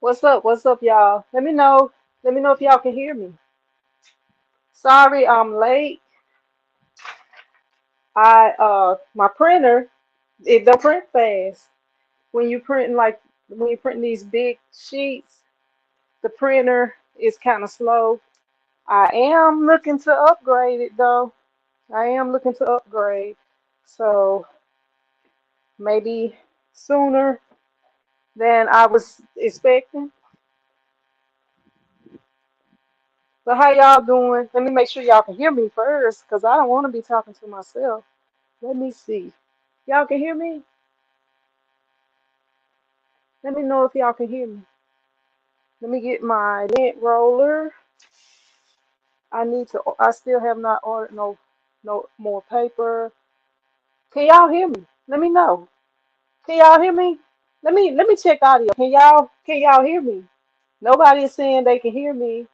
What's up? What's up, y'all? Let me know. Let me know if y'all can hear me. Sorry, I'm late. My printer, it don't print fast. When you printing when you printing these big sheets, the printer is kind of slow. I am looking to upgrade it though. I am looking to upgrade. So maybe sooner than I was expecting. So how y'all doing? Let me make sure y'all can hear me first, because I don't want to be talking to myself. Let me see. Y'all can hear me? Let me know if y'all can hear me. Let me get my lint roller. I still have not ordered no more paper. Can y'all hear me? Let me know. Can y'all hear me? Let me check audio. Can y'all hear me? Nobody is saying they can hear me.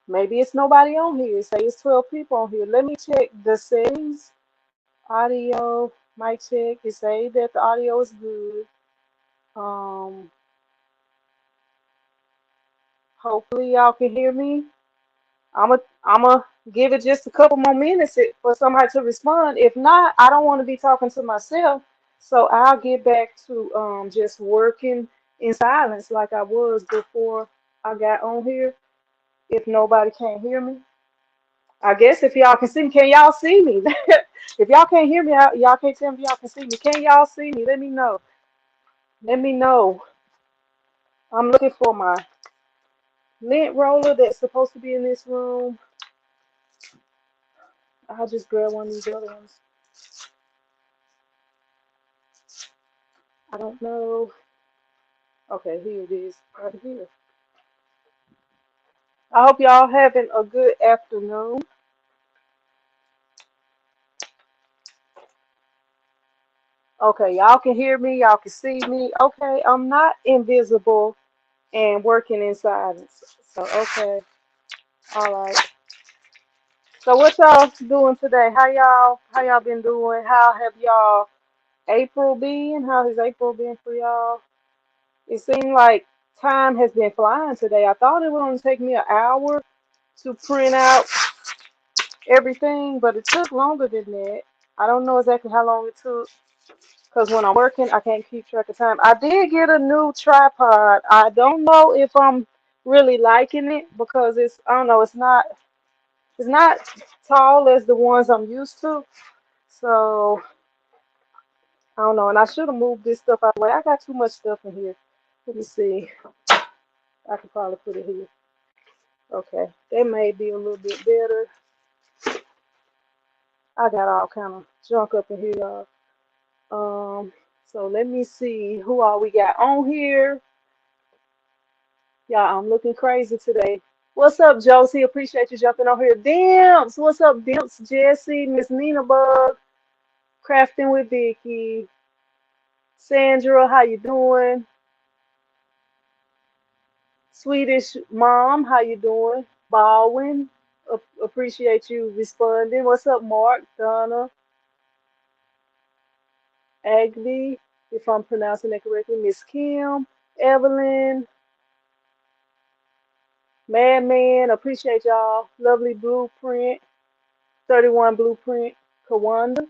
Maybe it's nobody on here. Say it's 12 people on here. Let me check the settings. Audio, mic check. It say that the audio is good. Um, Hopefully y'all can hear me. I'm a give it just a couple more minutes for somebody to respond. If not, I don't want to be talking to myself, so I'll get back to just working in silence like I was before I got on here. If nobody can't hear me, I guess if y'all can see me, can y'all see me? If y'all can't hear me, y'all can't tell me if y'all can see me. Can y'all see me? Let me know. Let me know. I'm looking for my lint roller that's supposed to be in this room. I'll just grab one of these other ones. I don't know. Okay, here it is, right here. I hope y'all having a good afternoon. Okay, y'all can hear me, y'all can see me. Okay, I'm not invisible and working in silence. So, okay, all right. So, what y'all doing today? How y'all been doing? How have y'all April been? How has April been for y'all? It seemed like time has been flying today. I thought it would only take me an hour to print out everything, but it took longer than that. I don't know exactly how long it took because when I'm working, I can't keep track of time. I did get a new tripod. I don't know if I'm really liking it because I don't know, it's not tall as the ones I'm used to. So I don't know, and I should have moved this stuff out of the way. I got too much stuff in here. Let me see. I could probably put it here. Okay, that may be a little bit better. I got all kind of junk up in here, y'all. So let me see who all we got on here. Y'all, I'm looking crazy today. What's up, Josie? Appreciate you jumping on here. Dimps, what's up, Dimps? Jesse, Miss Nina Bug, Crafting with Vicky, Sandra, how you doing? Swedish Mom, how you doing? Baldwin, appreciate you responding. What's up, Mark, Donna, Agby, if I'm pronouncing that correctly, Miss Kim, Evelyn, Madman, appreciate y'all. Lovely Blueprint, 31 Blueprint, Kawanda,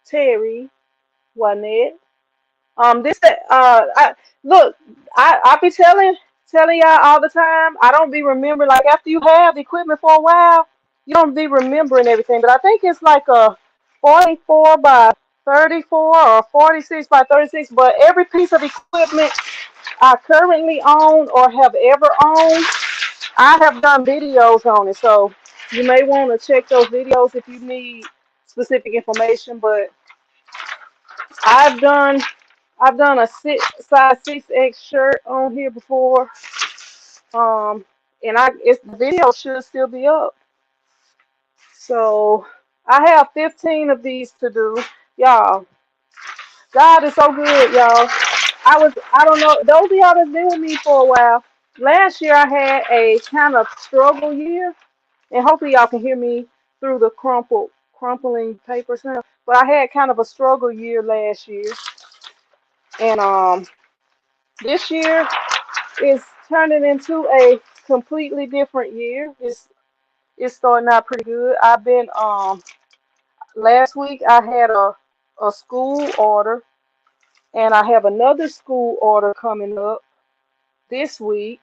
Terry, Juanette. Look, I be telling y'all all the time. I don't be remembering. Like after you have the equipment for a while, you don't be remembering everything. But I think it's like a 44 by 34 or 46 by 36. But every piece of equipment I currently own or have ever owned, I have done videos on it. So you may want to check those videos if you need specific information. But I've done I've done a size 6X shirt on here before. Um, and the video should still be up. So I have 15 of these to do. Y'all, God is so good, y'all. I don't know, those of y'all that's been with me for a while, last year I had a kind of struggle year, and hopefully y'all can hear me through the crumpling paper sound. But I had kind of a struggle year last year, and This year is turning into a completely different year. It's starting out pretty good. I've been last week I had a school order, and I have another school order coming up this week.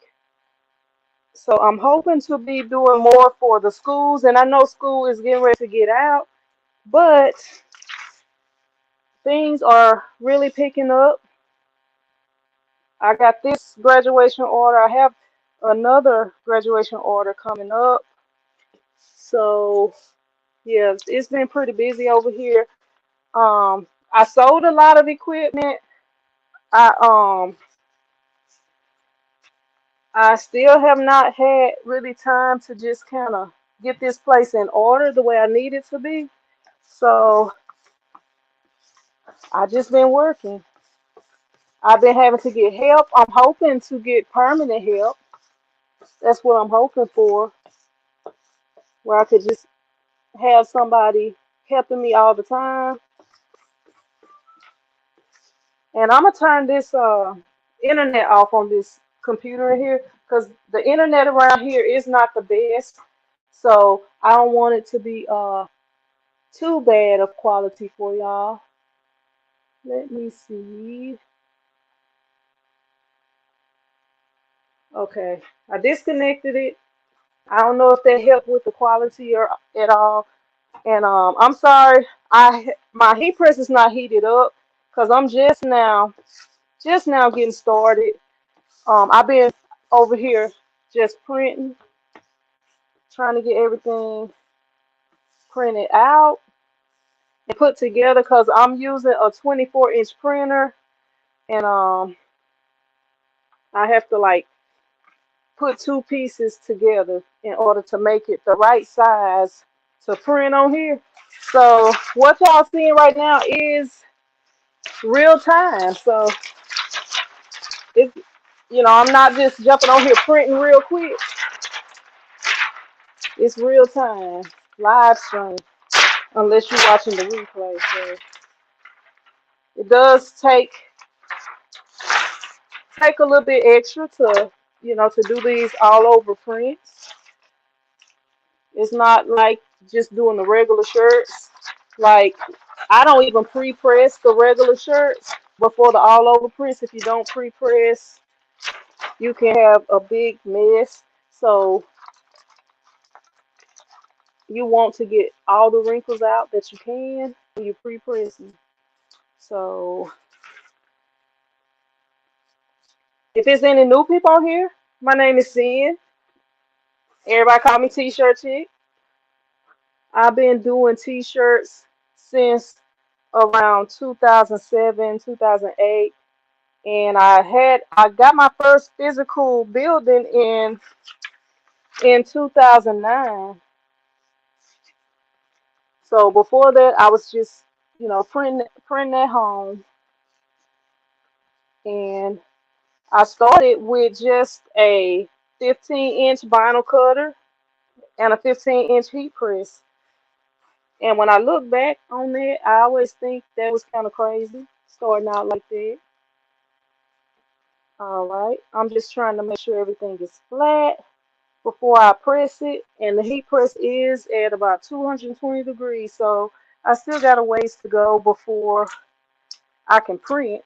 So I'm hoping to be doing more for the schools, and I know school is getting ready to get out, but things are really picking up. I got this graduation order. I have another graduation order coming up. So yeah, it's been pretty busy over here. I sold a lot of equipment. I I still have not had really time to just kind of get this place in order the way I need it to be. So I just been working. I've been having to get help. I'm hoping to get permanent help. That's what I'm hoping for, where I could just have somebody helping me all the time. And I'm gonna turn this internet off on this computer in here because the internet around here is not the best. So I don't want it to be too bad of quality for y'all. Let me see. Okay, I disconnected it. I don't know if that helped with the quality or at all. And I'm sorry, my heat press is not heated up because I'm just now getting started. I've been over here just printing, trying to get everything printed out and put together because I'm using a 24-inch printer, and I have to like put two pieces together in order to make it the right size to print on here. So what y'all seeing right now is real time. So it's, I'm not just jumping on here printing real quick. It's real time, live stream, unless you're watching the replay. So it does take a little bit extra to do these all over prints. It's not like just doing the regular shirts. Like I don't even pre-press the regular shirts before the all over prints. If you don't pre-press, you can have a big mess. So you want to get all the wrinkles out that you can when you pre-pressing. So if there's any new people on here, my name is Sin. Everybody call me T-shirt chick. I've been doing T-shirts since around 2007, 2008, and I got my first physical building in 2009. So before that, I was just printing at home, and I started with just a 15-inch vinyl cutter and a 15-inch heat press. And when I look back on that, I always think that was kind of crazy, starting out like that. All right, I'm just trying to make sure everything is flat before I press it. And the heat press is at about 220 degrees, so I still got a ways to go before I can print.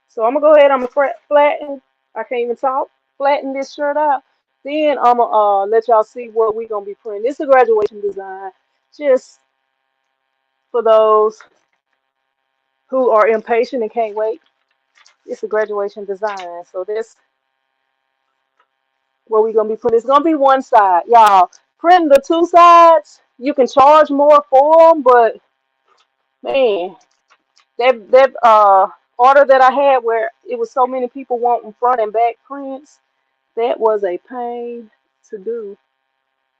So I'm gonna go ahead, I'm gonna flatten, I can't even talk, flatten this shirt out. Then I'm gonna let y'all see what we're gonna be printing. This is a graduation design, just for those who are impatient and can't wait. It's a graduation design. So this what we're gonna be printing. It's gonna be one side, y'all. Printing the two sides, you can charge more for them, but man, that order that I had where it was so many people wanting front and back prints, that was a pain to do.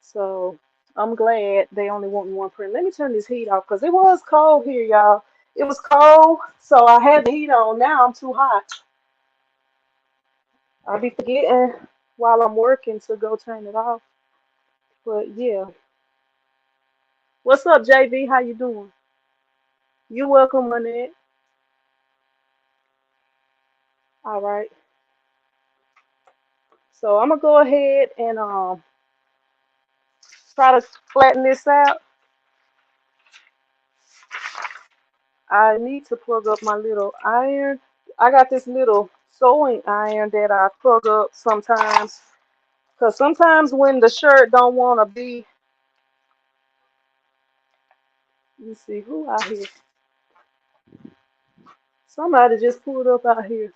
So I'm glad they only want one print. Let me turn this heat off because it was cold here, y'all. It was cold, so I had the heat on. Now I'm too hot. I'll be forgetting while I'm working to go turn it off. But yeah. What's up, JV? How you doing? You welcome, Lynette. All right. So I'm gonna go ahead and try to flatten this out. I need to plug up my little iron. I got this little sewing iron that I plug up sometimes. Cause sometimes when the shirt don't wanna be, let me see who out here. Somebody just pulled up out here.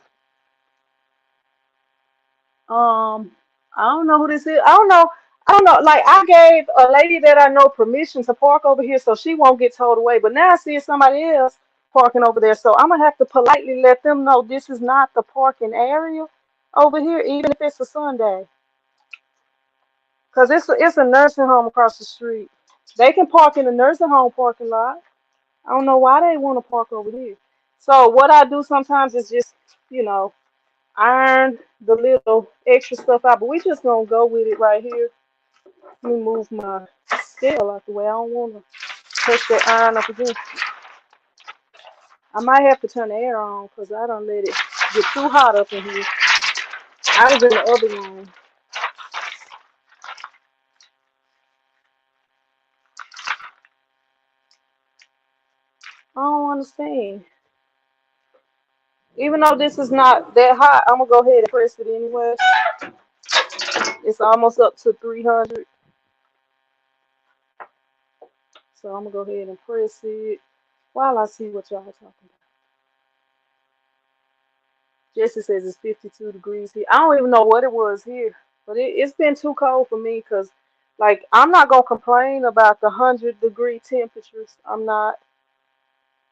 Um, I don't know who this is. I don't know. I don't know. Like I gave a lady that I know permission to park over here so she won't get towed away. But now I see somebody else parking over there. So I'm gonna have to politely let them know this is not the parking area over here, even if it's a Sunday. Cause it's a nursing home across the street. They can park in the nursing home parking lot. I don't know why they want to park over here. So what I do sometimes is just, you know, iron the little extra stuff out. But we just gonna go with it right here. Let me move my scale out the way. I don't want to touch that iron up again. I might have to turn the air on because I don't let it get too hot up in here. I was in the other room. I don't understand. Even though this is not that hot, I'm gonna go ahead and press it anyway. It's almost up to 300, so I'm gonna go ahead and press it while I see what y'all are talking about. Jesse says it's 52 degrees here. I don't even know what it was here, but it's been too cold for me because, like, I'm not gonna complain about the 100-degree temperatures. I'm not.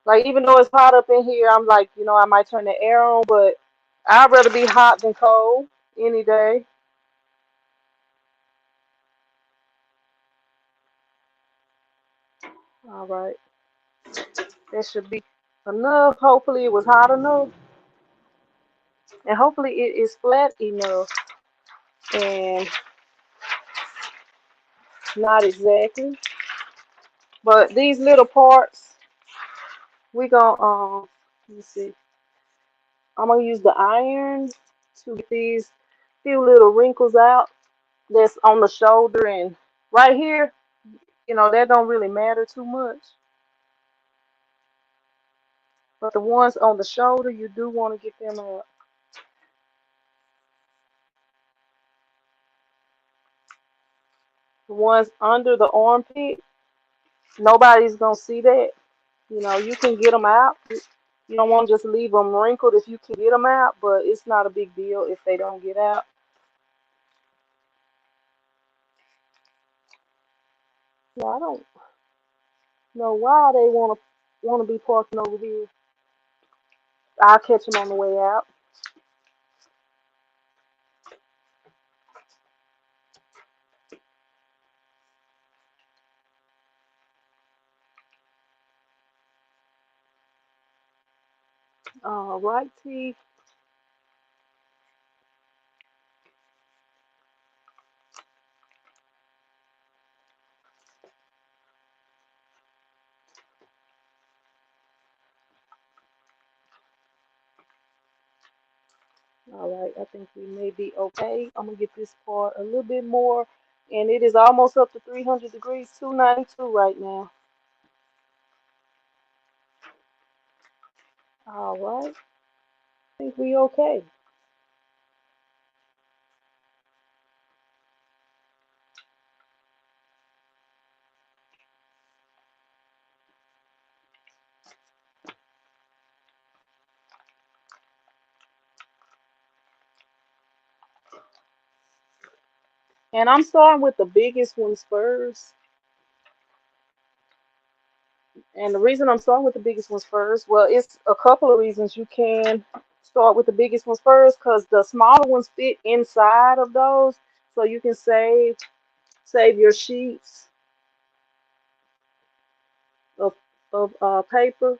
Like, even though it's hot up in here, I'm like, I might turn the air on, but I'd rather be hot than cold any day. All right, that should be enough. Hopefully, it was hot enough, and hopefully, it is flat enough. And not exactly, but these little parts, we gonna let me see. I'm gonna use the iron to get these few little wrinkles out that's on the shoulder and right here. That don't really matter too much. But the ones on the shoulder, you do want to get them out. The ones under the armpit, nobody's gonna see that. You can get them out. You don't want to just leave them wrinkled if you can get them out, but it's not a big deal if they don't get out. Yeah, I don't know why they want to be parking over here. I'll catch them on the way out. All right, T. All right, I think we may be okay. I'm gonna get this part a little bit more, and it is almost up to 300 degrees, 292 right now. All right, I think we okay. And I'm starting with the biggest ones first. And the reason I'm starting with the biggest ones first, well, it's a couple of reasons you can start with the biggest ones first, because the smaller ones fit inside of those, so you can save your sheets of paper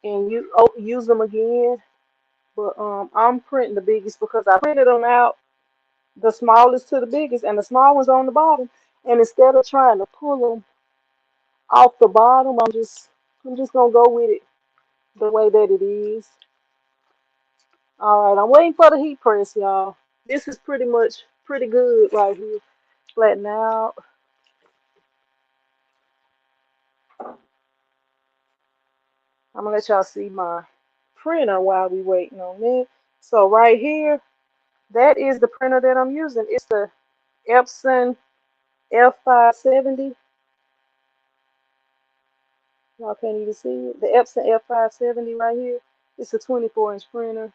and you use them again. But I'm printing the biggest because I printed them out the smallest to the biggest, and the small ones on the bottom. And instead of trying to pull them off the bottom, I'm just gonna go with it the way that it is. All right, I'm waiting for the heat press, y'all. This is pretty much pretty good right here. Flatten out. I'm gonna let y'all see my printer while we waiting on that. So right here, that is the printer that I'm using. It's the Epson F570. Y'all can't even see it. The Epson F570 right here. It's a 24-inch printer.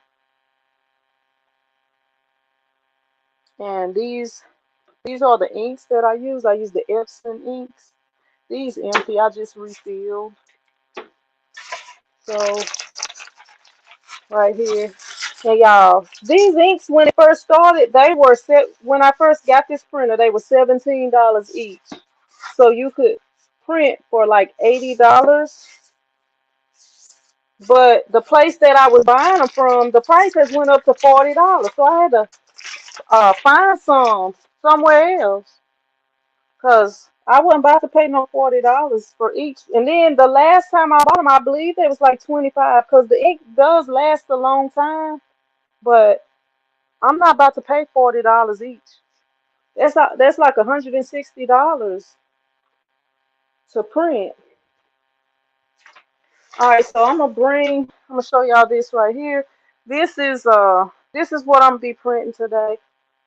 And these are the inks that I use. I use the Epson inks. These empty. I just refilled. So right here. And y'all, these inks when it first started, they were set when I first got this printer, they were $17 each. So you could print for like $80. But the place that I was buying them from, the price has went up to $40. So I had to find somewhere else. Cause I wasn't about to pay no $40 for each. And then the last time I bought them, I believe it was like 25. Cause the ink does last a long time, but I'm not about to pay $40 each. That's like $160 to print. All right, so I'm gonna show y'all this right here. This is what I'm gonna be printing today.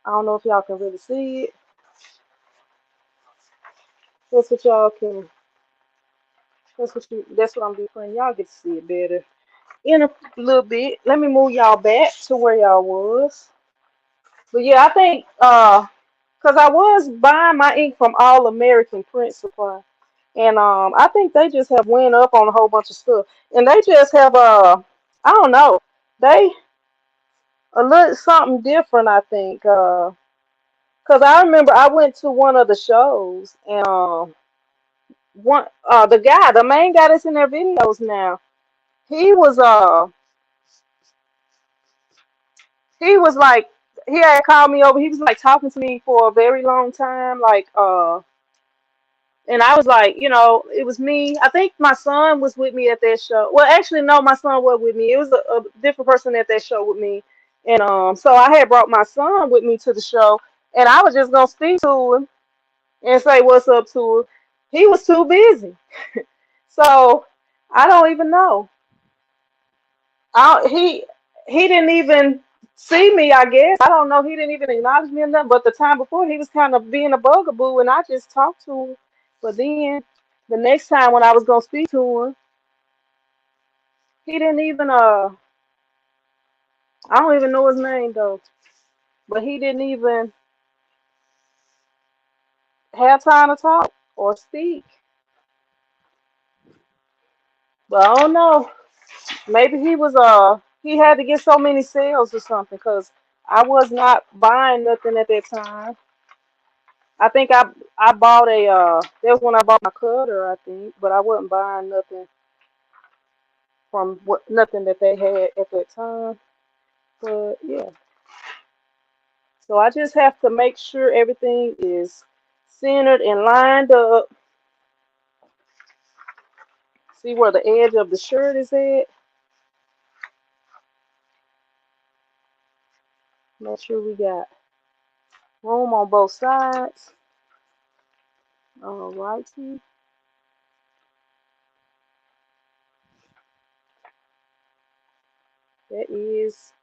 I don't know if y'all can really see it. That's what y'all can. That's what I'm gonna be printing. Y'all get to see it better in a little bit. Let me move y'all back to where y'all was. But yeah, I think cause I was buying my ink from All American Print Supply, and I think they just have went up on a whole bunch of stuff, and they just have I don't know, they a little something different. I think cause I remember I went to one of the shows, and the main guy that's in their videos now, he was he was like he had called me over. He was like talking to me for a very long time, like and I was like, it was me. I think my son was with me at that show. Well, actually, no, my son was with me. It was a different person at that show with me. And so I had brought my son with me to the show, and I was just gonna speak to him and say what's up to him. He was too busy, so I don't even know. I, he didn't even see me. I guess I don't know. He didn't even acknowledge me or nothing. But the time before, he was kind of being a bugaboo, and I just talked to him. But then the next time when I was gonna speak to him, he didn't even I don't even know his name though. But he didn't even have time to talk or speak. But I don't know. Maybe he had to get so many sales or something because I was not buying nothing at that time. I think I bought that was when I bought my cutter, I think, but I wasn't buying nothing from nothing that they had at that time. But yeah. So I just have to make sure everything is centered and lined up. See where the edge of the shirt is at. Make sure we got room on both sides. All righty. That is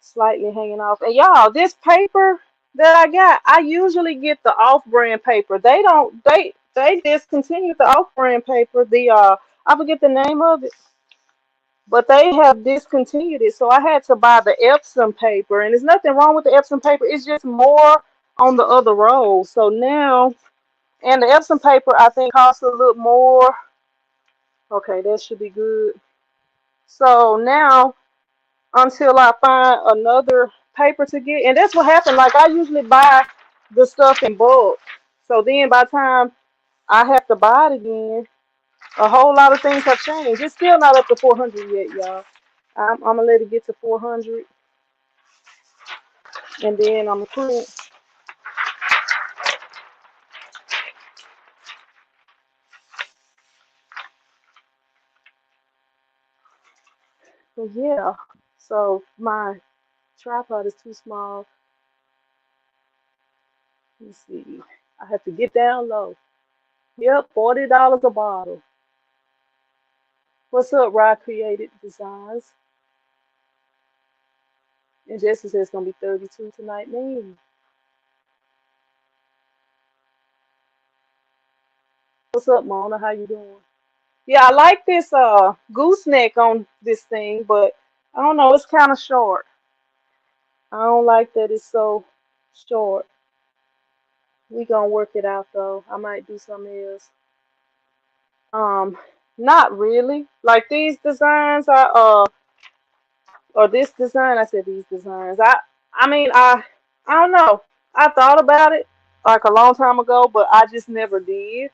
slightly hanging off. And y'all, this paper that I got, I usually get the off-brand paper. They don't they discontinued the off-brand paper. The I forget the name of it, but they have discontinued it. So I had to buy the Epsom paper, and there's nothing wrong with the Epsom paper. It's just more on the other roll. So now, and the Epsom paper I think costs a little more. Okay, that should be good. So now until I find another paper to get. And that's what happened. Like I usually buy the stuff in bulk. So then by the time I have to buy it again, a whole lot of things have changed. It's still not up to 400 yet, y'all. I'm gonna let it get to 400, and then I'm gonna print. So yeah. So my tripod is too small. Let me see. I have to get down low. Yep, $40 a bottle. What's up, Rod Created Designs? And Jesse says it's gonna be 32 tonight. Man, what's up, Mona? How you doing? Yeah, I like this gooseneck on this thing, but I don't know, it's kind of short. I don't like that it's so short. We gonna work it out though. I might do something else. Um, Not really. Like these designs are or this design, I said these designs. I mean I don't know. I thought about it like a long time ago, but I just never did.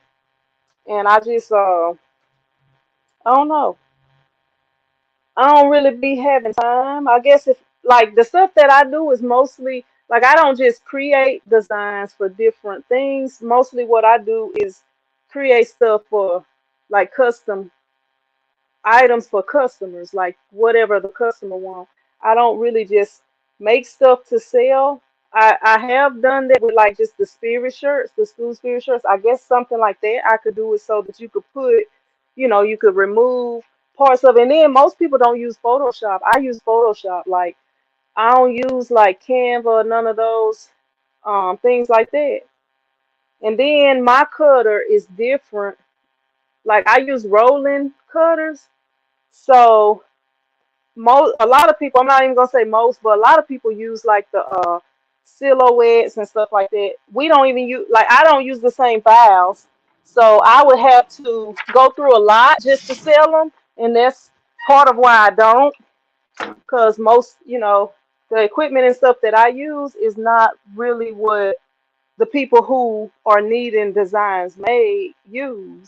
And I just I don't know. I don't really be having time. I guess if like the stuff that I do is mostly like I don't just create designs for different things. Mostly what I do is create stuff for like custom items for customers, like whatever the customer wants. I don't really just make stuff to sell. I have done that with like just the spirit shirts, the school spirit shirts. I guess something like that I could do it so that you could put, you could remove parts of it. And then most people don't use Photoshop. I use Photoshop. Like I don't use like Canva, none of those things like that. And then my cutter is different. Like I use rolling cutters. So a lot of people, I'm not even gonna say most, but a lot of people use like the silhouettes and stuff like that. We don't even use like I don't use the same files, so I would have to go through a lot just to sell them, and that's part of why I don't, because most the equipment and stuff that I use is not really what the people who are needing designs made use.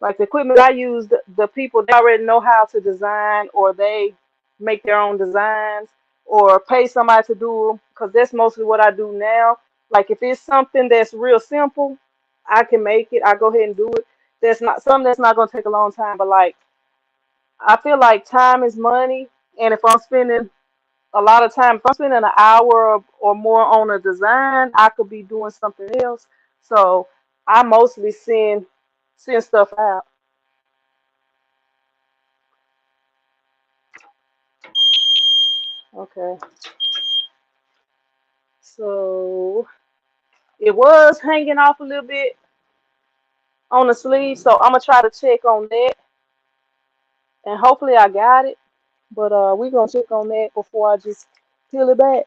Like the equipment I use, the people they already know how to design, or they make their own designs, or pay somebody to do them. Because that's mostly what I do now. Like if it's something that's real simple, I can make it. I go ahead and do it. That's not something that's not gonna take a long time. But like I feel like time is money, and if I'm spending a lot of time, if I'm spending an hour or more on a design, I could be doing something else. So I mostly send stuff out. Okay. So it was hanging off a little bit on the sleeve, so I'm gonna try to check on that, and hopefully I got it. But we gonna check on that before I just peel it back.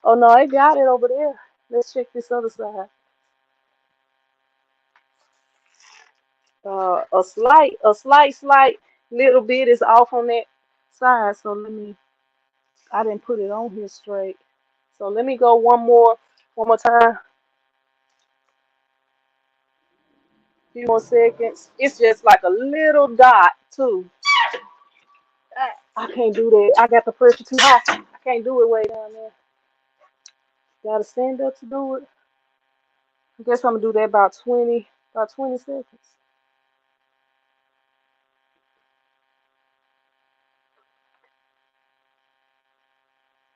Oh no, I got it over there. Let's check this other side. A slight little bit is off on that side. So I didn't put it on here straight. So let me go one more time. Few more seconds. It's just like a little dot too. I can't do that. I got the pressure too high. I can't do it way down there. Gotta stand up to do it. I guess I'm gonna do that about 20 seconds.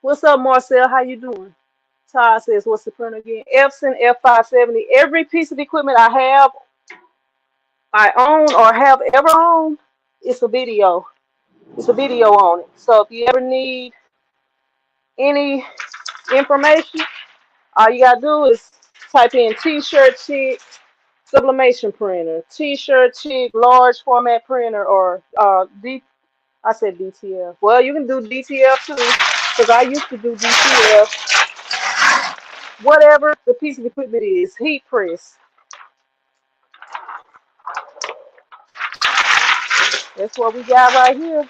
What's up, Marcel? How you doing? Todd says, what's the print again? Epson F570. Every piece of equipment I own or have ever owned, it's a video. It's a video on it. So if you ever need any information, all you gotta do is type in T-shirt chick sublimation printer, T-shirt chick large format printer, or I said DTF. Well, you can do DTF too, because I used to do DTF. Whatever the piece of equipment is, heat press. That's what we got right here.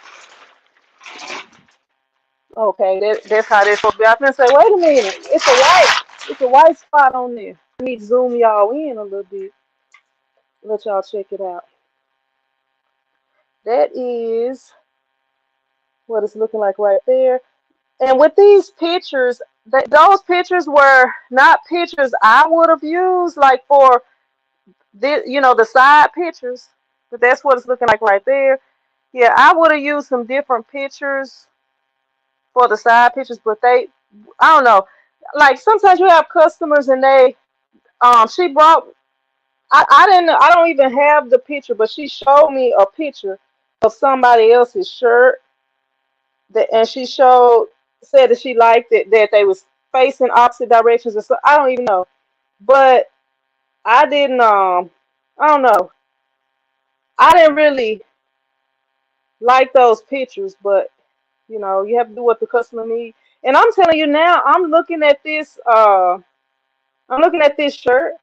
Okay, that's how that's supposed to be. I was gonna say, wait a minute, it's a white spot on there. I need to zoom y'all in a little bit. Let y'all check it out. That is what it's looking like right there. And with these pictures, those pictures were not pictures I would have used, like for the side pictures. But that's what it's looking like right there. Yeah, I would have used some different pictures for the side pictures, but I don't know. Like sometimes you have customers and she brought, I don't even have the picture, but she showed me a picture of somebody else's shirt and she said that she liked it, that they was facing opposite directions or so. I don't even know, but I didn't, I don't know. I didn't really like those pictures, but you have to do what the customer needs. And I'm telling you now, I'm looking at this shirt,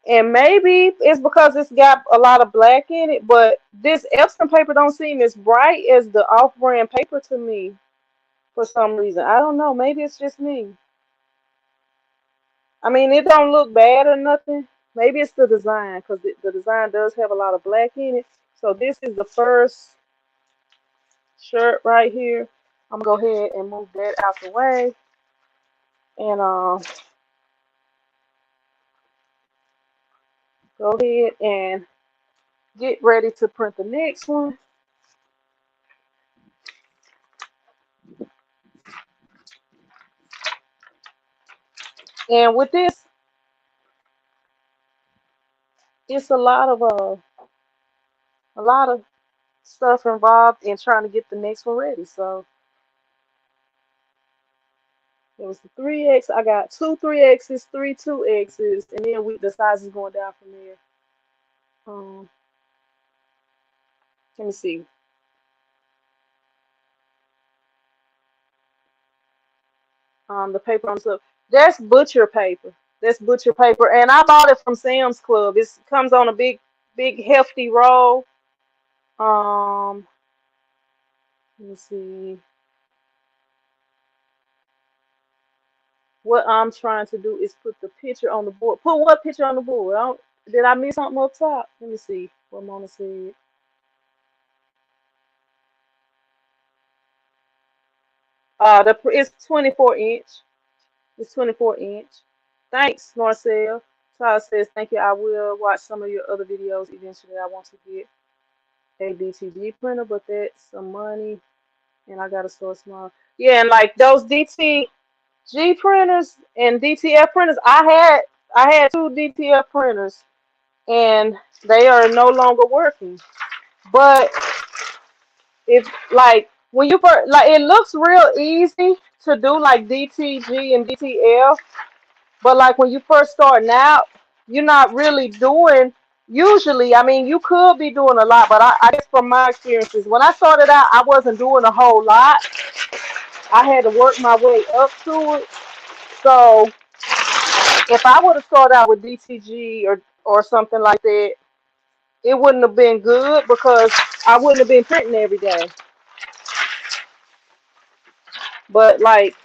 and maybe it's because it's got a lot of black in it, but this Epson paper don't seem as bright as the off-brand paper to me for some reason. I don't know. Maybe it's just me. I mean, it don't look bad or nothing. Maybe it's the design because the design does have a lot of black in it. So this is the first shirt right here. I'm gonna go ahead and move that out the way, and go ahead and get ready to print the next one. And with this, it's a lot of stuff involved in trying to get the next one ready. So it was the 3X. I got two 3X's, three 2X's, and then the size is going down from there. Um, let me see. The paper on top. That's butcher paper. That's butcher paper, and I bought it from Sam's Club. It comes on a big, hefty roll. Um, let me see. What I'm trying to do is put the picture on the board. Put what picture on the board? Did I miss something up top? Let me see what Mona said. It's 24 inch. It's 24 inch. Thanks, Marcel. Todd says, thank you. I will watch some of your other videos eventually. I want to get a DTG printer, but that's some money, and I gotta start small. Yeah, and like those DTG printers and DTF printers, I had two DTF printers, and they are no longer working. But if like when you first, like, it looks real easy to do like DTG and DTF, but like when you first starting out, you're not really doing. Usually, I mean, you could be doing a lot, but I guess from my experiences, when I started out, I wasn't doing a whole lot. I had to work my way up to it. So if I would have started out with DTG or something like that, it wouldn't have been good because I wouldn't have been printing every day. But like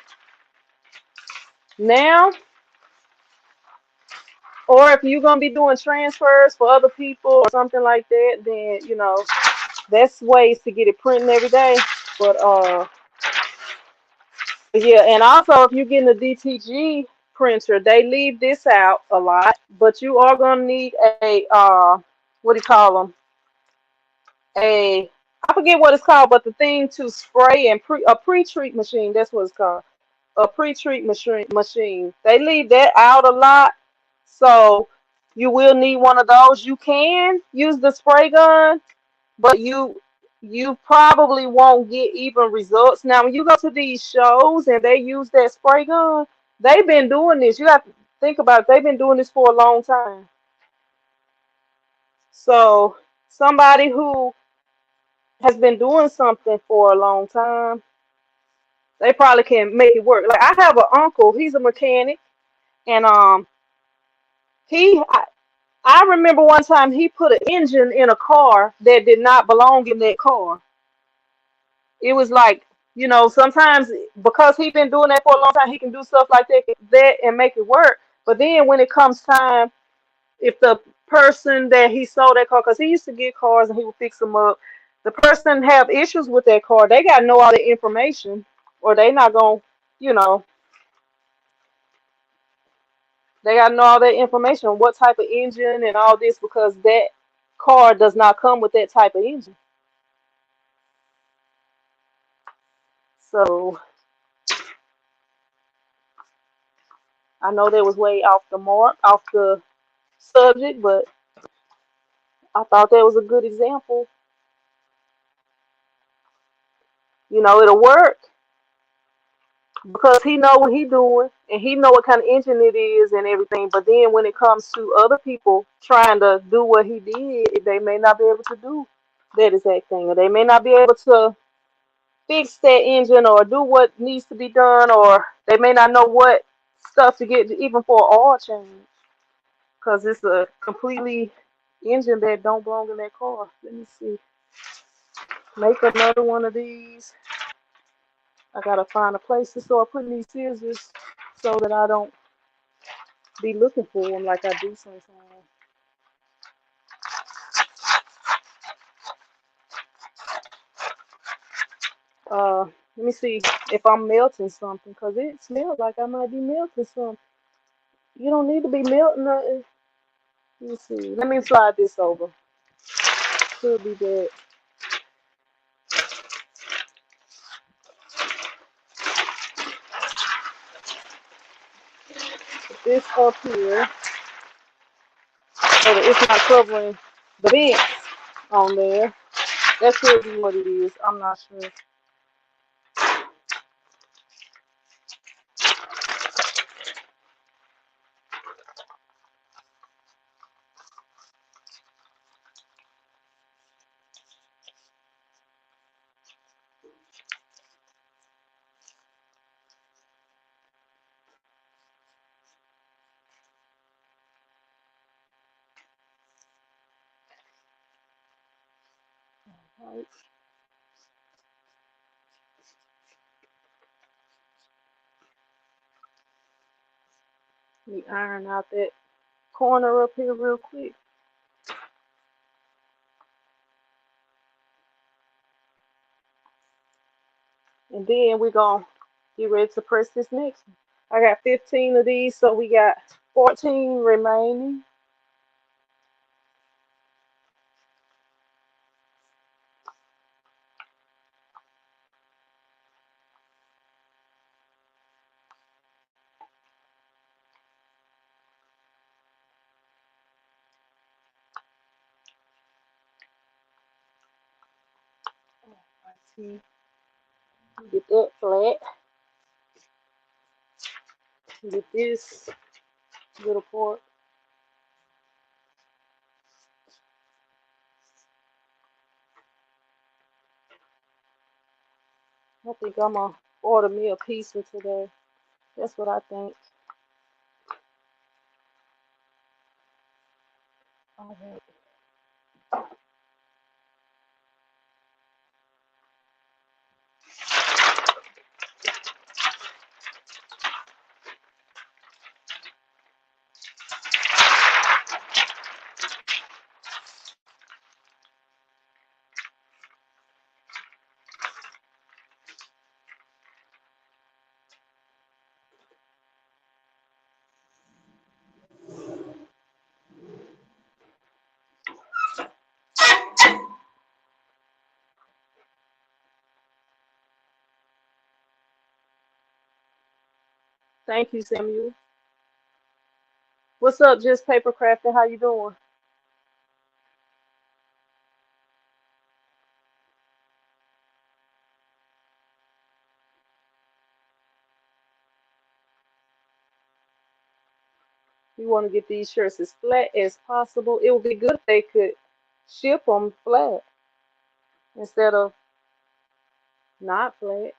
now, or if you're gonna be doing transfers for other people or something like that, then that's ways to get it printing every day. But yeah, and also if you're getting a DTG printer, they leave this out a lot, but you are gonna need a what do you call them? A I forget what it's called, but the thing to spray and a pre-treat machine. That's what it's called. A pre-treat machine. They leave that out a lot, so you will need one of those. You can use the spray gun, but you probably won't get even results. Now, when you go to these shows and they use that spray gun, they've been doing this. You have to think about it. They've been doing this for a long time. So somebody who has been doing something for a long time, they probably can make it work. Like I have an uncle, he's a mechanic, and he I remember one time he put an engine in a car that did not belong in that car. It was like, sometimes because he's been doing that for a long time, he can do stuff like that and make it work. But then when it comes time, if the person that he sold that car, because he used to get cars and he would fix them up, the person have issues with that car, they got to know all the information, or they not going to, you know, they got to know all that information, what type of engine and all this, because that car does not come with that type of engine. So I know that was way off the mark, off the subject, but I thought that was a good example. You know, it'll work because he know what he doing and he know what kind of engine it is and everything. But then when it comes to other people trying to do what he did, they may not be able to do that exact thing, or they may not be able to fix that engine or do what needs to be done, or they may not know what stuff to get even for an oil change because it's a completely engine that don't belong in that car. Let me see. Make another one of these. I gotta find a place to start putting these scissors so that I don't be looking for them like I do sometimes. Uh, Let me see if I'm melting something because it smells like I might be melting something. You don't need to be melting nothing. Let me see. Let me slide this over. Could be that. Put this up here so that it's not covering the vents on there. That could be what it is. I'm not sure. Right. Let me iron out that corner up here real quick. And then we're going to get ready to press this next one. I got 15 of these, so we got 14 remaining. Let's see. Get that flat. Get this little part. I think I'm going to order me a pizza today. That's what I think. All right. Thank you, Samuel. What's up, Just Paper Crafting? How you doing? We want to get these shirts as flat as possible. It would be good if they could ship them flat instead of not flat.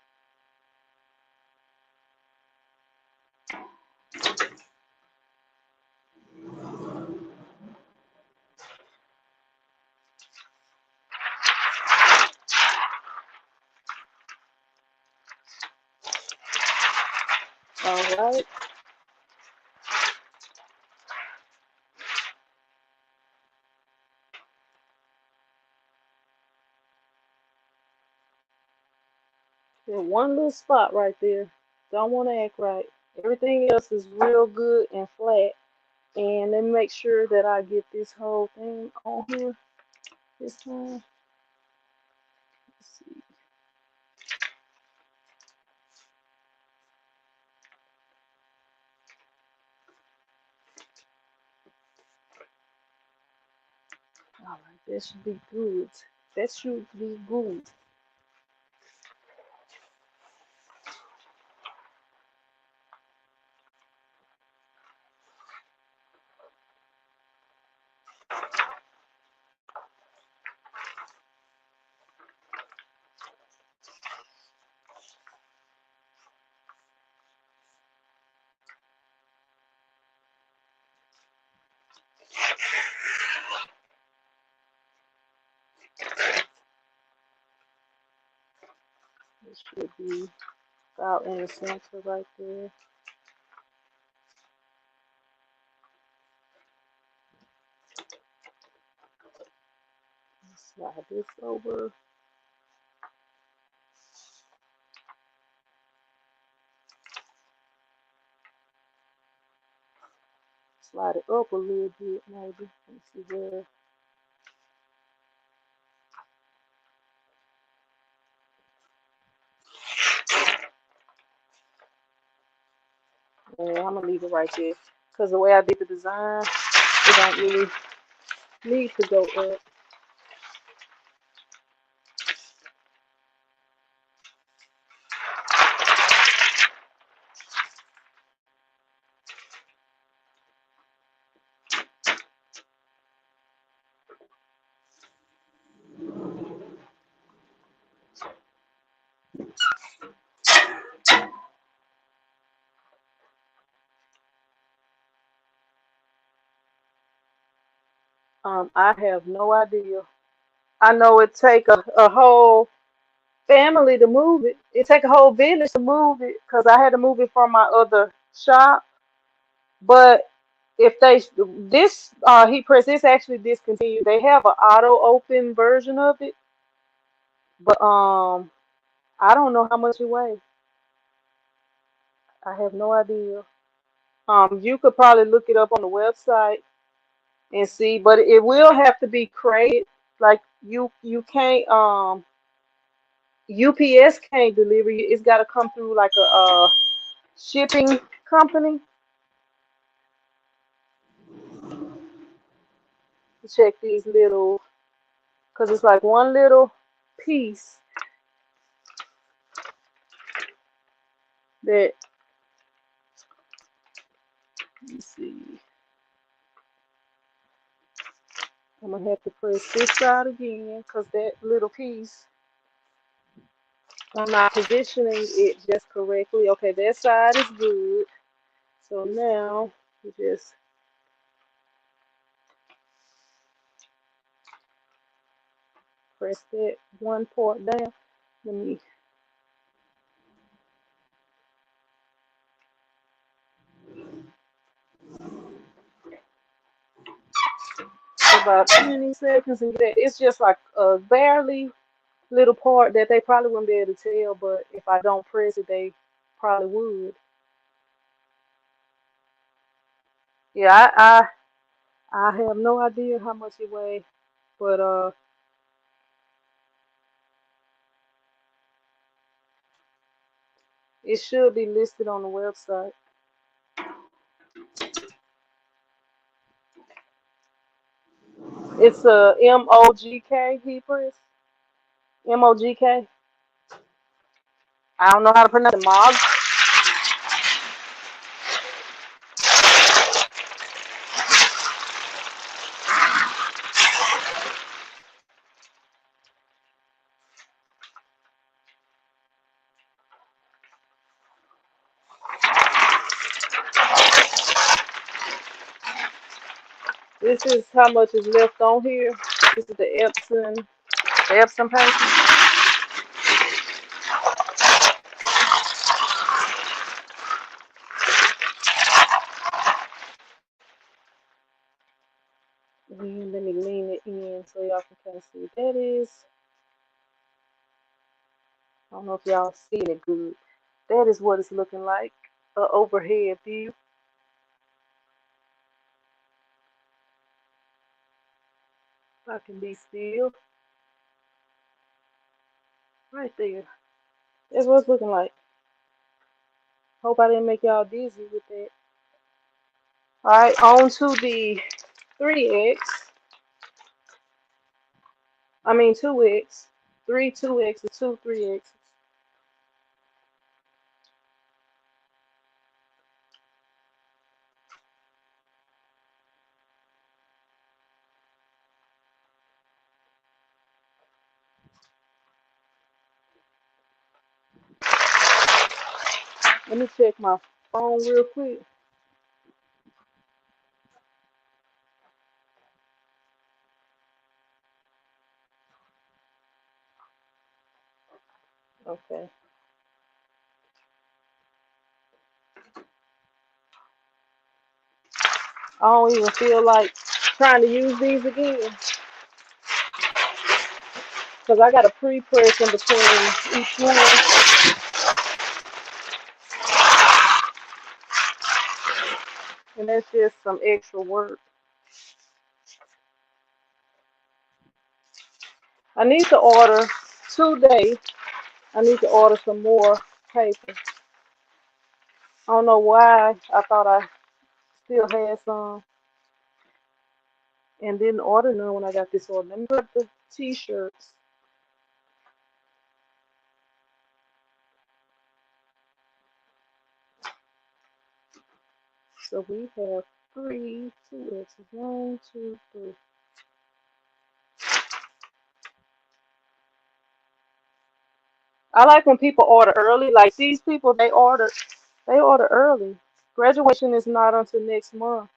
All right. There's one little spot right there. Don't want to act right. Everything else is real good and flat. And let me make sure that I get this whole thing on here this time. Let's see. All right, that should be good. That should be good. It should be about in the center right there. Slide this over. Slide it up a little bit, maybe. Let me see where. Yeah, I'm gonna leave it right there. Cause the way I did the design, it don't really need to go up. I have no idea. I know it take a whole family to move it. It take a whole village to move it because I had to move it from my other shop. But if they this heat press is actually discontinued. They have an auto open version of it, but I don't know how much it weighs. I have no idea. You could probably look it up on the website and see, but it will have to be crated. Like you can't UPS can't deliver you. It's got to come through like a shipping company. Check these little, cause it's like one little piece that, let me see, I'm gonna have to press this side again, cause that little piece, I'm not positioning it just correctly. Okay, that side is good. So now we just press that one part down. Let me, about 20 seconds and that. It's just like a barely little part that they probably wouldn't be able to tell, but if I don't press it, they probably would. Yeah, I have no idea how much it weighs, but it should be listed on the website. It's a MOGK heat press. MOGK. I don't know how to pronounce it. Mog. This is how much is left on here. This is the Epsom paper. And let me lean it in so y'all can kind of see. That is, I don't know if y'all seeing it good. That is what it's looking like. A overhead view. I can be still. Right there. That's what it's looking like. Hope I didn't make y'all dizzy with that. Alright, on to the 3X. I mean 2X. 3 2X's, 2 3X's. Let me check my phone real quick. Okay. I don't even feel like trying to use these again because I got a pre-press in between each one, and that's just some extra work. I need to order today. I need to order some more paper. I don't know why I thought I still had some and didn't order none when I got this order. Let me put the t-shirts. So we have three, two X's, 1, 2, 3. I like when people order early. Like these people, they order early. Graduation is not until next month.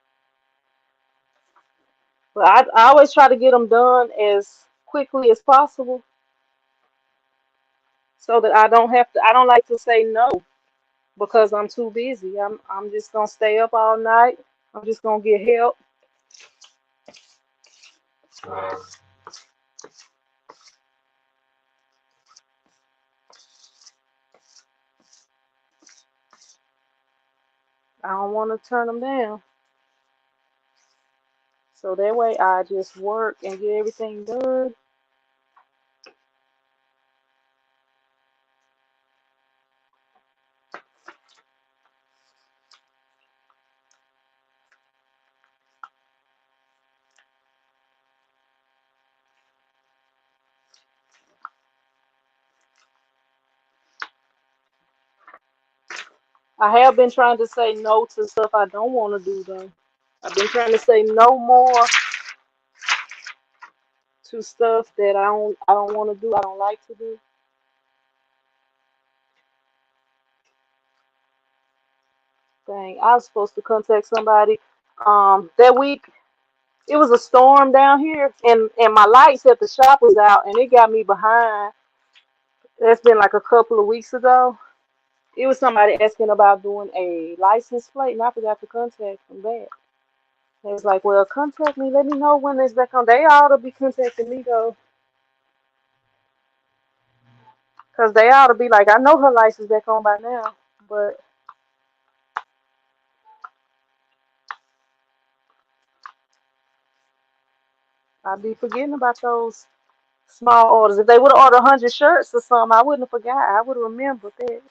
But I always try to get them done as quickly as possible so that I don't have to. I don't like to say no because I'm too busy. I'm just gonna stay up all night. I'm just gonna get help. I don't want to turn them down. So that way I just work and get everything done. I have been trying to say no to stuff I don't want to do though. I've been trying to say no more to stuff that I don't want to do. I don't like to do. Dang, I was supposed to contact somebody that week. It was a storm down here, and my lights at the shop was out, and it got me behind. That's been like a couple of weeks ago. It was somebody asking about doing a license plate, and I forgot to contact them back. They was like, "Well, contact me. Let me know when it's back on." They ought to be contacting me though, cause they ought to be like, "I know her license back on by now," but I be forgetting about those small orders. If they would have ordered 100 shirts or something, I wouldn't have forgot. I would have remembered that.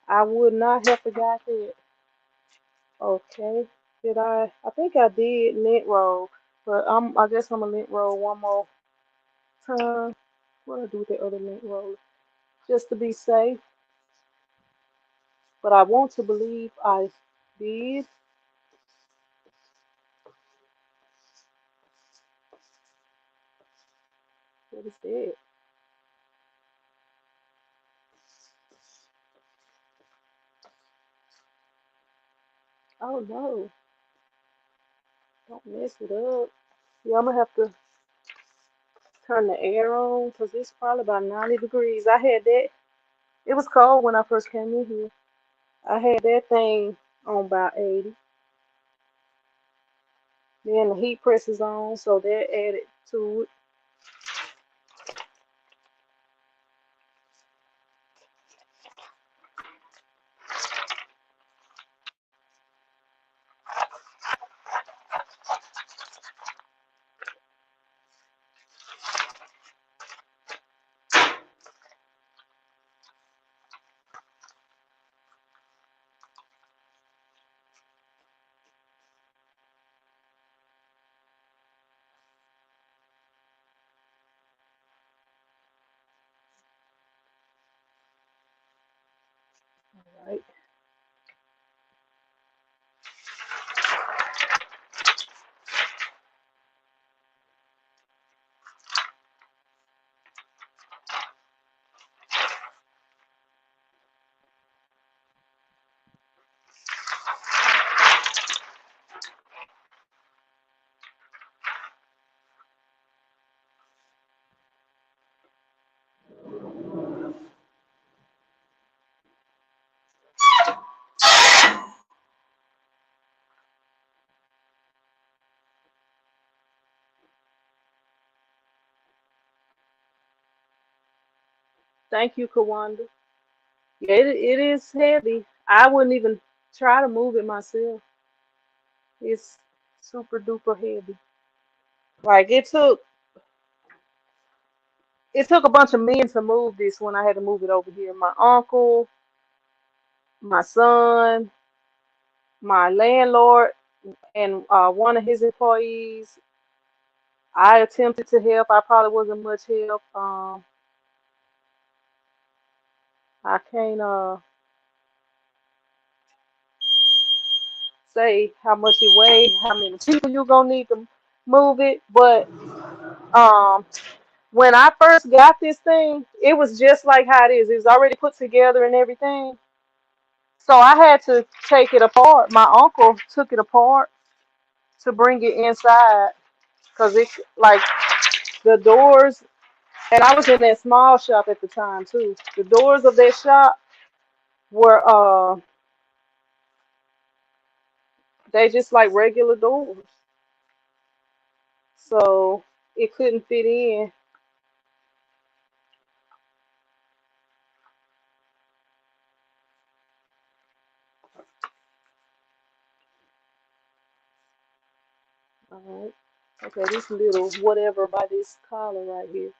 I would not have forgot that. Okay. Did I? I think I did lint roll, but I guess I'm gonna lint roll one more time. What do I do with the other lint roll? Just to be safe. But I want to believe I did. What is that? Oh no! Don't mess it up. Yeah, I'm gonna have to turn the air on because it's probably about 90 degrees. I had that. It was cold when I first came in here. I had that thing on about 80. Then the heat press is on, so that added to it. Thank you, Kawanda. Yeah, it is heavy. I wouldn't even try to move it myself. It's super duper heavy. Like it took a bunch of men to move this when I had to move it over here. My uncle, my son, my landlord, and one of his employees. I attempted to help. I probably wasn't much help. I can't say how much it weighed, how many people you gonna need to move it, but um, when I first got this thing, it was just like how it is. It was already put together and everything. So I had to take it apart. My uncle took it apart to bring it inside because it like the doors, and I was in that small shop at the time too. The doors of that shop were they just like regular doors, so it couldn't fit in. All right. Okay, this little whatever by this collar right here.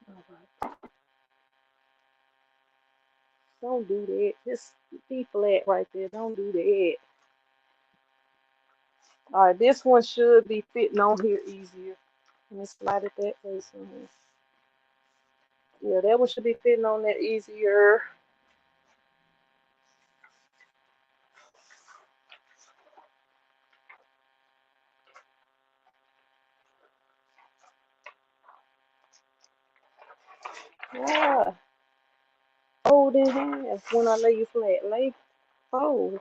All right. Don't do that. Just be flat right there. Don't do that. All right, this one should be fitting on here easier. Let me slide it that way. So yeah, that one should be fitting on that easier. Yeah, fold in half when I lay you flat. Lay, fold.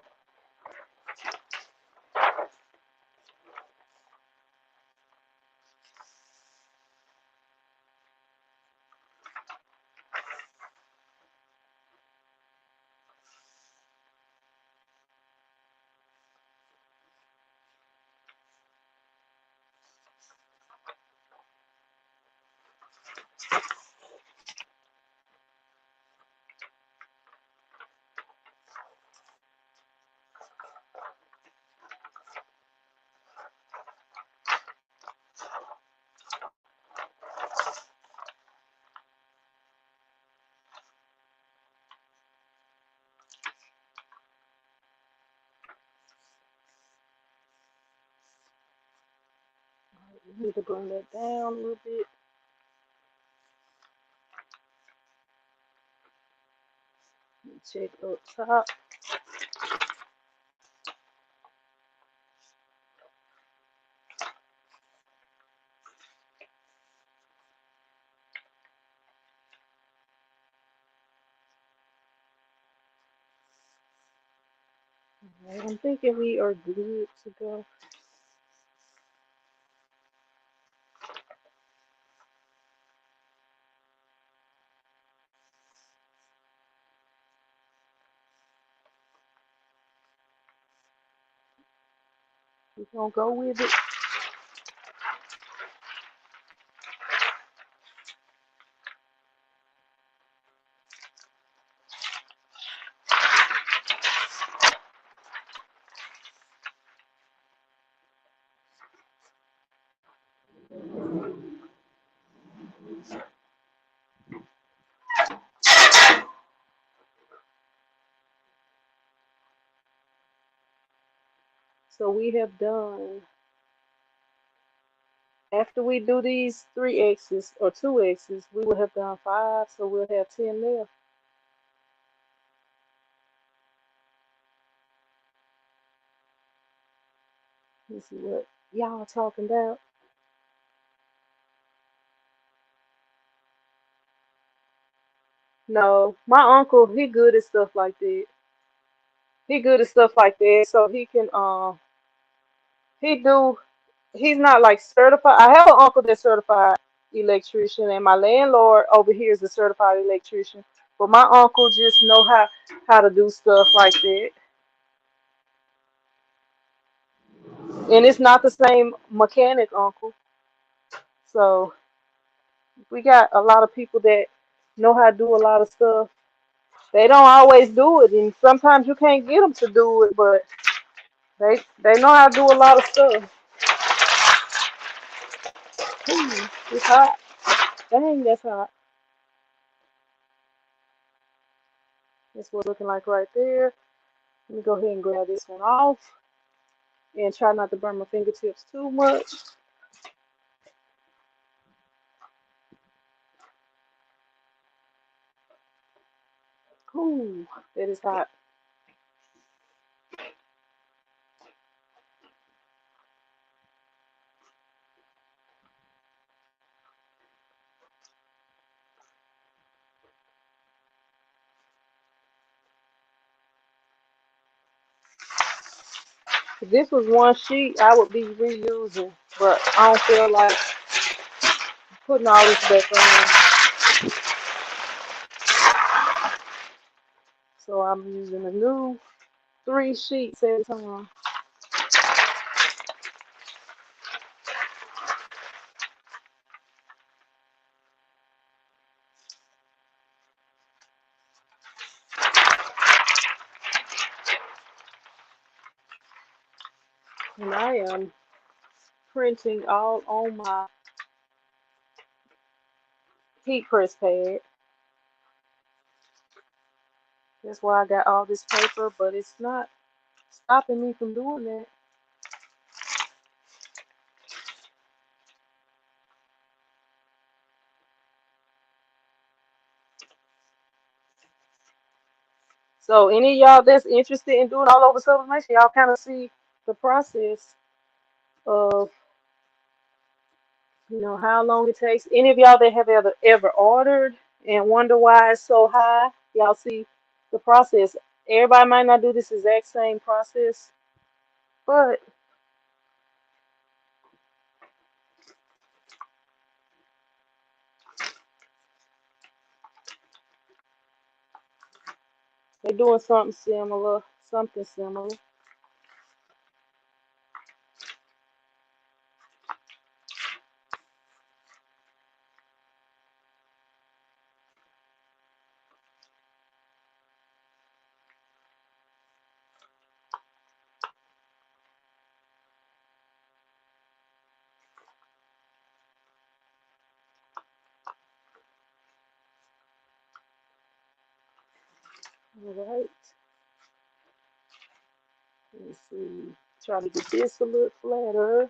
You need to bring that down a little bit. Check up top. All right, I'm thinking we are good to go. We're gonna go with it. So we have done, after we do these three X's or two X's, we will have done five, so we'll have 10 left. Let's see what y'all talking about. No, my uncle, he good at stuff like that. He good at stuff like that, so he can he do he's not like certified. I have an uncle that's certified electrician, and my landlord over here is a certified electrician. But my uncle just know how to do stuff like that. And it's not the same mechanic, Uncle. So we got a lot of people that know how to do a lot of stuff. They don't always do it, and sometimes you can't get them to do it, but they know how to do a lot of stuff. It's hot. Dang, that's hot. That's what it's looking like right there. Let me go ahead and grab this one off and try not to burn my fingertips too much. Ooh, that is hot. If this was one sheet, I would be reusing, but I don't feel like putting all this back on. So I'm using a new 3 sheets at a time. And I am printing all on my heat press pad. That's why I got all this paper, but it's not stopping me from doing that. So any of y'all that's interested in doing all over sublimation, y'all kind of see the process of how long it takes. Any of y'all that have ever ordered and wonder why it's so high, y'all see the process. Everybody might not do this exact same process, but they're doing something similar, something similar. All right, let me see. Try to get this a little flatter.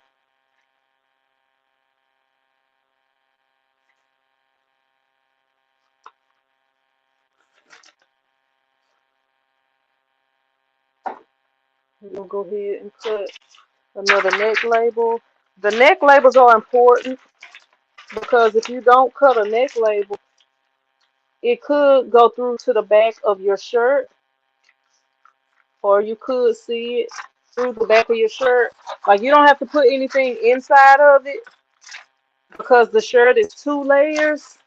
We're gonna go ahead and cut another neck label. The neck labels are important because if you don't cut a neck label, it could go through to the back of your shirt, or you could see it through the back of your shirt. Like you don't have to put anything inside of it because the shirt is 2 layers.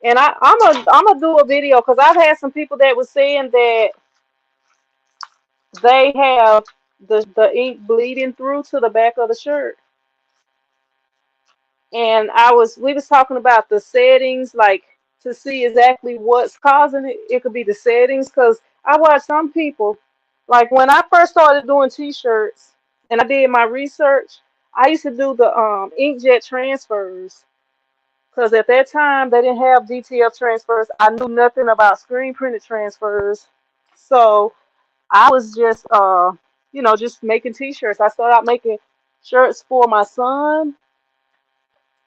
And I'm gonna do a video because I've had some people that were saying that they have the ink bleeding through to the back of the shirt. And we was talking about the settings, like to see exactly what's causing it. It could be the settings, because I watched some people, like when I first started doing t-shirts and I did my research, I used to do the inkjet transfers, because at that time they didn't have DTF transfers. I knew nothing about screen printed transfers, so I was just just making t-shirts. I started out making shirts for my son,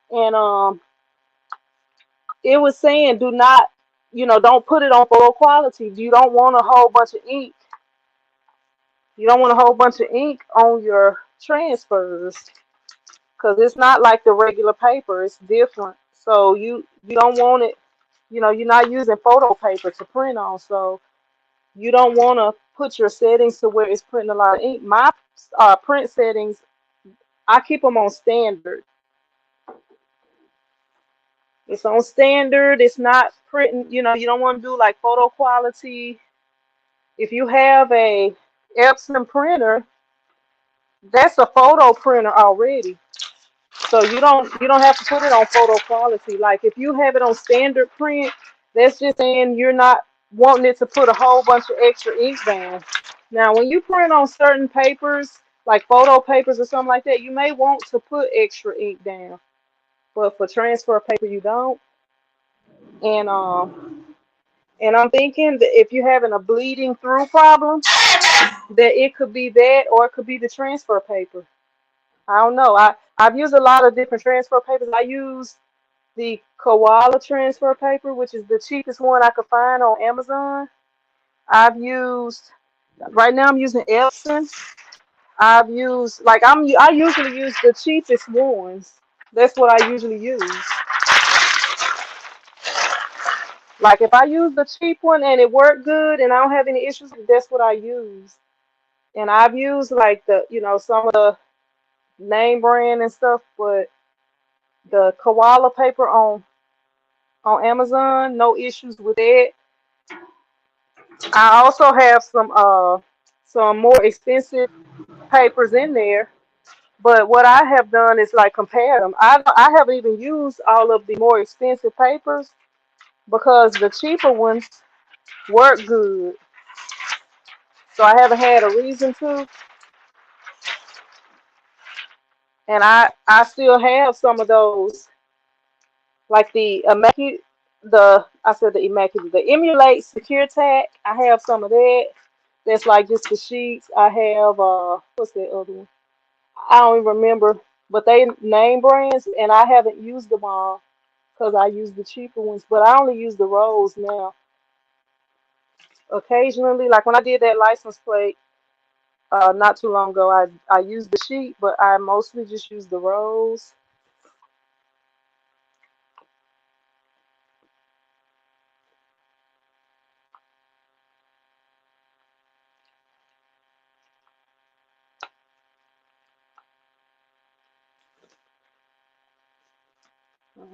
and it was saying do not, don't put it on low quality. You don't want a whole bunch of ink. You don't want a whole bunch of ink on your transfers because it's not like the regular paper. It's different. So you don't want it. You're not using photo paper to print on, so you don't want to put your settings to where it's printing a lot of ink. My print settings, I keep them on standard. It's on standard. It's not printing. You don't want to do like photo quality. If you have a Epson printer, That's a photo printer already. So you don't have to put it on photo quality. Like if you have it on standard print, that's just saying you're not wanting it to put a whole bunch of extra ink down. Now when you print on certain papers, like photo papers or something like that, you may want to put extra ink down. But for transfer paper you don't. And I'm thinking that if you're having a bleeding through problem, that it could be that or it could be the transfer paper. I don't know. I've used a lot of different transfer papers. I use the koala transfer paper, which is the cheapest one I could find on Amazon. I've used right now I'm using Epson. I've used I usually use the cheapest ones. That's what I usually use. Like if I use the cheap one and it worked good and I don't have any issues, that's what I use. And I've used like some of the name brand and stuff, but the koala paper on Amazon, no issues with it. I also have some more expensive papers in there, but what I have done is like compare them. I haven't even used all of the more expensive papers because the cheaper ones work good. So I haven't had a reason to, and I still have some of those, like the immaculate, the immaculate, the emulate secure tack. I have some of that. That's like just the sheets. I have what's that other one? I don't even remember, but they name brands, and I haven't used them all because I use the cheaper ones. But I only use the rolls now. Occasionally, like when I did that license plate not too long ago, I used the sheet, but I mostly just use the rolls.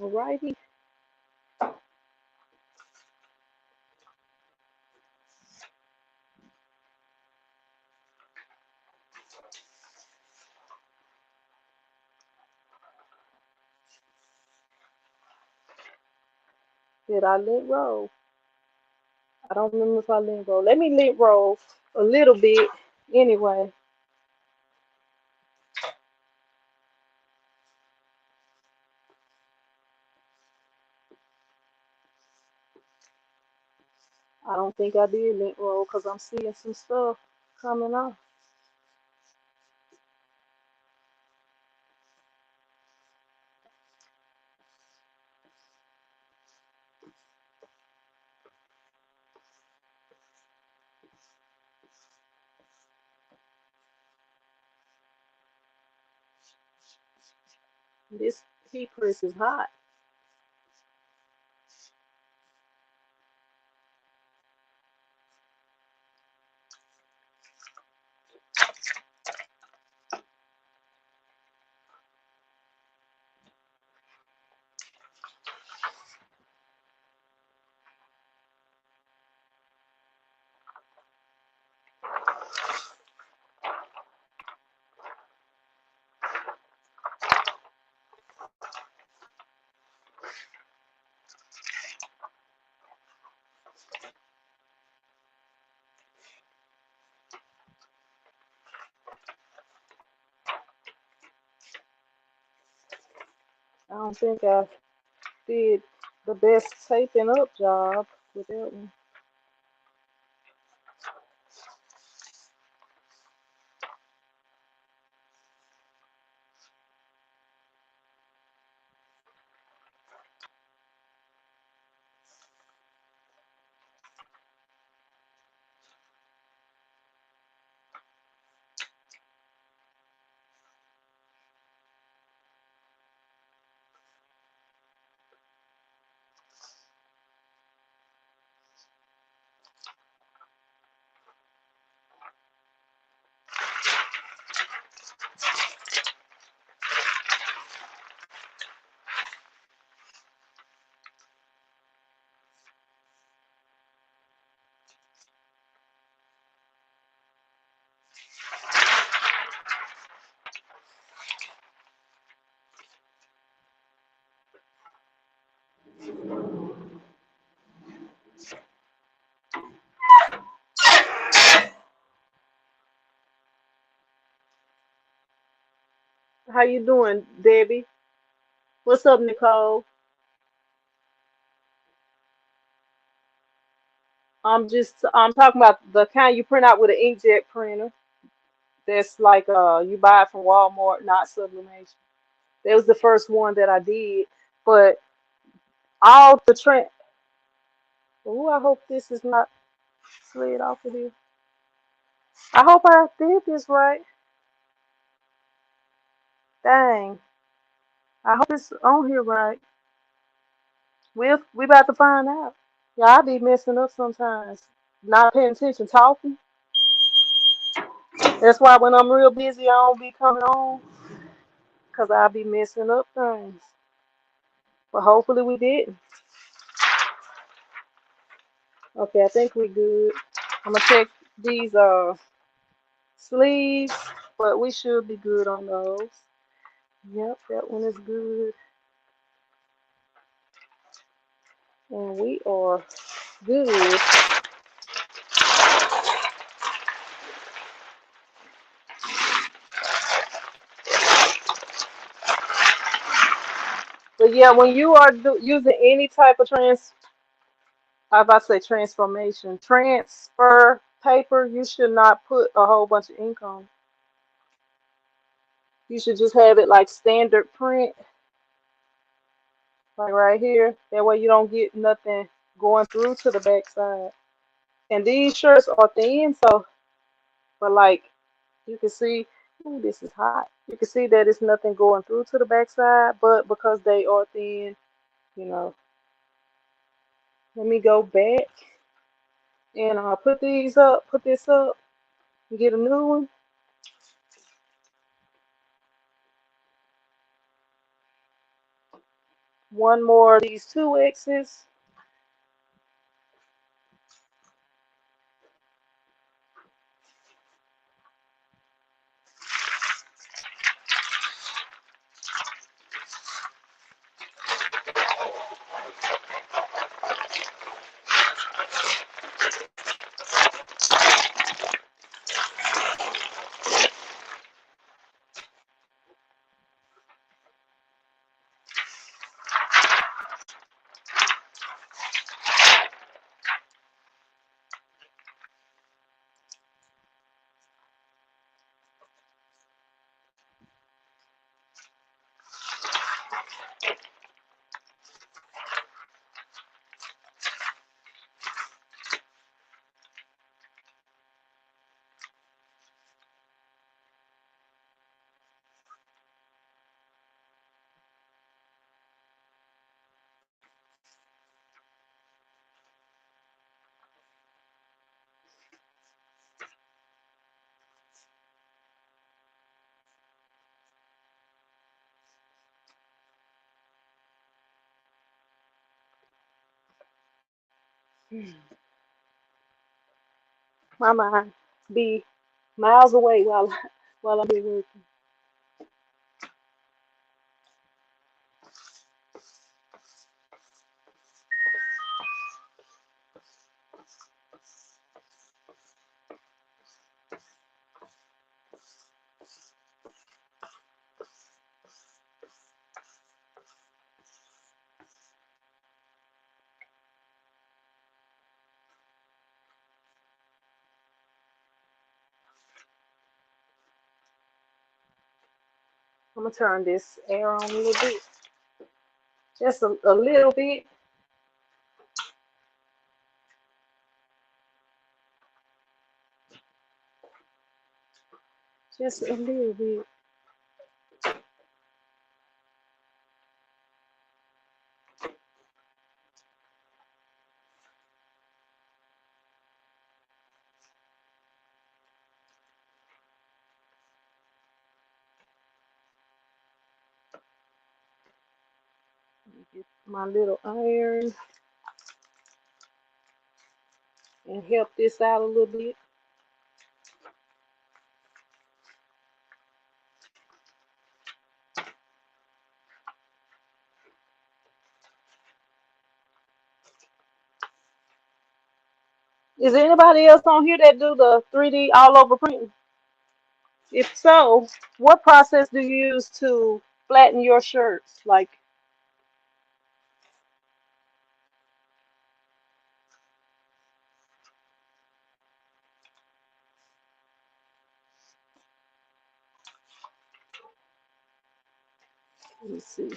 Alrighty, did I lint roll? I don't remember if I lint roll. Let me lint roll a little bit anyway. I don't think I did lint roll because I'm seeing some stuff coming off. This heat press is hot. I don't think I did the best taping up job with that one. How you doing, Debbie? What's up, Nicole? I'm talking about the kind you print out with an inkjet printer. That's like you buy it from Walmart, not Sublimation. That was the first one that I did. But all the trend. Oh, I hope this is not slid off of here. I hope I did this right. Dang. I hope it's on here right. We about to find out. Yeah, I be messing up sometimes. Not paying attention, talking. That's why when I'm real busy, I don't be coming on, cause I be messing up things. But hopefully we didn't. Okay, I think we good. I'm gonna check these sleeves, but we should be good on those. Yep, that one is good, and we are good. But yeah, when you are using any type of I about to say transformation, transfer paper, you should not put a whole bunch of ink on. You should just have it like standard print, like right here. That way you don't get nothing going through to the back side. And these shirts are thin, so but like you can see, ooh, this is hot. You can see that it's nothing going through to the back side, but because they are thin, you know. Let me go back and put these up, put this up, and get a new one. One more of these 2X's. My mind be miles away while I'm here working. I'm gonna turn this air on a little bit, just a little bit, just a little bit. Get my little iron and help this out a little bit. Is there anybody else on here that do the 3D all over printing? If so, what process do you use to flatten your shirts? Like, let me see.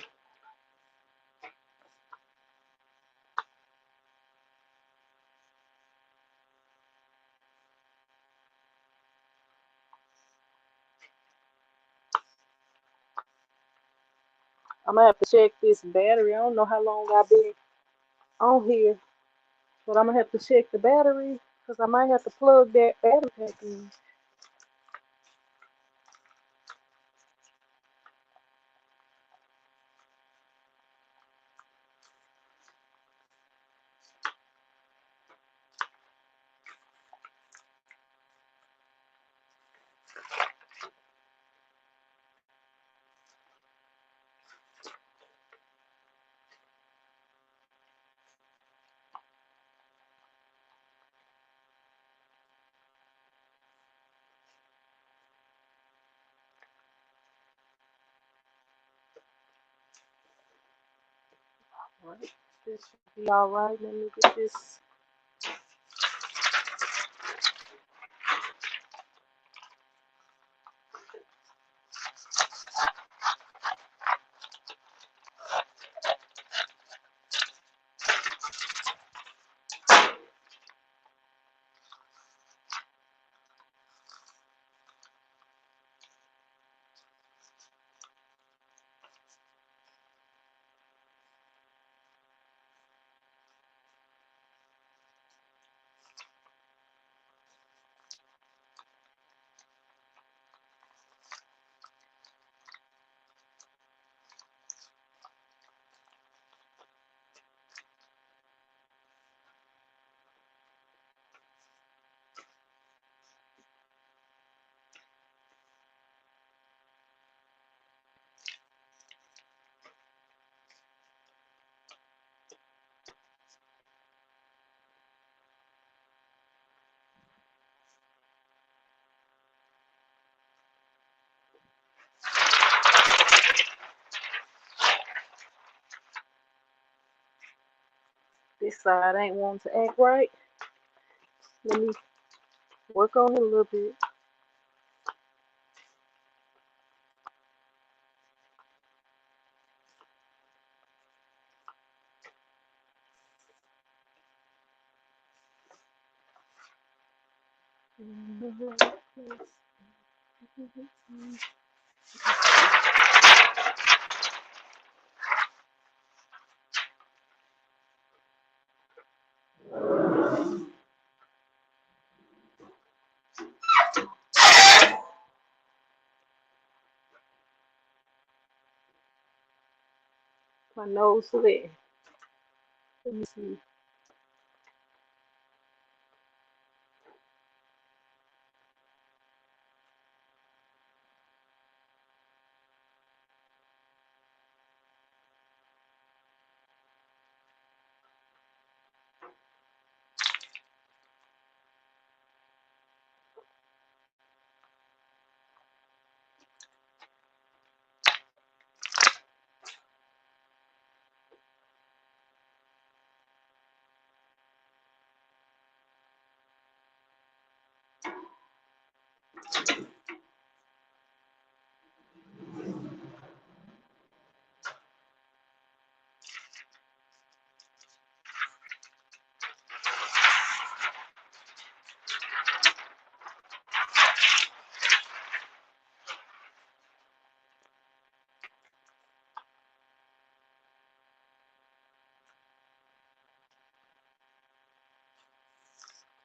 I'm gonna have to check this battery. I don't know how long I've been on here, but I'm gonna have to check the battery because I might have to plug that battery pack in. All right, this should be all right. Let me get this. This side ain't wanting to act right. Let me work on it a little bit. My nose there. Let me see.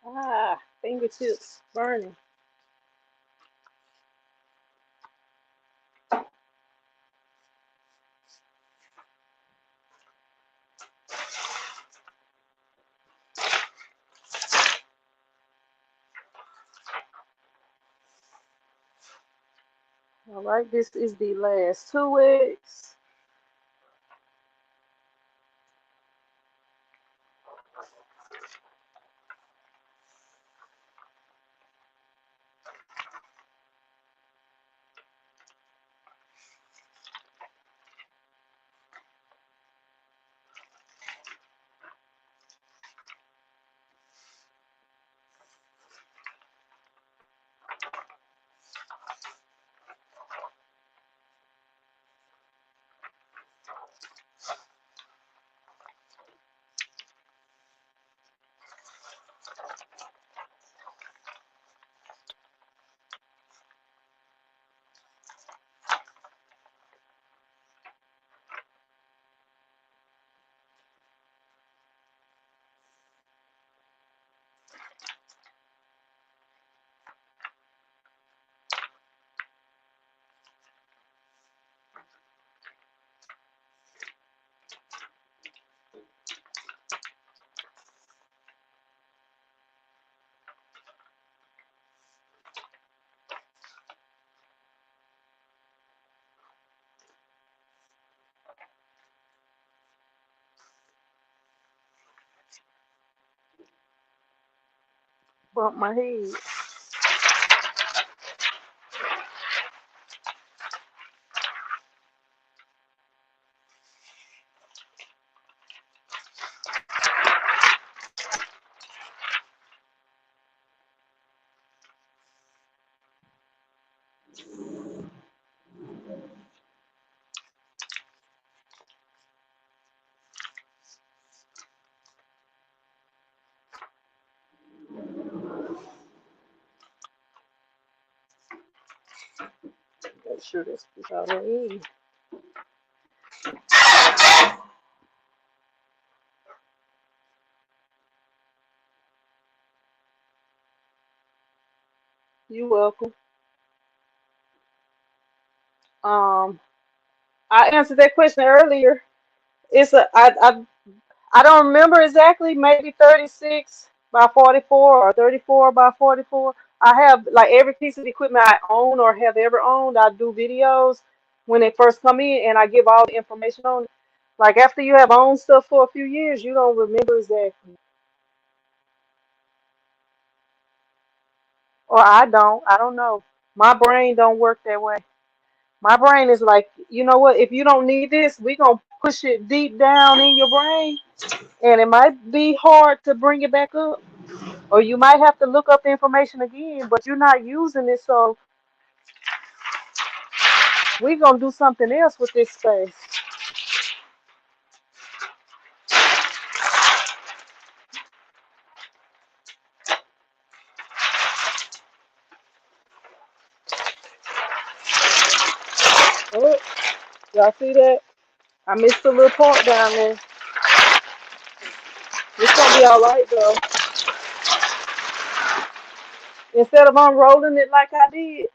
Ah, fingertips burning. All right, this is the last 2 weeks. bump my head. Make sure this is all in. You welcome. Um, I answered that question earlier. It's a I don't remember exactly, maybe 36 by 44 or 34 by 44. I have like every piece of equipment I own or have ever owned. I do videos when they first come in and I give all the information on it. Like after you have owned stuff for a few years, you don't remember exactly. Or I don't. I don't know. My brain don't work that way. My brain is like, you know what? If you don't need this, we gonna push it deep down in your brain, and it might be hard to bring it back up. Or you might have to look up the information again, but you're not using it, so we're gonna do something else with this space. Oh, y'all see that? I missed a little part down there. It's gonna be all right though. Instead of unrolling it like I did,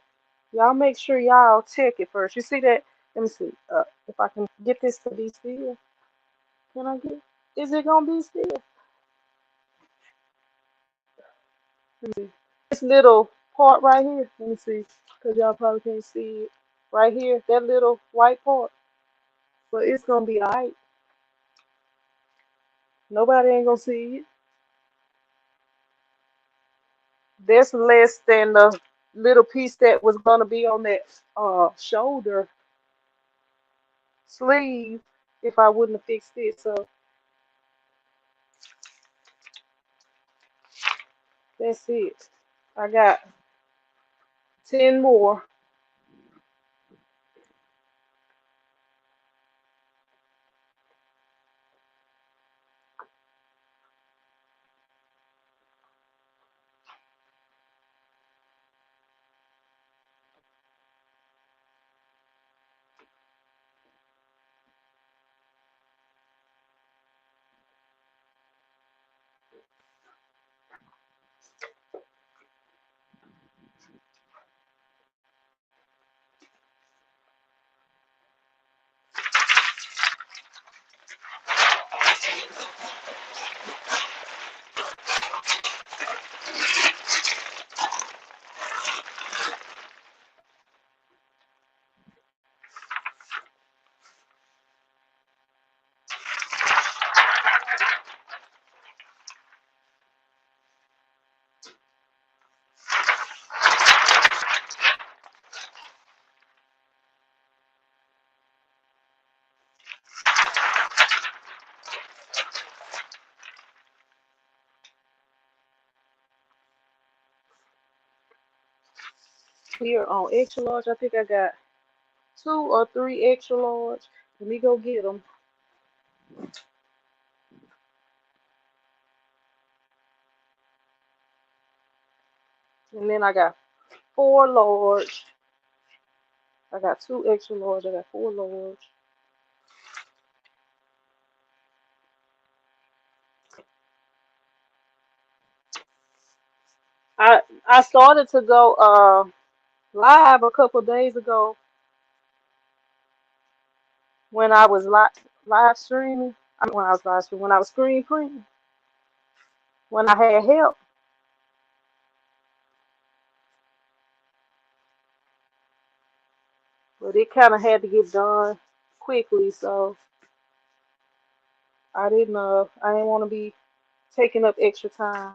y'all make sure y'all check it first. You see that? Let me see. If I can get this to be still. Can I get? Is it gonna be still? Let me see. This little part right here. Let me see, cause y'all probably can't see it. Right here, that little white part. But it's gonna be alright. Nobody ain't gonna see it. That's less than the little piece that was gonna be on that shoulder sleeve if I wouldn't have fixed it. So that's it. I got 10 more. Here on extra large, I think I got 2 or 3 extra large. Let me go get them. And then I got 4 large. I got 2 extra large. I got 4 large. I started to go live a couple days ago when I was live streaming. I mean, when I was live streaming, when I was screen printing, when I had help, but it kind of had to get done quickly, so I didn't want to be taking up extra time.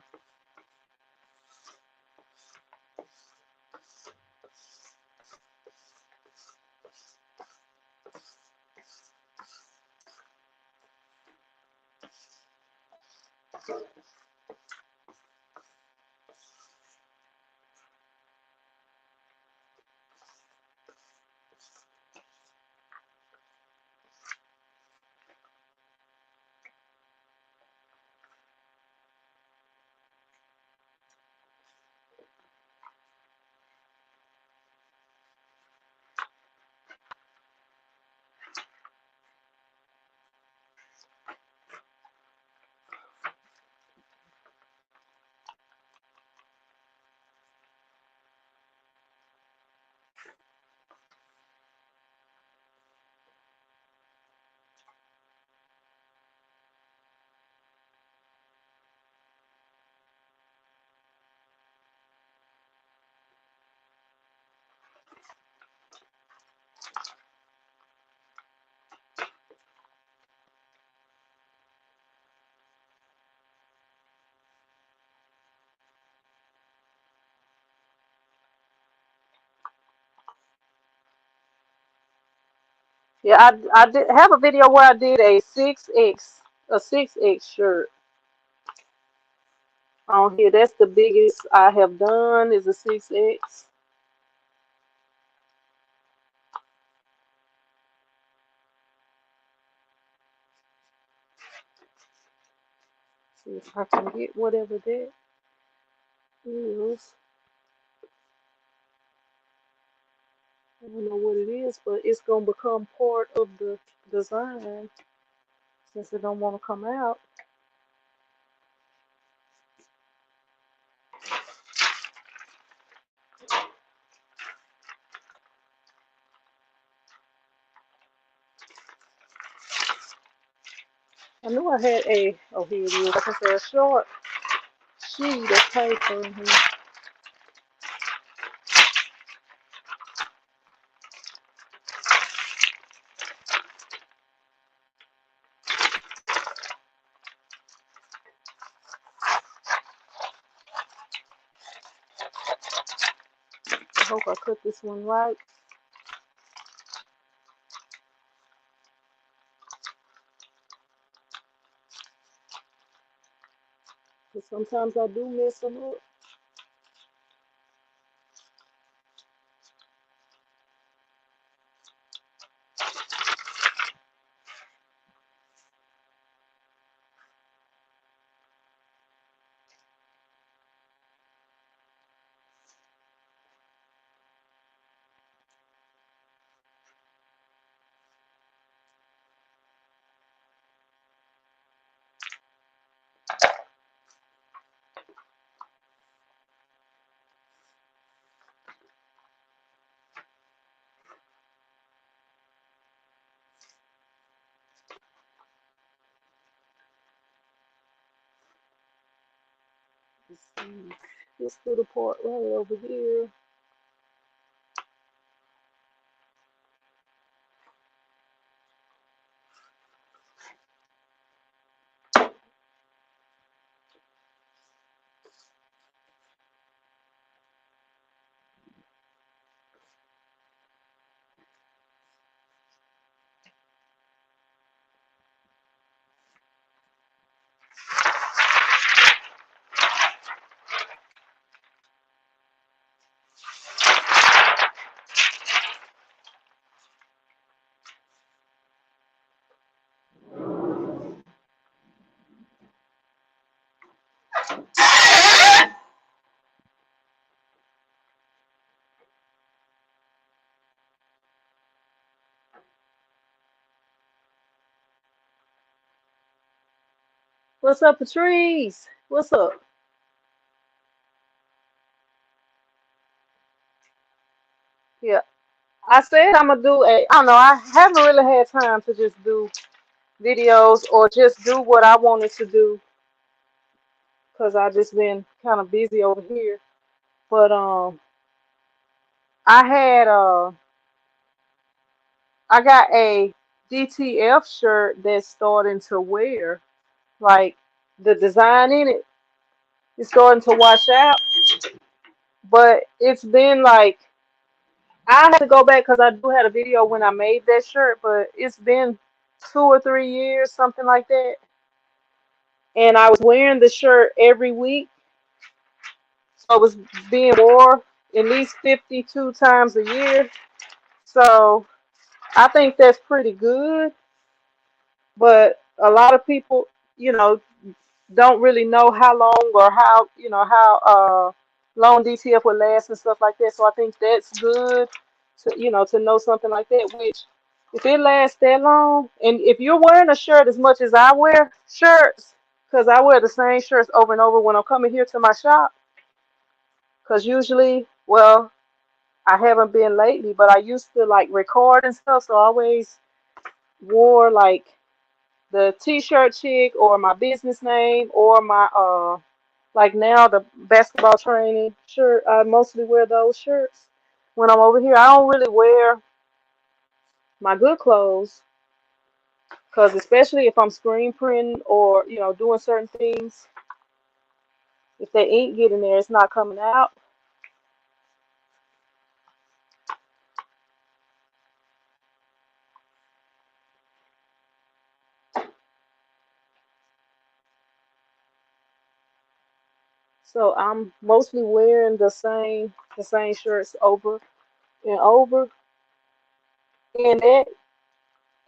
Yeah, I did have a video where I did a 6X shirt on here. That's the biggest I have done is a 6X. See if I can get whatever that is. I don't know what it is, but it's gonna become part of the design since it don't want to come out. I knew I had oh, here it is. Like I said, a short sheet of paper in here. I hope I cut this one right. Because sometimes I do mess them up. Let's see. This little part right over here. What's up, Patrice? What's up? Yeah, I said I'm gonna do a. I don't know. I haven't really had time to just do videos or just do what I wanted to do because I just been kind of busy over here. But I had I got a DTF shirt that's starting to wear. Like the design in it is starting to wash out, but it's been like I had to go back because I do had a video when I made that shirt, but it's been 2 or 3 years, something like that. and I was wearing the shirt every week, so it was being wore at least 52 times a year. So I think that's pretty good, but a lot of people, you know, don't really know how long or how, how long DTF would last and stuff like that. So I think that's good to, to know something like that, which if it lasts that long, and if you're wearing a shirt as much as I wear shirts, because I wear the same shirts over and over when I'm coming here to my shop, because usually, well, I haven't been lately, but I used to like record and stuff, so I always wore like the t-shirt chick or my business name or my like now the basketball training shirt. I mostly wear those shirts when I'm over here. I don't really wear my good clothes because especially if I'm screen printing or doing certain things, if the ink get in there, it's not coming out. So I'm mostly wearing the same shirts over and over. And that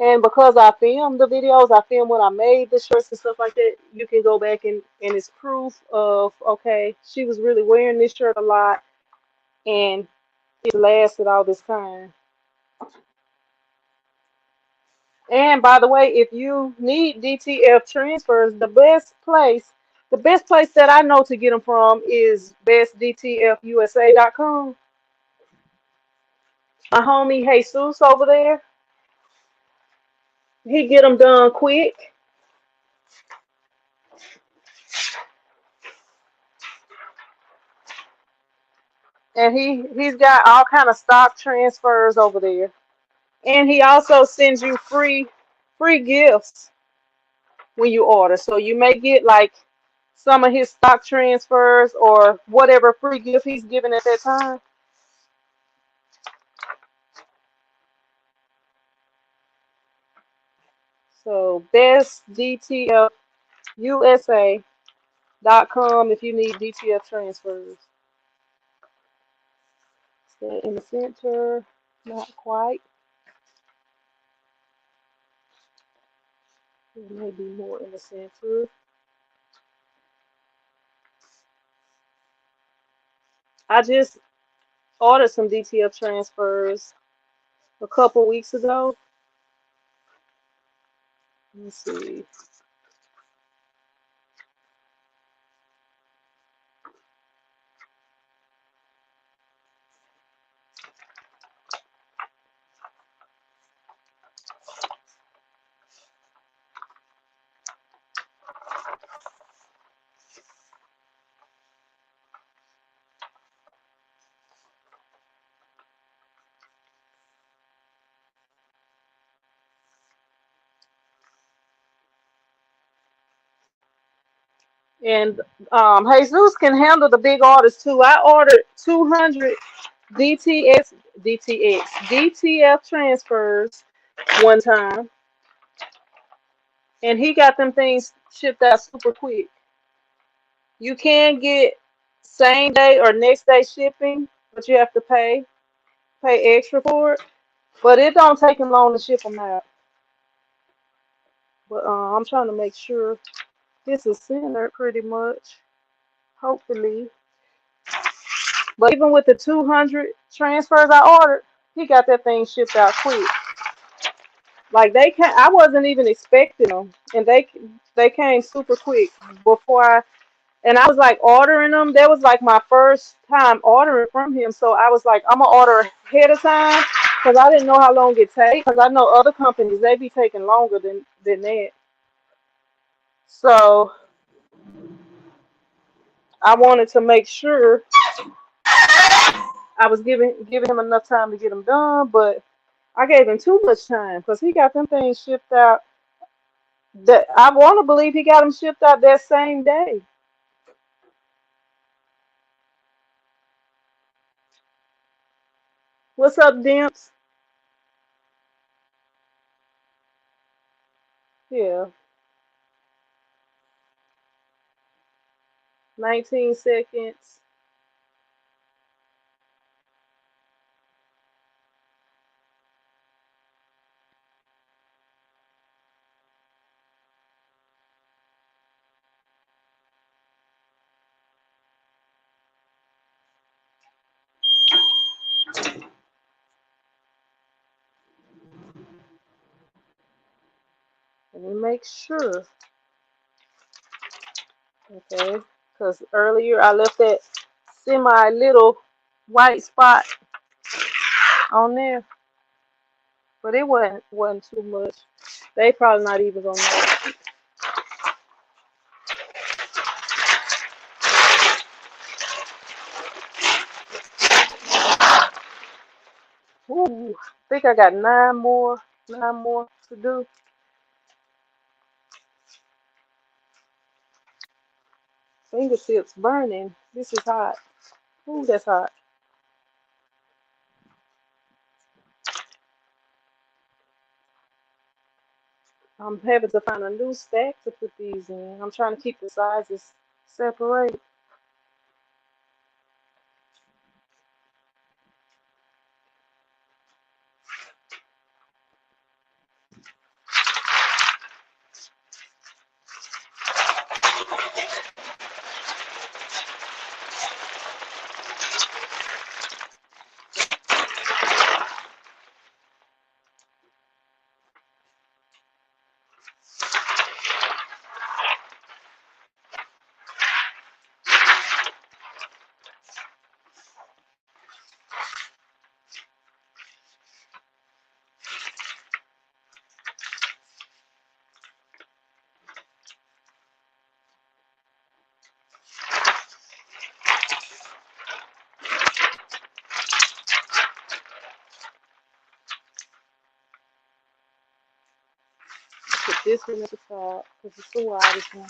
And because I filmed the videos, I filmed when I made the shirts and stuff like that, you can go back and it's proof of, okay, she was really wearing this shirt a lot and it lasted all this time. And by the way, if you need DTF transfers, the best place that I know to get them from is bestdtfusa.com. My homie Jesus over there, he get them done quick. And he's got all kind of stock transfers over there. And he also sends you free gifts when you order. So you may get like some of his stock transfers or whatever free gift he's giving at that time. So bestdtfusa.com if you need DTF transfers. Stay in the center, not quite. There may be more in the center. I just ordered some DTF transfers a couple weeks ago. Let's see. And Jesus can handle the big orders too. I ordered 200 DTF transfers one time, and he got them things shipped out super quick. You can get same day or next day shipping, but you have to pay extra for it. But it don't take him long to ship them out. But I'm trying to make sure this is centered pretty much, hopefully. But even with the 200 transfers I ordered, he got that thing shipped out quick. Like I wasn't even expecting them, and they came super quick and I was like ordering them. That was like my first time ordering from him, so I was like, I'm gonna order ahead of time because I didn't know how long it takes. Because I know other companies they be taking longer than that. So I wanted to make sure I was giving him enough time to get them done, but I gave him too much time because he got them things shipped out. That I want to believe he got them shipped out that same day. What's up, Dimps? Yeah. 19 seconds. Let me make sure. Okay. Because earlier I left that semi little white spot on there. But it wasn't too much. They probably not even gonna know. Ooh, I think I got nine more to do. Fingertips burning. This is hot. Ooh, that's hot. I'm having to find a new stack to put these in. I'm trying to keep the sizes separate. Put this one at the top because it's the widest one.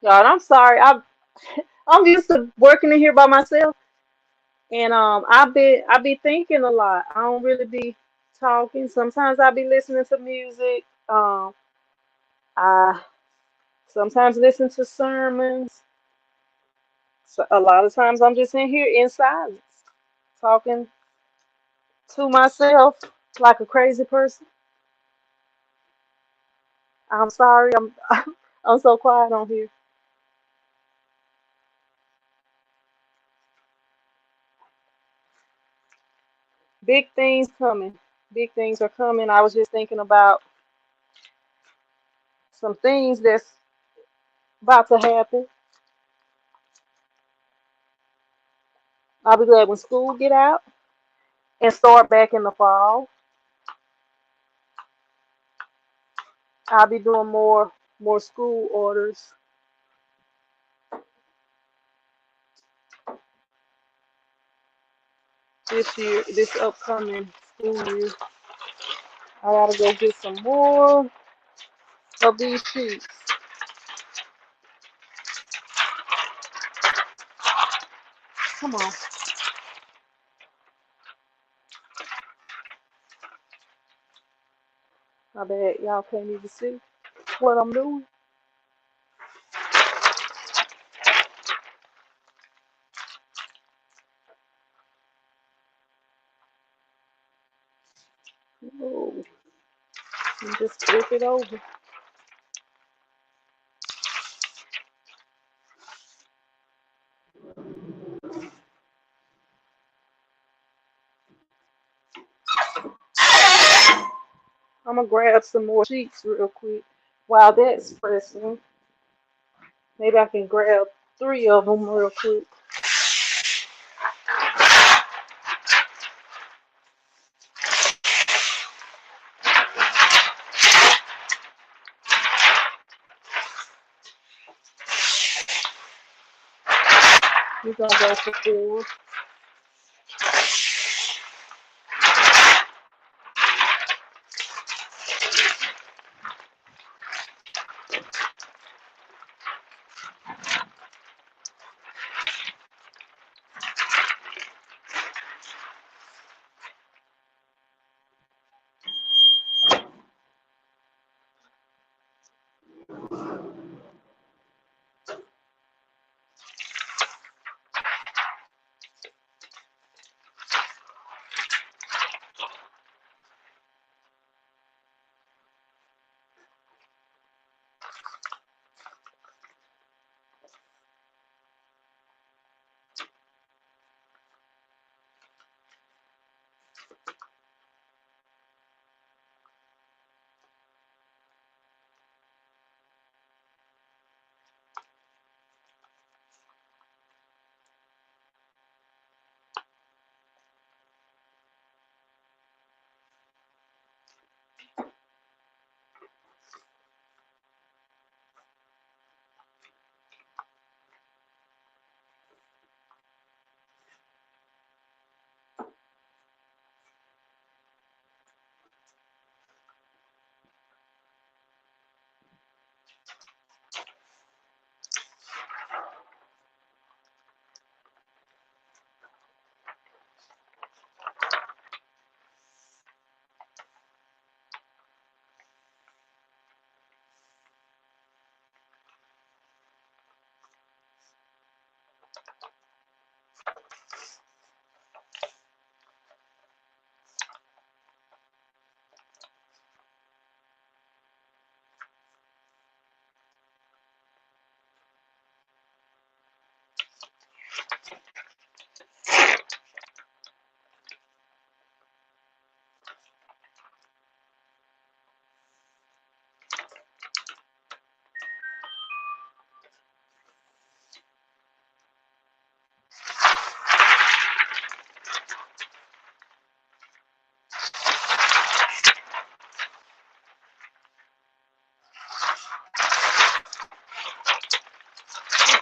Y'all, I'm sorry. I'm used to working in here by myself, and I be thinking a lot. I don't really be talking. Sometimes I be listening to music. I sometimes listen to sermons. So a lot of times I'm just in here in silence, talking to myself like a crazy person. I'm sorry. I'm so quiet on here. Big things coming. Big things are coming. I was just thinking about some things that's about to happen. I'll be glad when school get out. and start back in the fall. I'll be doing more school orders this year, this upcoming school year. I gotta go get some more of these sheets. Come on. I bet y'all can't even see what I'm doing. Oh, and just flip it over. I'm gonna grab some more sheets real quick while that's pressing. Maybe I can grab 3 of them real quick. We're gonna go for 4.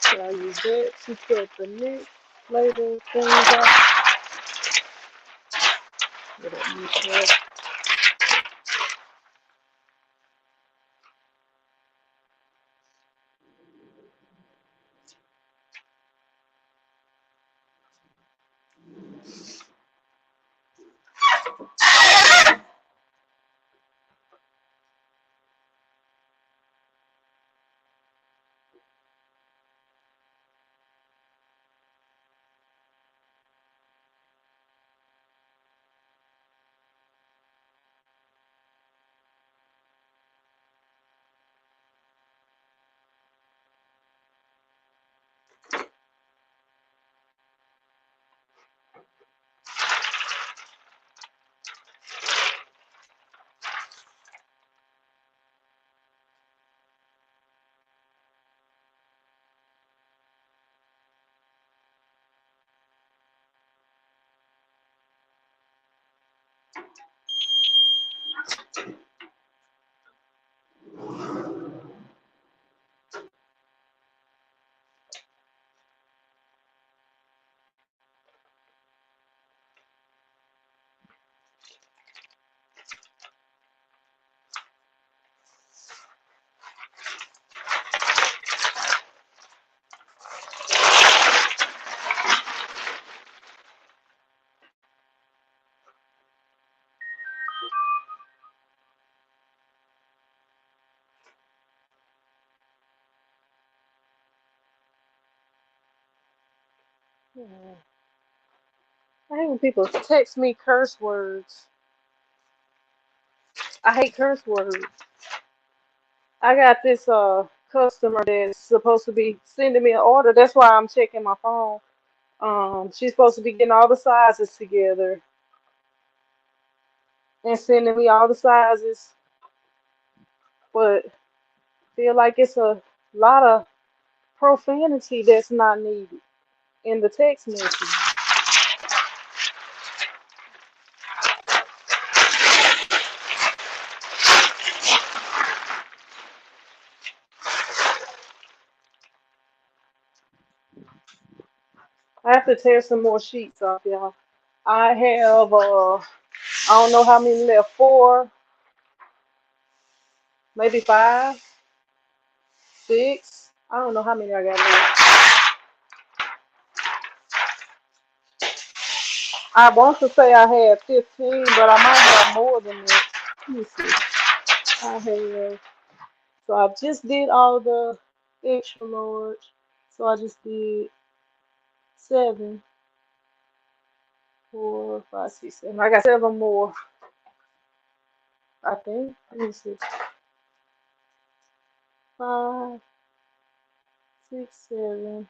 So I use that to cut the next label things off. Get that mixed up. Yeah. I hate when people text me curse words. I hate curse words. I got this customer that's supposed to be sending me an order. That's why I'm checking my phone. She's supposed to be getting all the sizes together and sending me all the sizes, but feel like it's a lot of profanity that's not needed in the text message. I have to tear some more sheets off, y'all. I have I don't know how many left, four, maybe five, six. I don't know how many I got left. I want to say I had 15, but I might have more than that. Let me see. I have, so I just did all the extra large. So I just did seven, four, five, six, seven. I got seven more, I think. Let me see. Five, six, seven,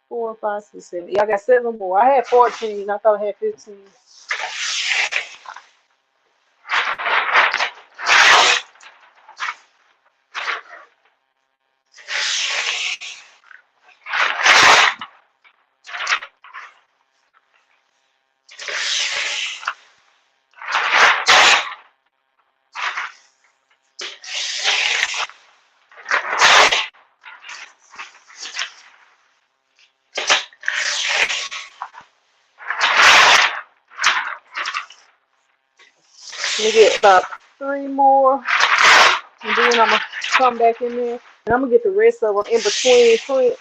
four, five, six, seven. Yeah, I got seven more. I had 14. I thought I had 15. Let me get about three more, and then I'm gonna come back in there, and I'm gonna get the rest of them in between print.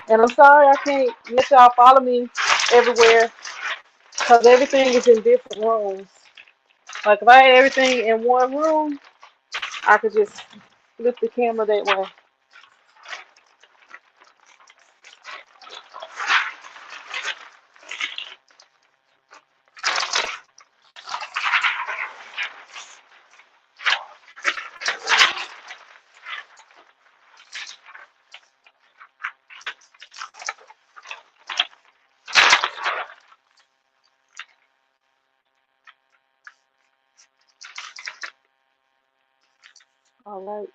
And I'm sorry I can't let y'all follow me everywhere because everything is in different rooms. Like if I had everything in one room, I could just flip the camera that way. All right.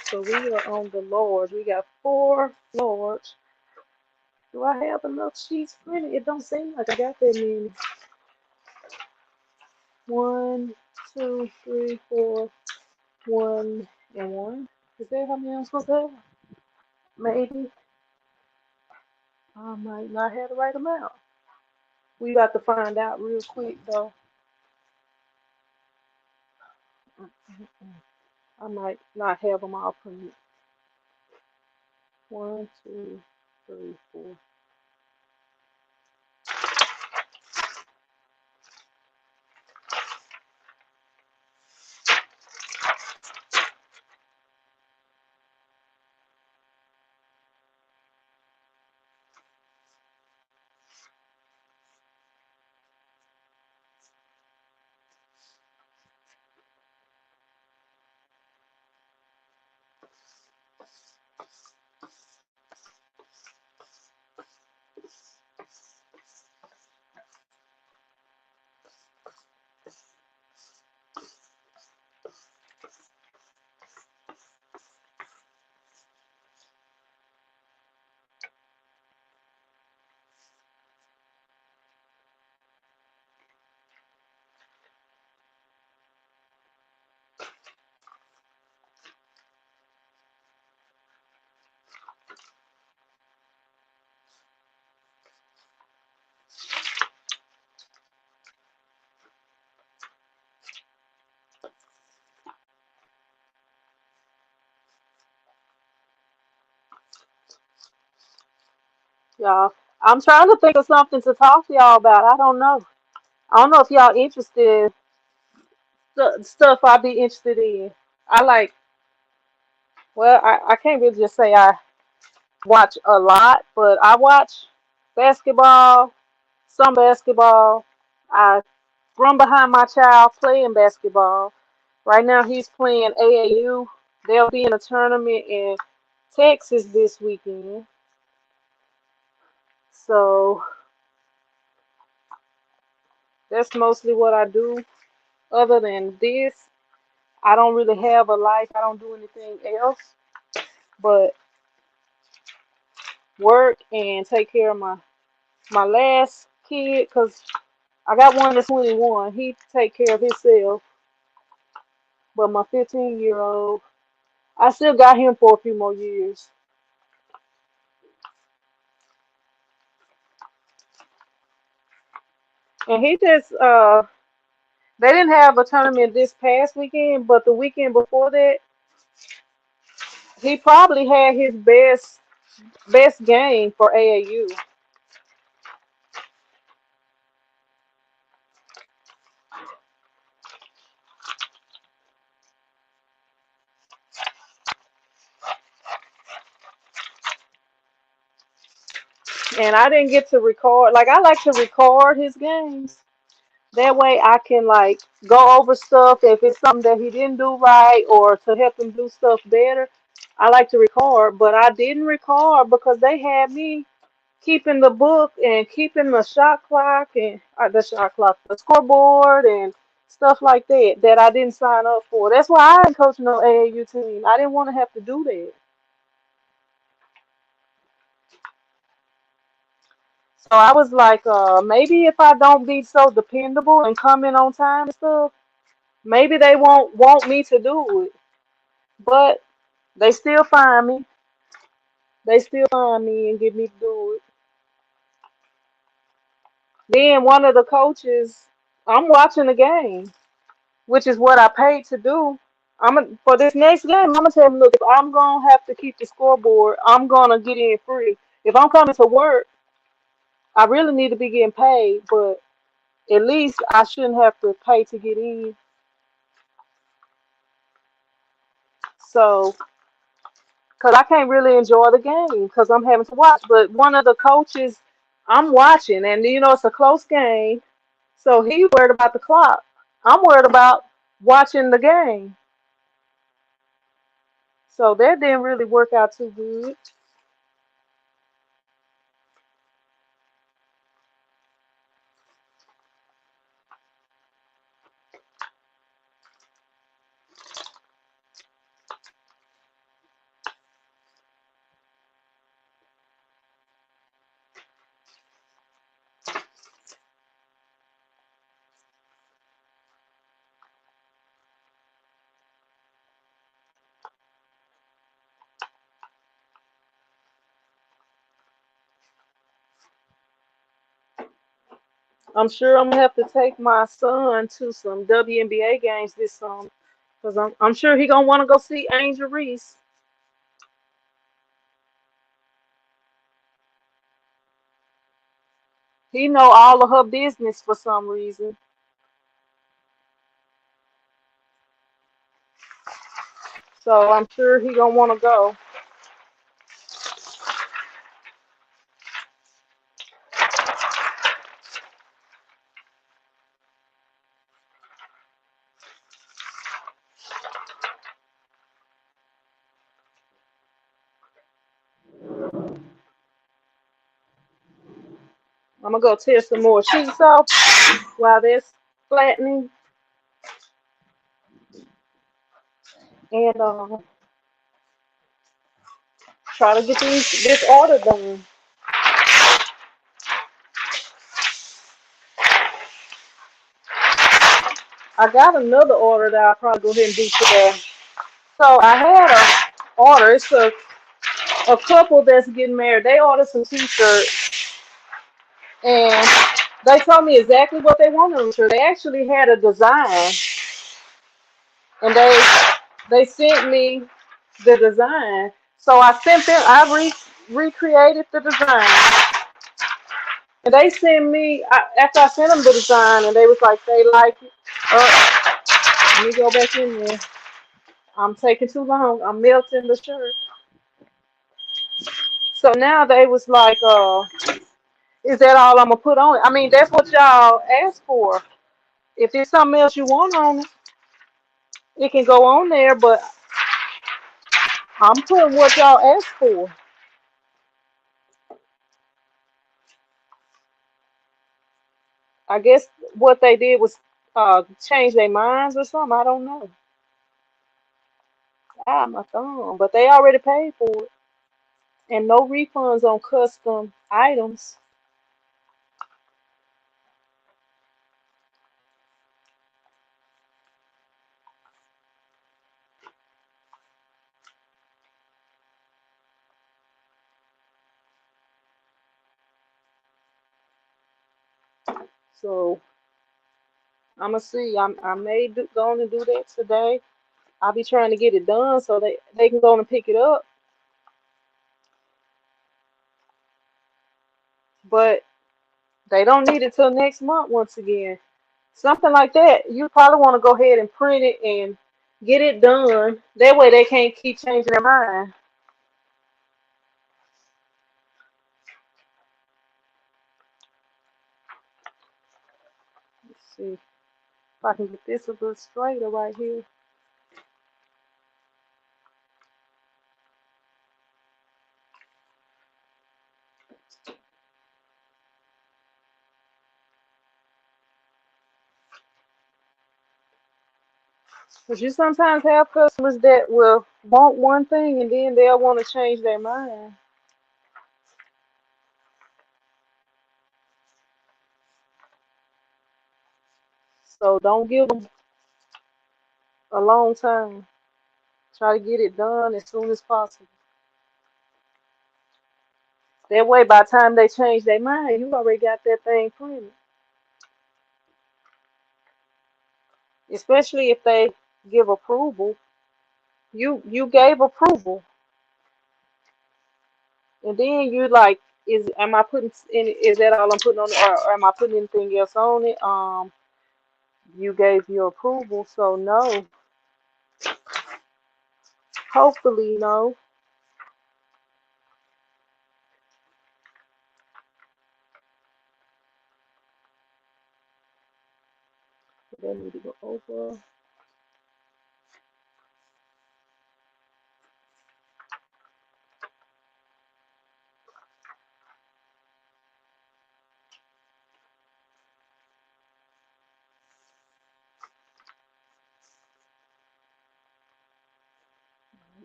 So we are on the Lord. We got four Lords. Do I have enough sheets printed? It don't seem like I got that many. One, two, three, four, one, and one. Is that how many I'm supposed to have? Maybe. I might not have the right amount. We got to find out real quick though. I might not have them all printed. One, two, three, four. y'all. I'm trying to think of something to talk to y'all about. I don't know. I don't know if y'all interested stuff I'd be interested in. I like. Well, I can't really just say I watch a lot, but I watch basketball, some basketball. I run behind my child playing basketball. Right now he's playing AAU. They'll be in a tournament in Texas this weekend. So that's mostly what I do. Other than this, I don't really have a life. I don't do anything else but work and take care of my last kid because I got one that's 21. He take care of himself, but my 15-year-old, I still got him for a few more years. And he just they didn't have a tournament this past weekend, but the weekend before that, he probably had his best game for AAU. And I didn't get to record. Like I like to record his games. That way I can like go over stuff if it's something that he didn't do right or to help him do stuff better. I like to record, but I didn't record because they had me keeping the book and keeping the shot clock and the scoreboard and stuff like that that I didn't sign up for. That's why I didn't coach no AAU team. I didn't want to have to do that. So I was like, maybe if I don't be so dependable and come in on time and stuff, maybe they won't want me to do it. But they still find me. They still find me and get me to do it. Then one of the coaches, I'm watching the game, which is what I paid to do. For this next game, I'm gonna tell him, look, if I'm gonna have to keep the scoreboard, I'm gonna get in free. If I'm coming to work, I really need to be getting paid, but at least I shouldn't have to pay to get in. So, cause I can't really enjoy the game because I'm having to watch. But one of the coaches, I'm watching, and it's a close game, so he worried about the clock. I'm worried about watching the game. So that didn't really work out too good. I'm sure I'm gonna have to take my son to some WNBA games this summer because I'm sure he gonna want to go see Angel Reese. He know all of her business for some reason, so I'm sure he gonna want to go. I'm gonna go tear some more sheets off while that's flattening and try to get this order done. I got another order that I'll probably go ahead and do today. So I had a order. It's a couple that's getting married. They ordered some t-shirts and they told me exactly what they wanted on the shirt. They actually had a design and they sent me the design. So I sent them. I recreated the design And they sent me after I sent them the design, and they was like they like it. Let me go back in there. I'm taking too long. I'm melting the shirt. So now they was like, is that all I'm gonna put on it? I mean, that's what y'all asked for. If there's something else you want on it, it can go on there. But I'm putting what y'all asked for. I guess what they did was change their minds or something. I don't know. Ah, my thumb. But they already paid for it, and no refunds on custom items. So I'm gonna see. I may go on and do that today. I'll be trying to get it done so they can go on and pick it up. But they don't need it till next month once again. Something like that. You probably want to go ahead and print it and get it done. That way they can't keep changing their mind. Let's see if I can get this a little straighter right here. Because you sometimes have customers that will want one thing and then they'll want to change their mind. So don't give them a long time. Try to get it done as soon as possible. That way, by the time they change their mind, you already got that thing printed. Especially if they give approval. You gave approval, and then you like, am I putting any? Is that all I'm putting on it, or am I putting anything else on it? You gave your approval, so no. Hopefully, no. They need to go over.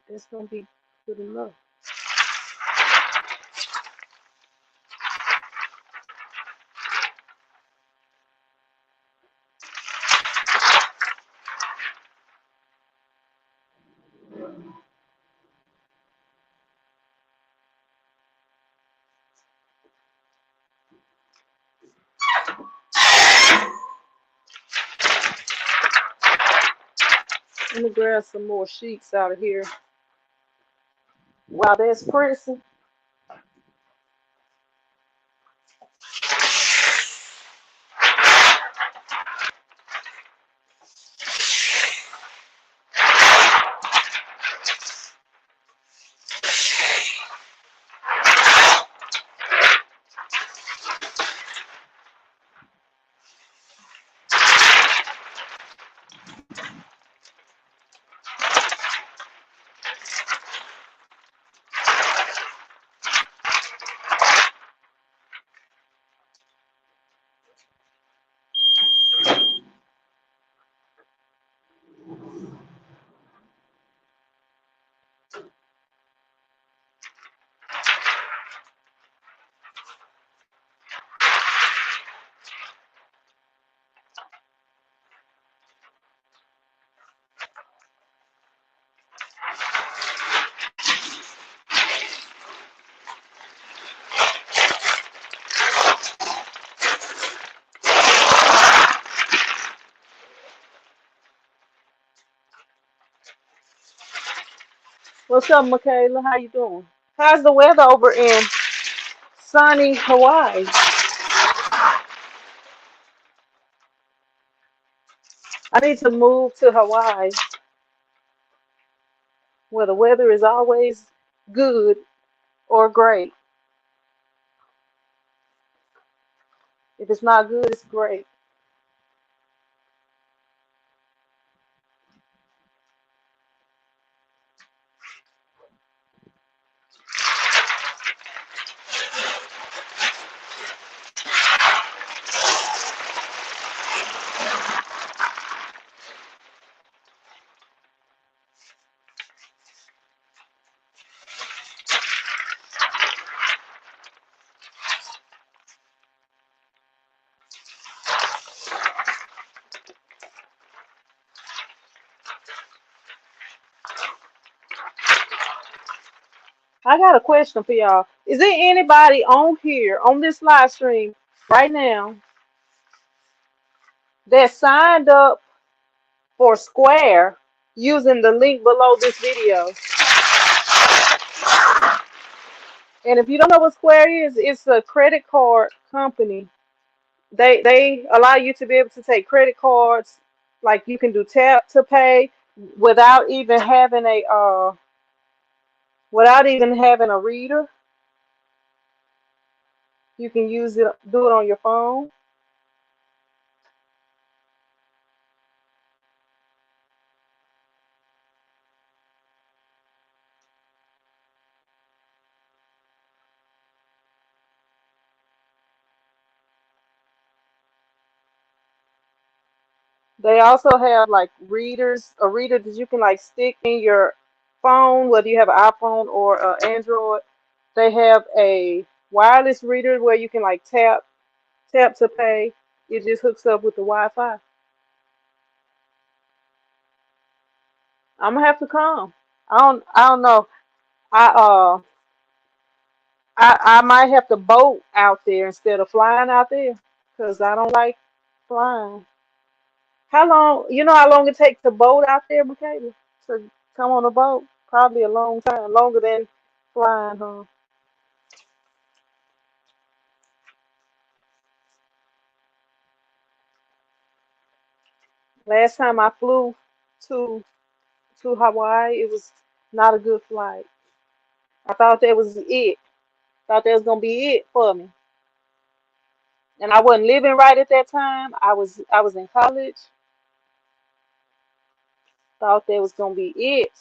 That's gonna be good enough. Let me grab some more sheets out of here while that's pressing. What's up, Michaela? How you doing? How's the weather over in sunny Hawaii? I need to move to Hawaii where the weather is always good or great. If it's not good, it's great. I got a question for y'all. Is there anybody on here on this live stream right now that signed up for Square using the link below this video? And if you don't know what Square is, it's a credit card company. They allow you to be able to take credit cards, like you can do tap to pay without even having a reader. You can do it on your phone. They also have like a reader that you can like stick in your phone, whether you have an iPhone or Android. They have a wireless reader where you can like tap to pay. It just hooks up with the Wi-Fi. I'm gonna have to come. I don't know. I uh I might have to boat out there instead of flying out there because I don't like flying. How long? You know how long it takes to boat out there, Michaela? To come on a boat? Probably a long time, longer than flying, huh? Last time I flew to Hawaii, it was not a good flight. I thought that was it. Thought that was gonna be it for me. And I wasn't living right at that time. I was in college. Thought that was gonna be it.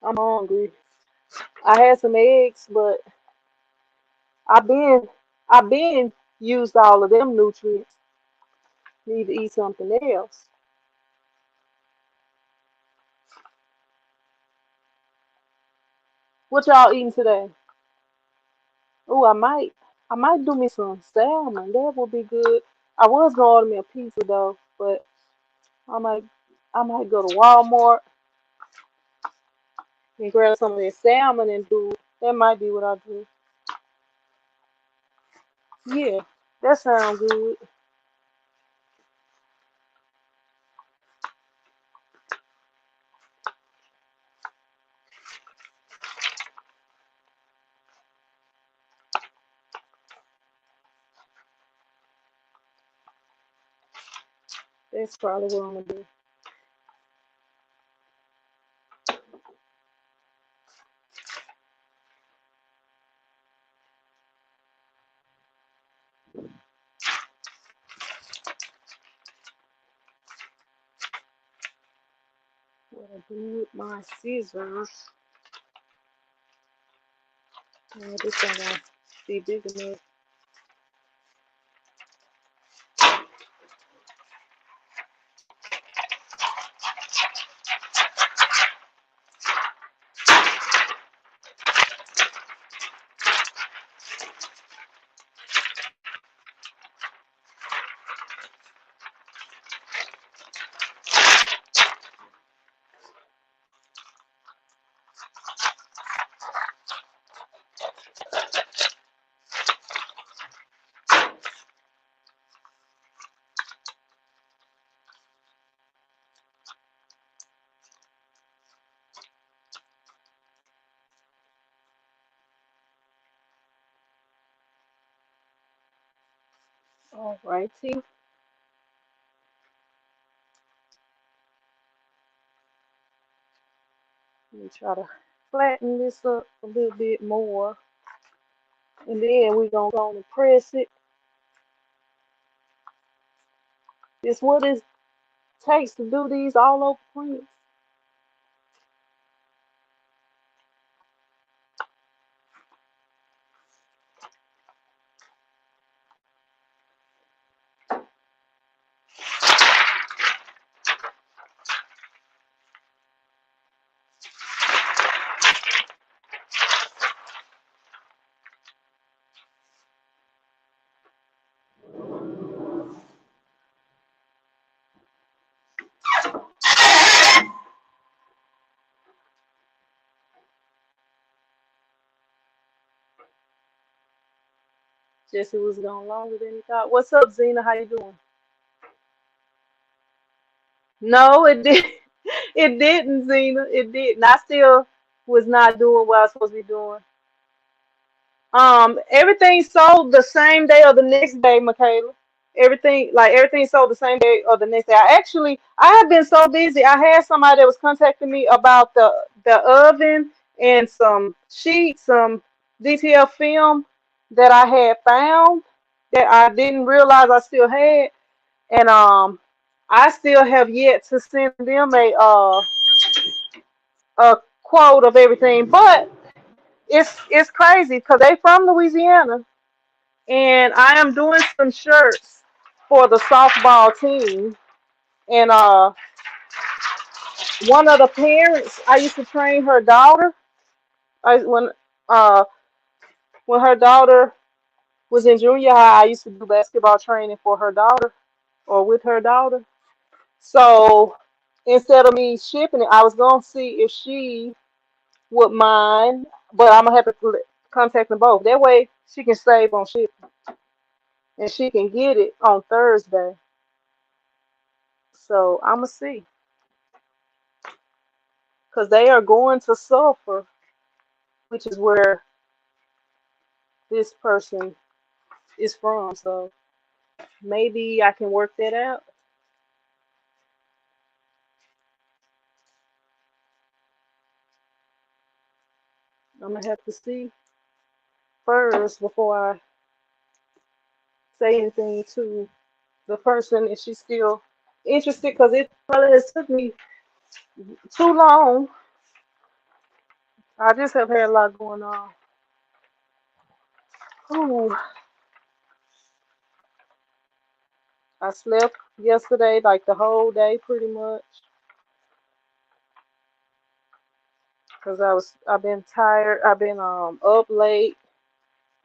I'm hungry. I had some eggs, but I've been I've been used all of them nutrients. Need to eat something else. What y'all eating today? Oh, I might do me some salmon. That would be good. I was gonna order me a pizza though, but I might I might go to Walmart and grab some of that salmon and do. That might be what I do. Yeah, that sounds good. That's probably what I'm gonna do. What I do with my scissors. This ain't gonna be big enough. All righty. Let me try to flatten this up a little bit more. And then we're gonna go on and press it. It's what it takes to do these all over prints. Jesse was gone longer than he thought. What's up, Zena? How you doing? No, it did. It didn't, Zena. It didn't. I still was not doing what I was supposed to be doing. Everything sold the same day or the next day, Michaela. Everything sold the same day or the next day. I have been so busy. I had somebody that was contacting me about the oven and some sheets, some DTF film that I had found that I didn't realize I still had, and I still have yet to send them a quote of everything. But it's crazy because they from Louisiana, and I am doing some shirts for the softball team. And one of the parents, I used to train her daughter. I uh when her daughter was in junior high, I used to do basketball training for her daughter or with her daughter. So instead of me shipping it, I was gonna see if she would mind, but I'm gonna have to contact them both. That way she can save on shipping and she can get it on Thursday. So I'm gonna see because they are going to Sulphur, which is where this person is from. So maybe I can work that out. I'm gonna have to see first before I say anything to the person if she's still interested because it probably has took me too long. I just have had a lot going on. Ooh, I slept yesterday like the whole day pretty much because I've been tired. I've been up late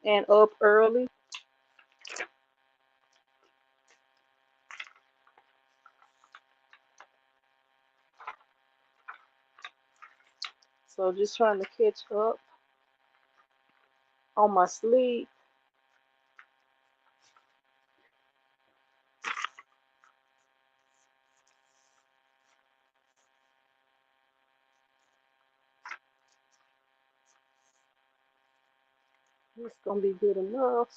and up early. So just trying to catch up on my sleep. It's gonna be good enough.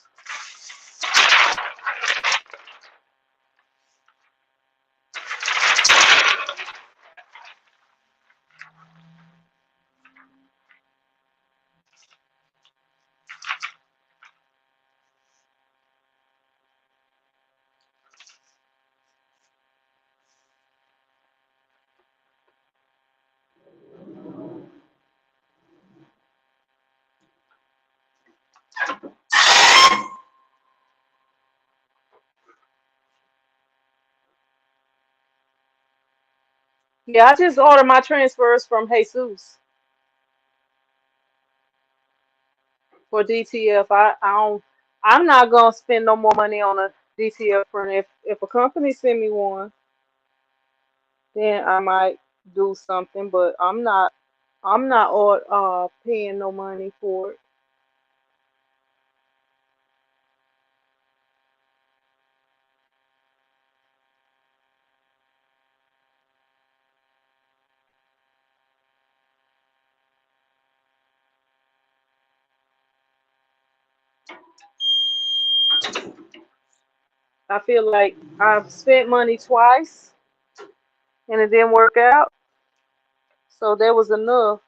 Yeah, I just ordered my transfers from Jesus for DTF. I don't. I'm not gonna spend no more money on a DTF print. If a company send me one, then I might do something. But I'm not. I'm not paying no money for it. I feel like I've spent money twice and it didn't work out, so that was enough.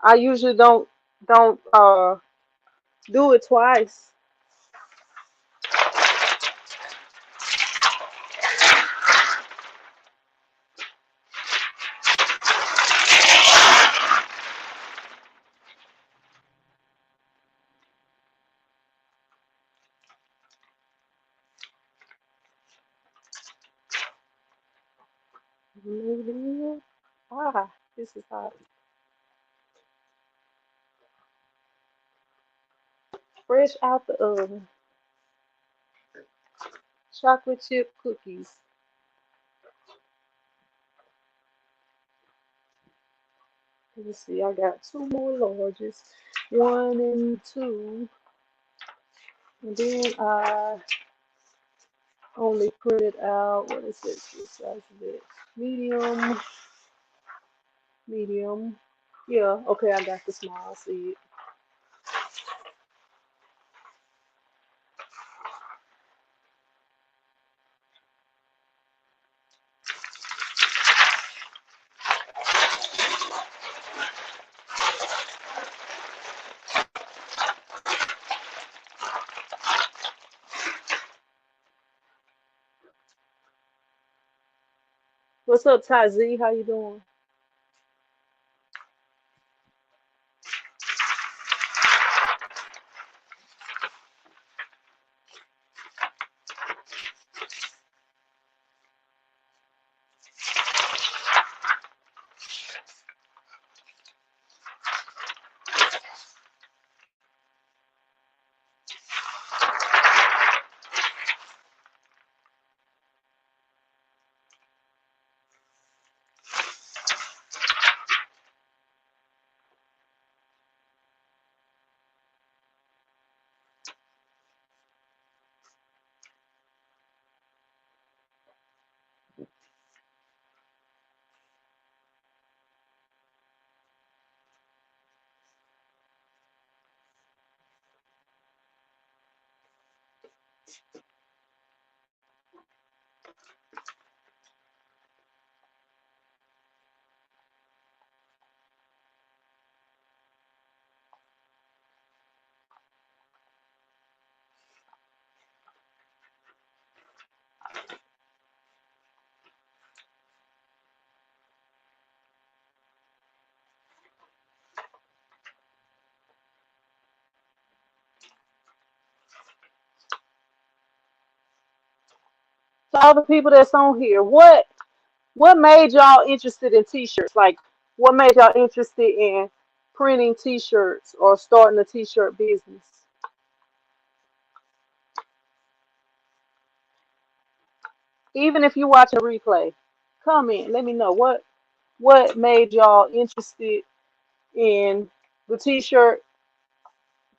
I usually don't do it twice. Ah, this is hot. Fresh out the oven. Chocolate chip cookies. Let's see, I got two more larges. One and two. And then I only printed out, what is this? What size is it? Medium, medium. Yeah, okay, I got the small. See it. What's up, Ty Z? How you doing? To all the people that's on here, what made y'all interested in t-shirts? Like, what made y'all interested in printing t-shirts or starting a t-shirt business? Even if you watch a replay, comment. Let me know what made y'all interested in the t-shirt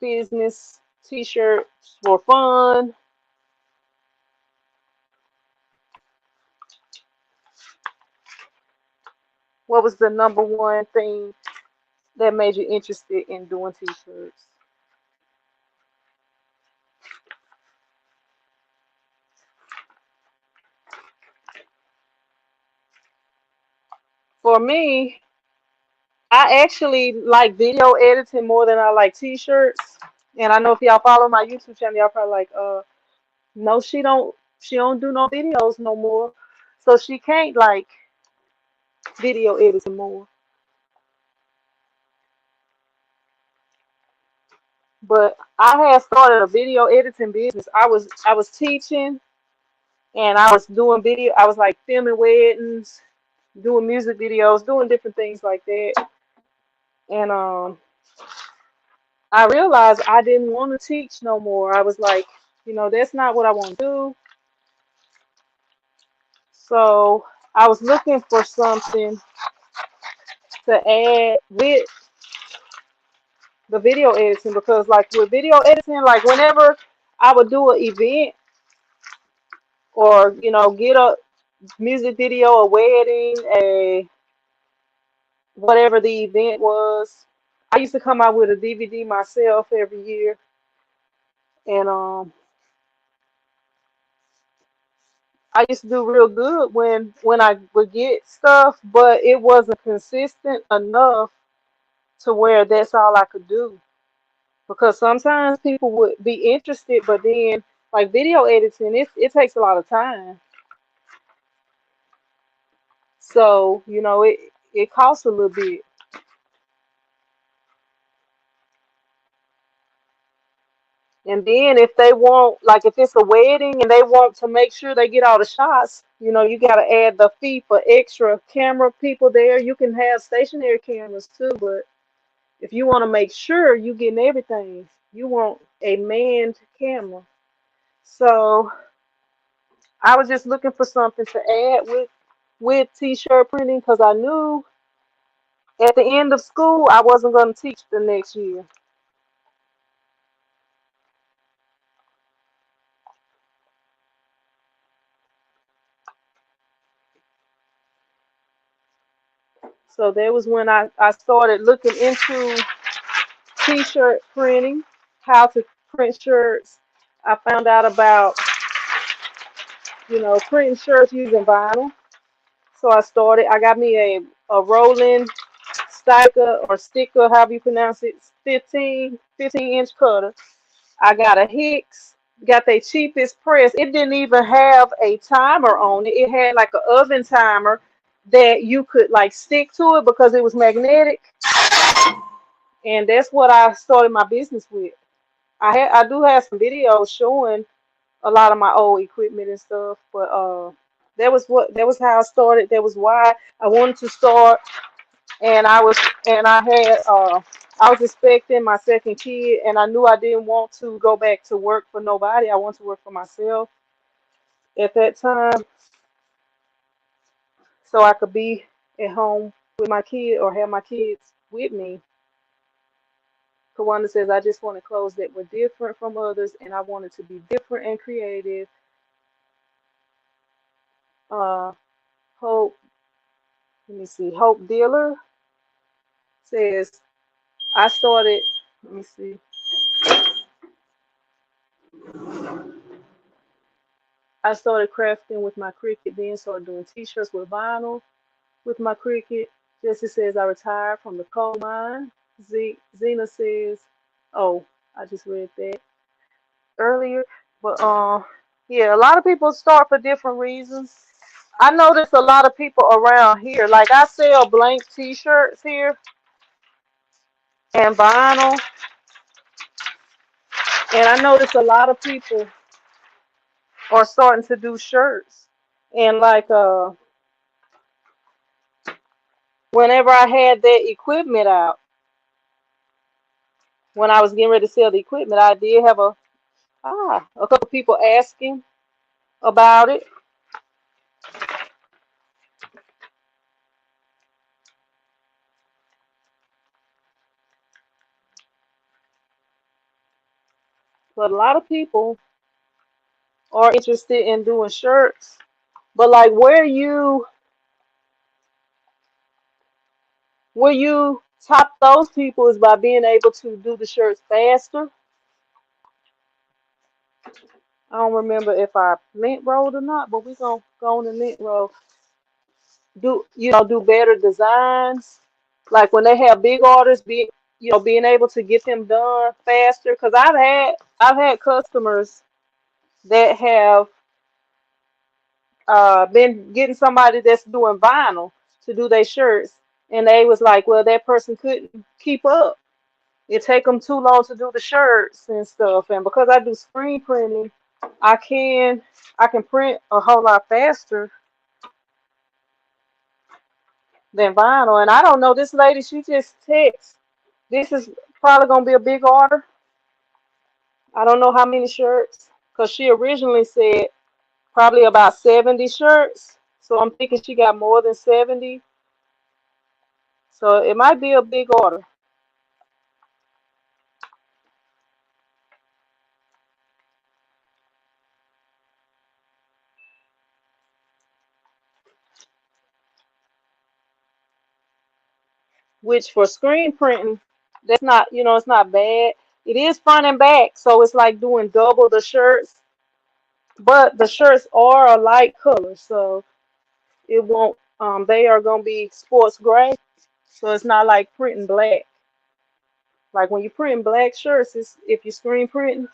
business. T-shirts for fun. What was the number one thing that made you interested in doing t-shirts? For me, I actually like video editing more than I like t-shirts. And I know if y'all follow my YouTube channel, y'all probably like, no, she don't do no videos no more. So she can't like video editing more. But I had started a video editing business. I was teaching and I was doing video. I was like filming weddings, doing music videos, doing different things like that. And I realized I didn't want to teach no more. I was like, that's not what I want to do. So I was looking for something to add with the video editing because, like, with video editing, like, whenever I would do an event or, get a music video, a wedding, a whatever the event was, I used to come out with a DVD myself every year. And I used to do real good when I would get stuff, but it wasn't consistent enough to where that's all I could do. Because sometimes people would be interested, but then like video editing, it takes a lot of time. So, it costs a little bit. And then if they want, like if it's a wedding and they want to make sure they get all the shots, you got to add the fee for extra camera people there. You can have stationary cameras too, but if you want to make sure you getting everything, you want a manned camera. So I was just looking for something to add with t-shirt printing because I knew at the end of school I wasn't going to teach the next year. So that was when I started looking into t-shirt printing, how to print shirts. I found out about, printing shirts using vinyl. So I got me a rolling sticker, however you pronounce it, 15-inch cutter. I got a Hicks, got the cheapest press. It didn't even have a timer on it. It had like an oven timer that you could like stick to it because it was magnetic. And that's what I started my business with. I do have some videos showing a lot of my old equipment and stuff, but that was how I started. That was why I wanted to start, and I was expecting my second kid, and I knew I didn't want to go back to work for nobody. I want to work for myself at that time, so I could be at home with my kid or have my kids with me. Kawanda says, I just wanted clothes that were different from others, and I wanted to be different and creative. Uh, Hope, let me see. Hope Dealer says, I started, let me see. I started crafting with my Cricut, then started doing t-shirts with vinyl with my Cricut. Jesse says, I retired from the coal mine. Zena says, oh, I just read that earlier. But yeah, a lot of people start for different reasons. I noticed a lot of people around here, like I sell blank t-shirts here and vinyl, and I noticed a lot of people are starting to do shirts. And like whenever I had that equipment out, when I was getting ready to sell the equipment, I did have a couple people asking about it. But a lot of people are interested in doing shirts. But like where you top those people is by being able to do the shirts faster. I don't remember if I lint rolled or not, but we're gonna go on the lint roll. Do better designs. Like when they have big orders, being able to get them done faster. Cause I've had customers that have been getting somebody that's doing vinyl to do their shirts, and they was like, well, that person couldn't keep up. It take them too long to do the shirts and stuff. And because I do screen printing, I can I can print a whole lot faster than vinyl. And I don't know, this lady, she just texts. This is probably gonna be a big order. I don't know how many shirts, because she originally said probably about 70 shirts. So I'm thinking she got more than 70. So it might be a big order. Which for screen printing, that's not, it's not bad. It is front and back, so it's like doing double the shirts. But the shirts are a light color, so it won't. They are gonna be sports gray, so it's not like printing black. Like when you print black shirts, it's, if you screen printing,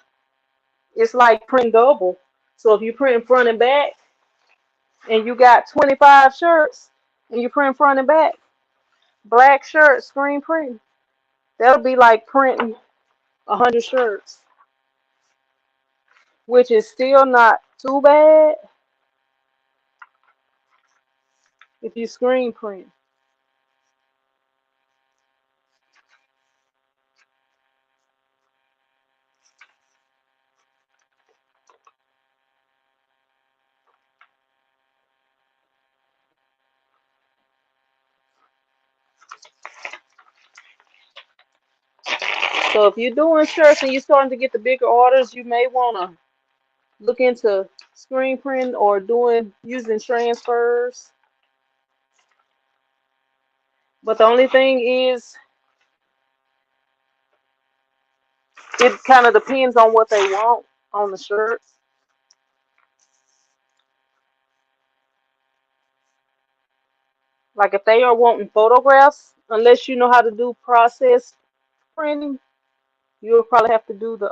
it's like print double. So if you print front and back, and you got 25 shirts, and you print front and back, black shirts, screen printing, that'll be like printing 100 shirts, which is still not too bad if you screen print. So if you're doing shirts and you're starting to get the bigger orders, you may want to look into screen print or doing using transfers. But the only thing is, it kind of depends on what they want on the shirts. Like if they are wanting photographs, unless you know how to do process printing, you'll probably have to do the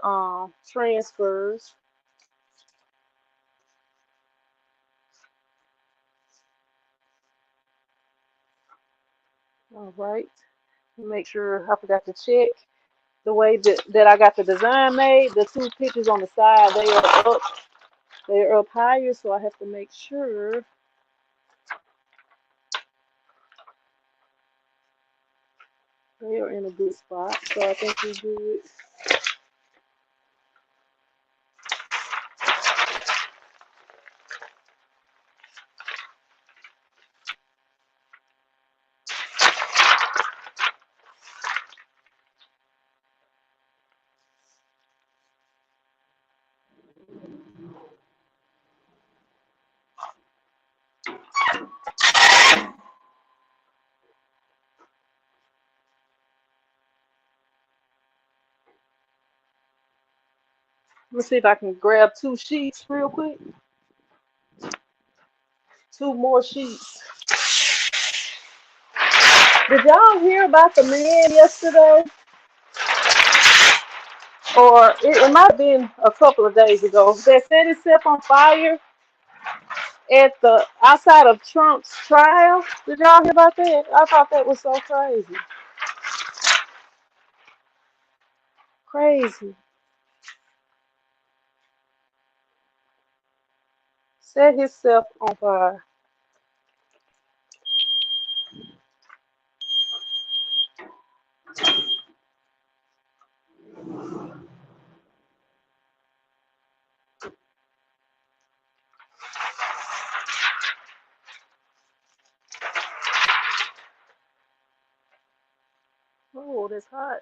transfers. All right. Make sure I forgot to check the way that I got the design made. The two pictures on the side, they are up higher, so I have to make sure they are in a good spot. So I think we're good. Let's see if I can grab two sheets real quick. Two more sheets. Did y'all hear about the man yesterday? Or it might have been a couple of days ago that set himself on fire at the outside of Trump's trial. Did y'all hear about that? I thought that was so crazy. Crazy. Set himself on fire. Oh, that's hot.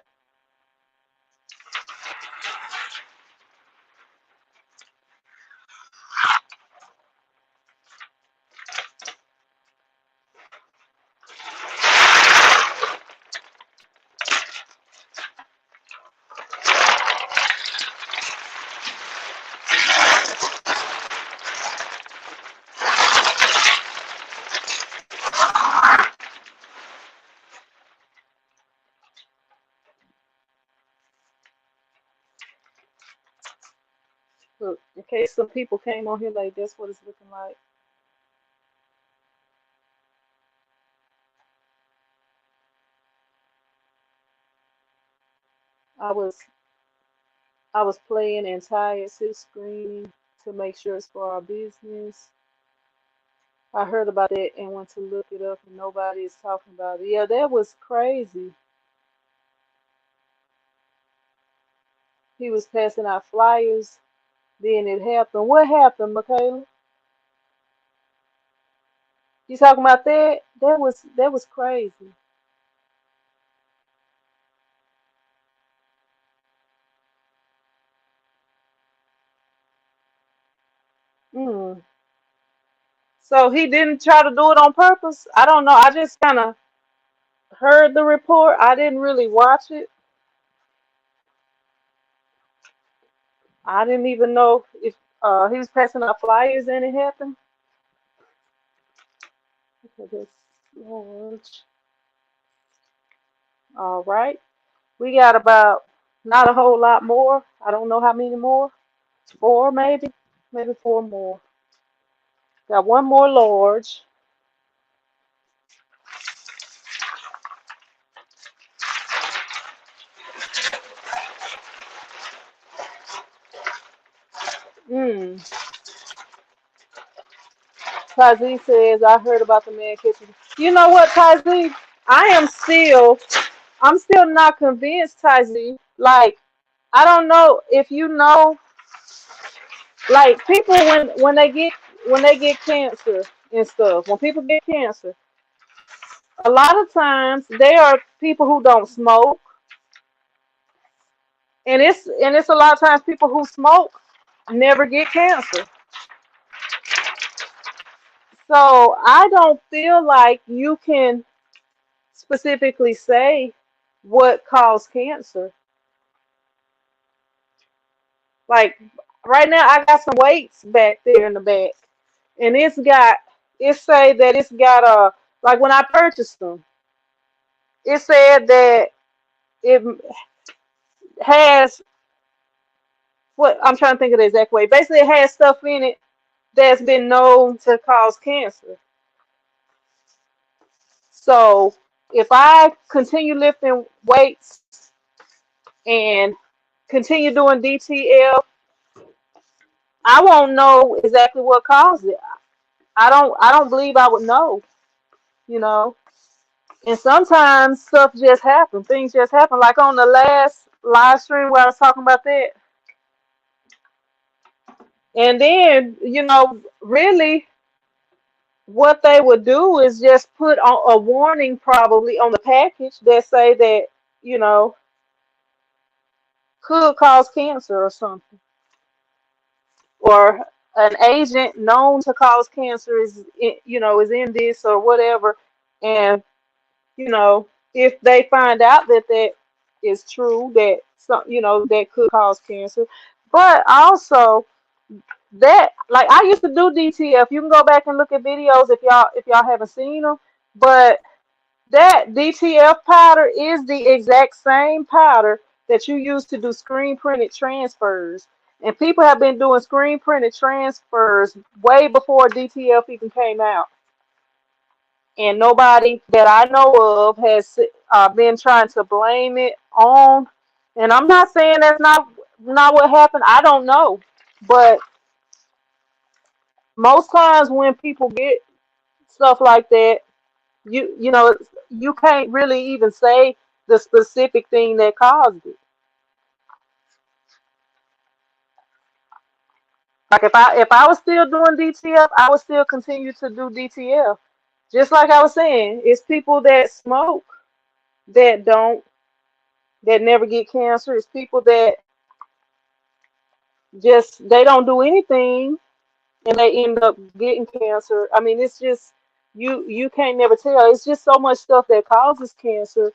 Look, in case some people came on here like that's what it's looking like. I was I was playing entire silk screen to make sure it's for our business. I heard about it and went to look it up and nobody is talking about it. Yeah, that was crazy. He was passing out flyers, then it happened. What happened, Michaela? You talking about that? That was crazy. Mm. So he didn't try to do it on purpose? I don't know. I just kind of heard the report. I didn't really watch it. I didn't even know if He was passing out flyers and it happened. Okay, this large. All right. We got about not a whole lot more. I don't know how many more. Four maybe. Maybe four more. Got one more large. Hmm. Tazi says, I heard about the man kitchen. You know what, Tazi? I am still, I'm still not convinced, Tazi. Like, I don't know if you know, like people when they get cancer and stuff. When people get cancer, a lot of times they are people who don't smoke, and it's a lot of times people who smoke never get cancer. So I don't feel like you can specifically say what caused cancer. Like right now, I got some weights back there in the back, and it say that it's got a like when I purchased them, it said that it has what I'm trying to think of the exact way. Basically, it has stuff in it that's been known to cause cancer. So if I continue lifting weights and continue doing DTL, I won't know exactly what caused it. I don't believe I would know, you know. And sometimes stuff just happens. Things just happen. Like on the last live stream where I was talking about that. And then, really what they would do is just put on a warning probably on the package that say that, you know, could cause cancer or something. Or an agent known to cause cancer is in this or whatever. And you know, if they find out that that is true, that that could cause cancer. But also that, like I used to do DTF. You can go back and look at videos if y'all haven't seen them. But that DTF powder is the exact same powder that you use to do screen printed transfers. And people have been doing screen printed transfers way before DTF even came out, and nobody that I know of has been trying to blame it on. And I'm not saying that's not what happened. I don't know, but most times when people get stuff like that, you can't really even say the specific thing that caused it. Like if I was still doing DTF, I would still continue to do DTF. Just like I was saying, it's people that smoke that don't that never get cancer. It's people that just they don't do anything and they end up getting cancer. I mean, it's just you can't never tell. It's just so much stuff that causes cancer.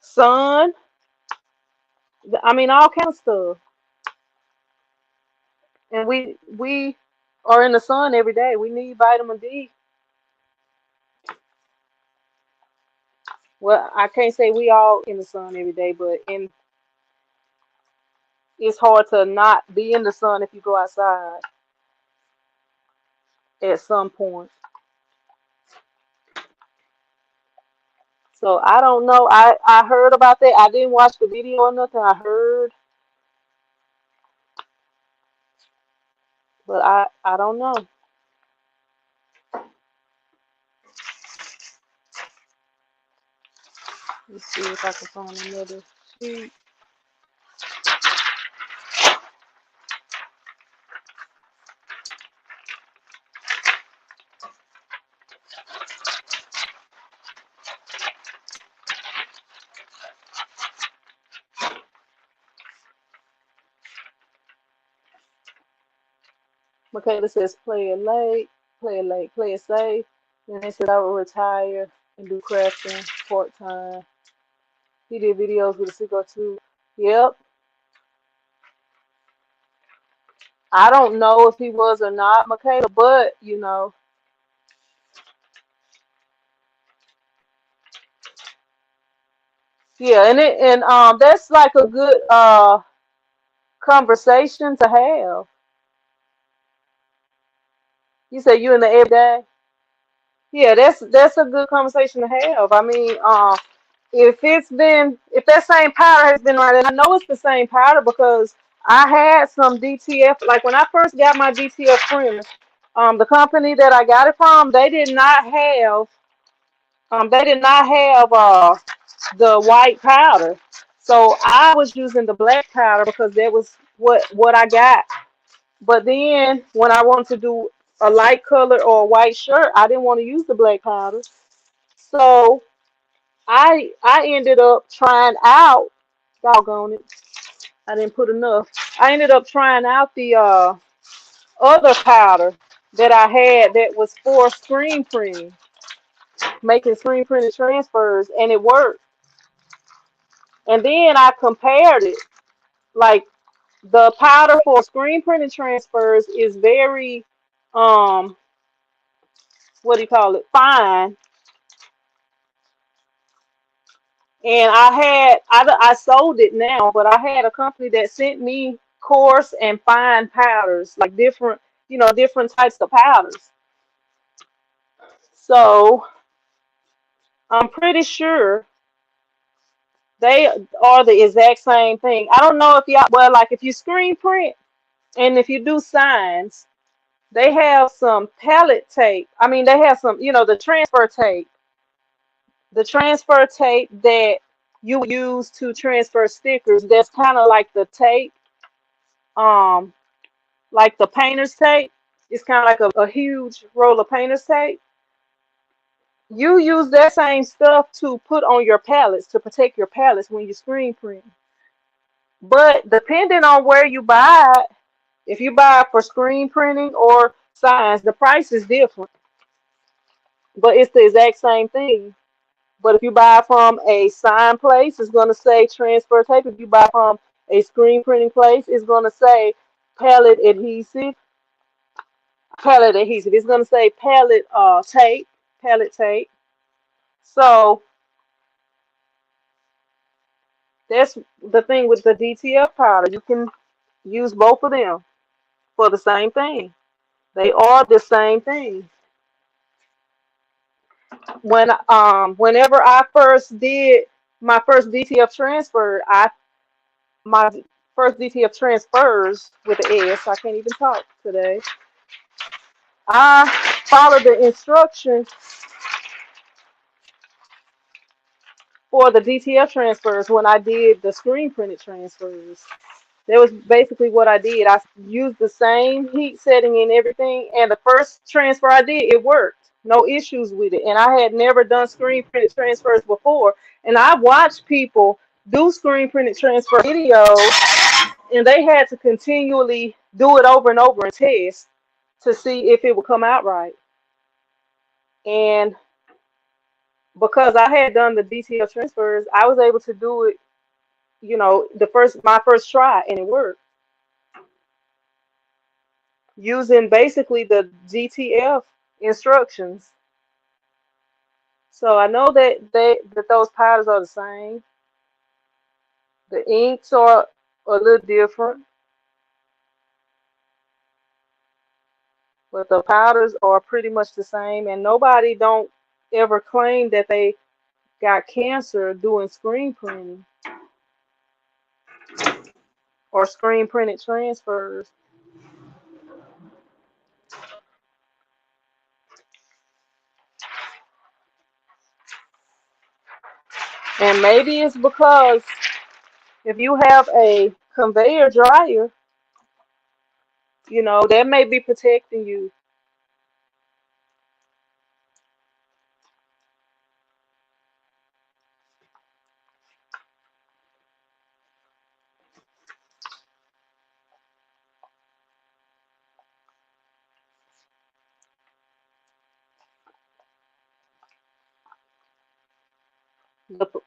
Sun, I mean, all kind of stuff. And we are in the sun every day. We need vitamin D. Well, I can't say we all in the sun every day, but it's hard to not be in the sun if you go outside at some point. So I don't know. I heard about that. I didn't watch the video or nothing. I heard, but I don't know. Let's see if I can find another sheet. Michaela says play it late, play it safe. And they said I would retire and do crafting part time. He did videos with a cigar too. Yep. I don't know if he was or not, Michaela, but yeah, and that's like a good conversation to have. You say you in the everyday. Yeah, that's a good conversation to have. I mean, if that same powder has been around, and I know it's the same powder because I had some DTF. Like when I first got my DTF printer, the company that I got it from, they did not have the white powder. So I was using the black powder because that was what I got. But then when I wanted to do a light color or a white shirt, I didn't want to use the black powder. So I ended up trying out, doggone it, I didn't put enough. I ended up trying out the other powder that I had that was for screen printing, making screen printed transfers, and it worked. And then I compared it. Like the powder for screen printed transfers is very, um, what do you call it, fine. And I sold it now, but I had a company that sent me coarse and fine powders, like different types of powders. So I'm pretty sure they are the exact same thing. I don't know if y'all, well, like if you screen print and if you do signs, they have some palette tape. I mean, they have some, the transfer tape that you would use to transfer stickers. That's kind of like the tape, um, like the painter's tape. It's kind of like a huge roll of painter's tape. You use that same stuff to put on your palettes to protect your palettes when you screen print. But depending on where you buy it, if you buy it for screen printing or signs, the price is different. But it's the exact same thing. But if you buy from a sign place, it's going to say transfer tape. If you buy from a screen printing place, it's going to say palette adhesive. Palette adhesive. It's going to say palette tape. So that's the thing with the DTF powder. You can use both of them for the same thing. They are the same thing. Whenever I first did my first DTF transfer, I my first DTF transfers with the S. I can't even talk today. I followed the instructions for the DTF transfers when I did the screen printed transfers. That was basically what I did. I used the same heat setting and everything, and the first transfer I did, it worked. No issues with it. And I had never done screen printed transfers before. And I watched people do screen printed transfer videos, and they had to continually do it over and over and test to see if it would come out right. And because I had done the DTL transfers, I was able to do it, my first try, and it worked using basically the GTF instructions. So I know that those powders are the same. The inks are a little different, but the powders are pretty much the same. And nobody don't ever claim that they got cancer doing screen printing or screen printed transfers. And maybe it's because if you have a conveyor dryer, that may be protecting you.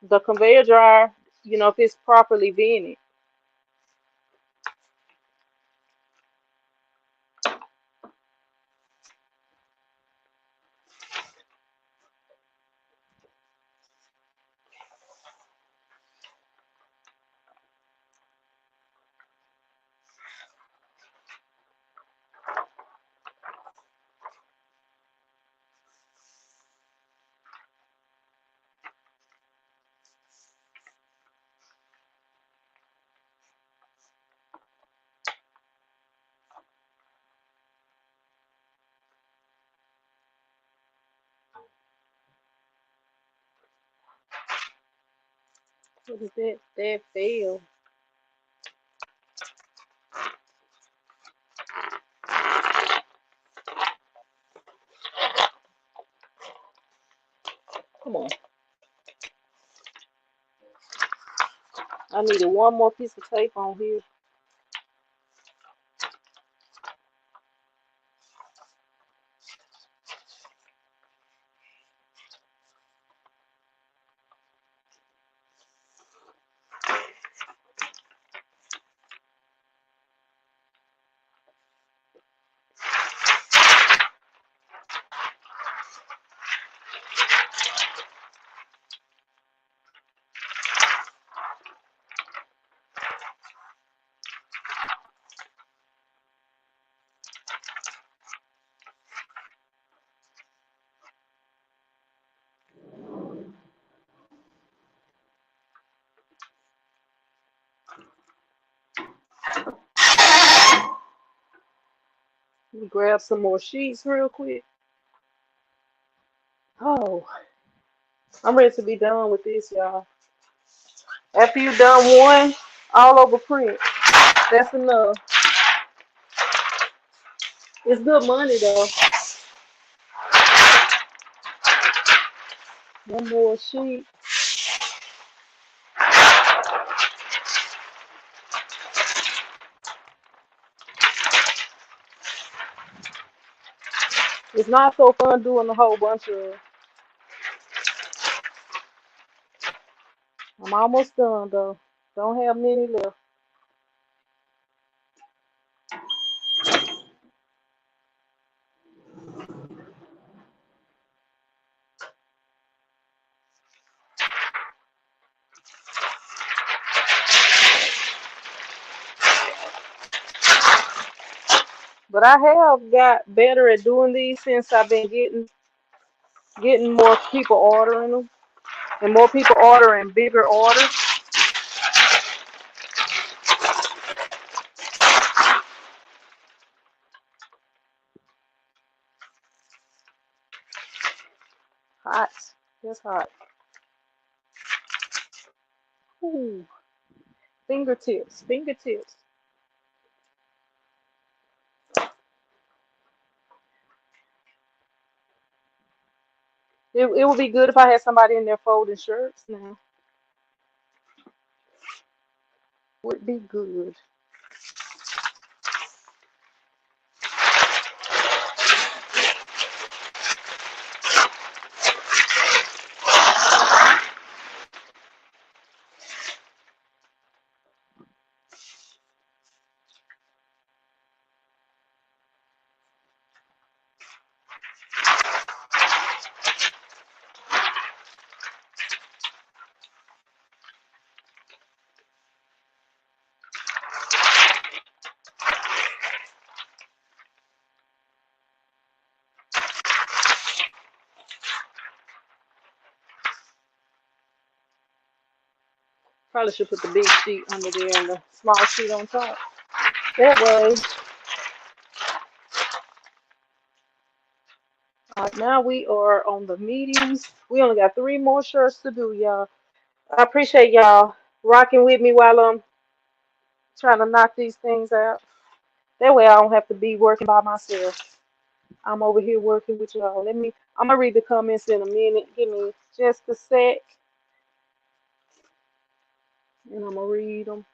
The conveyor dryer, if it's properly vented. What is that? That fail. Come on. I needed one more piece of tape on here. Let me grab some more sheets real quick. Oh, I'm ready to be done with this, y'all. After you done one, all over print. That's enough. It's good money though. One more sheet. It's not so fun doing a whole bunch of. I'm almost done though. Don't have many left. But I have got better at doing these since I've been getting more people ordering them and more people ordering bigger orders. Hot. It's hot. Ooh. Fingertips. Fingertips. It would be good if I had somebody in there folding shirts now. Would be good. Probably should put the big sheet under there and the small sheet on top. That way, now we are on the mediums. We only got 3 more shirts to do, y'all. I appreciate y'all rocking with me while I'm trying to knock these things out. That way I don't have to be working by myself. I'm over here working with y'all. I'm gonna read the comments in a minute. Give me just a sec, and I'm gonna read them.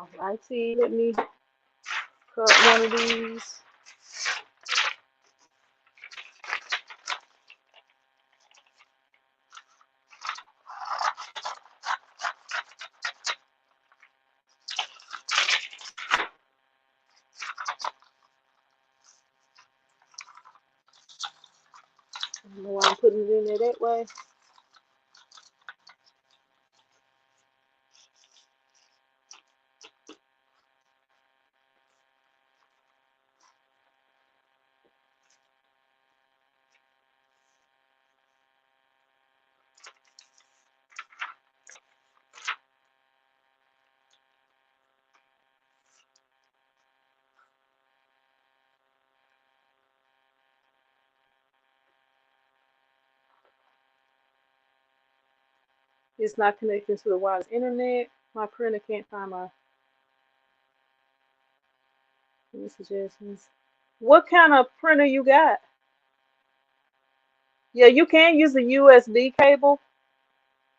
Alrighty, let me cut one of these. I don't know why I'm putting it in there that way. It's not connecting to the wireless internet. My printer can't find my suggestions. What kind of printer you got? Yeah, you can use a USB cable.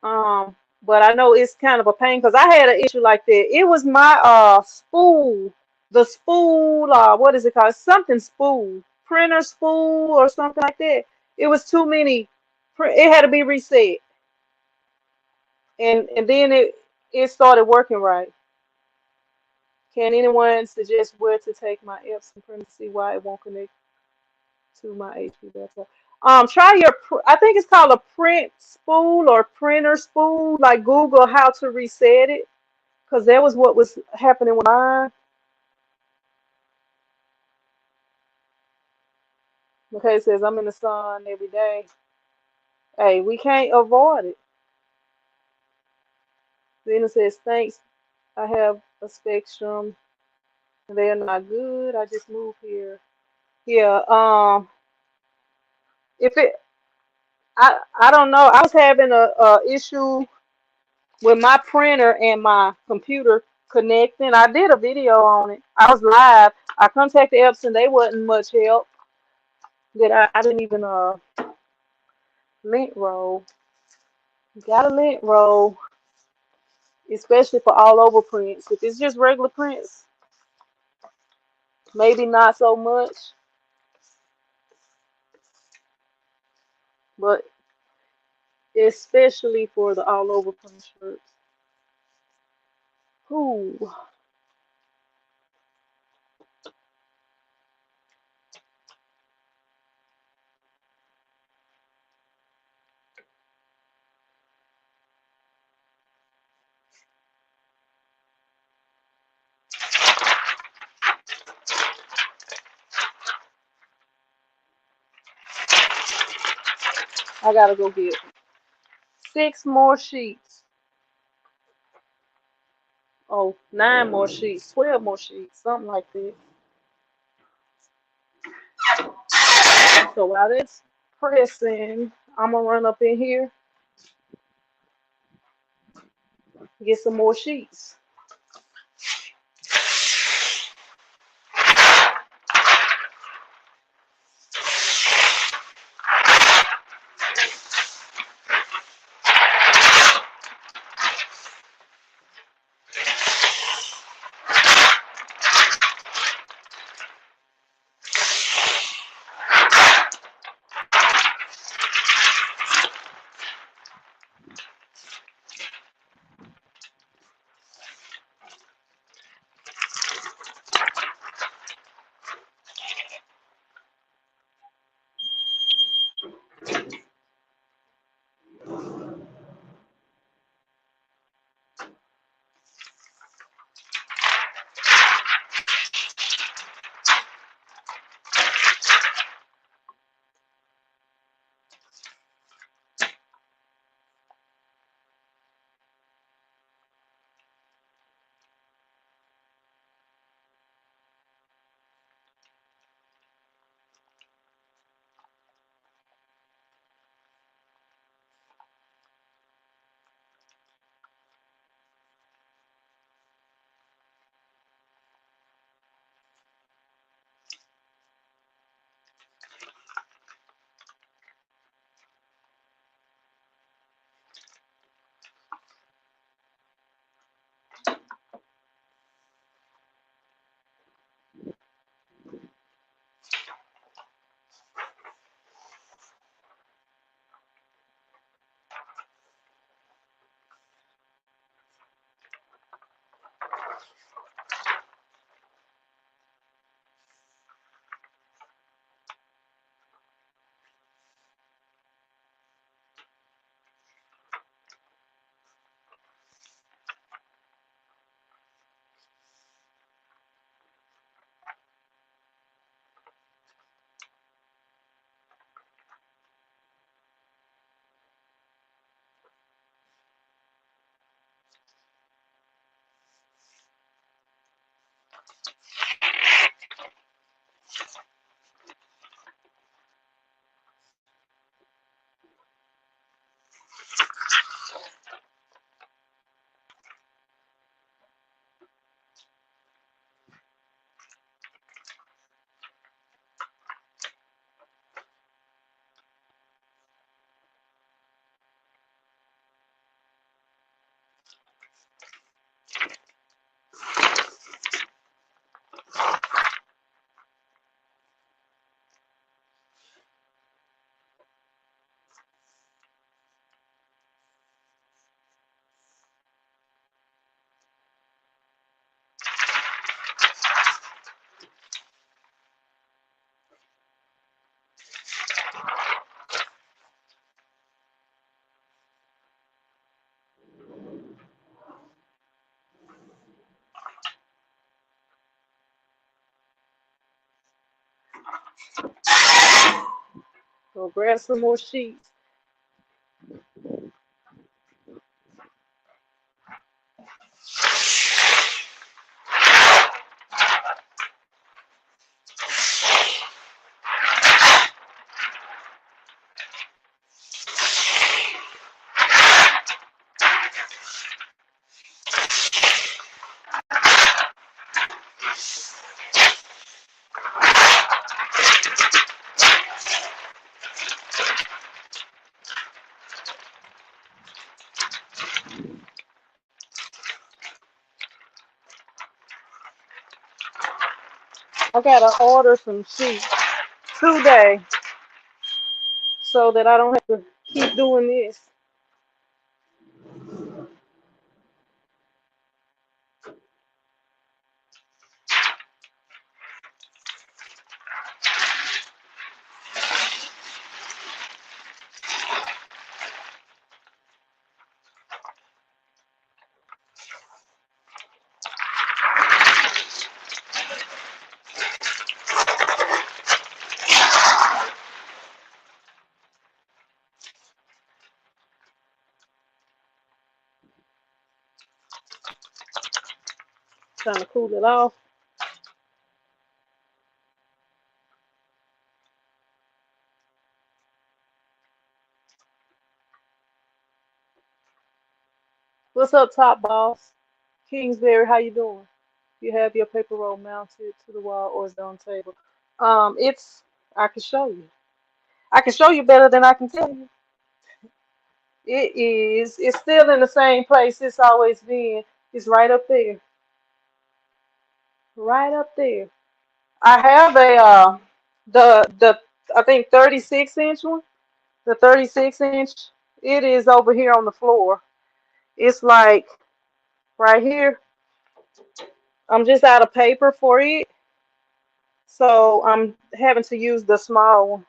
But I know it's kind of a pain because I had an issue like that. It was my spool, the spool, what is it called? Something spool, printer spool or something like that. It was too many. It had to be reset, and then it started working right. Can anyone suggest where to take my Epson printer to see why it won't connect to my HP laptop? Try your. I think it's called a print spool or printer spool. Like Google how to reset it. Because that was what was happening with mine. Okay, it says I'm in the sun every day. Hey, we can't avoid it. Then it says thanks. I have a spectrum. They're not good. I just moved here. Yeah. If it, I don't know. I was having a issue with my printer and my computer connecting. I did a video on it. I was live. I contacted Epson. They wasn't much help. That I didn't even lint roll. Got a lint roll, especially for all over prints. If it's just regular prints, maybe not so much, but especially for the all over print shirts. Ooh, I gotta go get 6 more sheets. Oh, 9 more sheets, 12 more sheets, something like that. So while that's pressing, I'm gonna run up in here, get some more sheets. Go grab some more sheets. I gotta order some sheets today so that I don't have to keep doing this. Trying to cool it off. What's up, Top Boss? Kingsbury, how you doing? You have your paper roll mounted to the wall or is it on the table? It's I can show you. I can show you better than I can tell you. It is. It's still in the same place it's always been. It's right up there. Right up there. I have a the I think 36-inch one. The 36-inch. It is over here on the floor. It's like right here. I'm just out of paper for it, so I'm having to use the small one.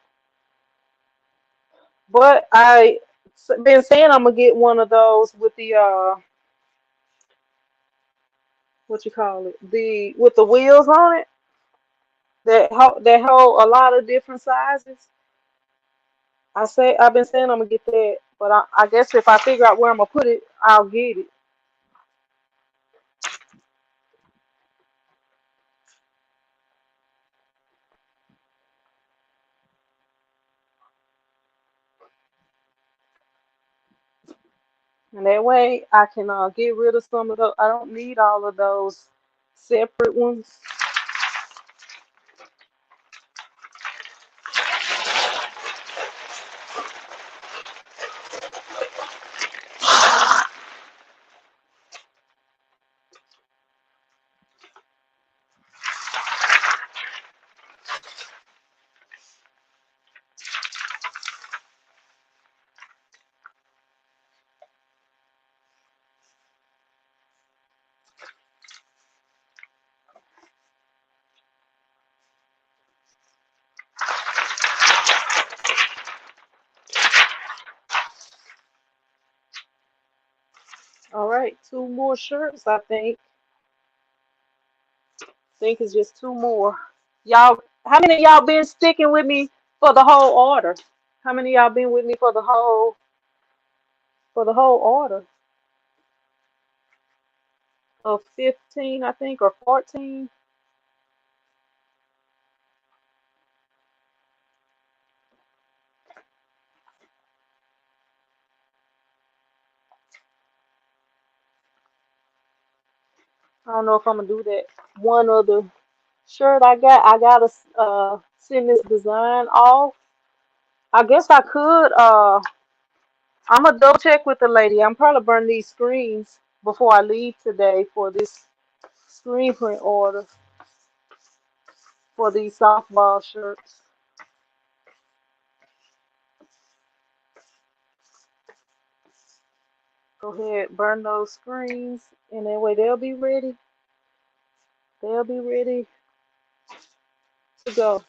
But I been saying I'm gonna get one of those with the what you call it, the with the wheels on it that hold a lot of different sizes. I've been saying I'm gonna get that, but I guess if I figure out where I'm gonna put it, I'll get it. And that way I can get rid of some of those. I don't need all of those separate ones. All right, two more shirts, I think. Think it's just two more. Y'all, how many of y'all been sticking with me for the whole order? How many of y'all been with me for the whole order of 15, I think, or 14? I don't know if I'm gonna do that. One other shirt I gotta send this design off. I guess I could I'm gonna double check with the lady. I'm probably burn these screens before I leave today for this screen print order for these softball shirts. Go ahead, burn those screens, and that way they'll be ready. They'll be ready to go.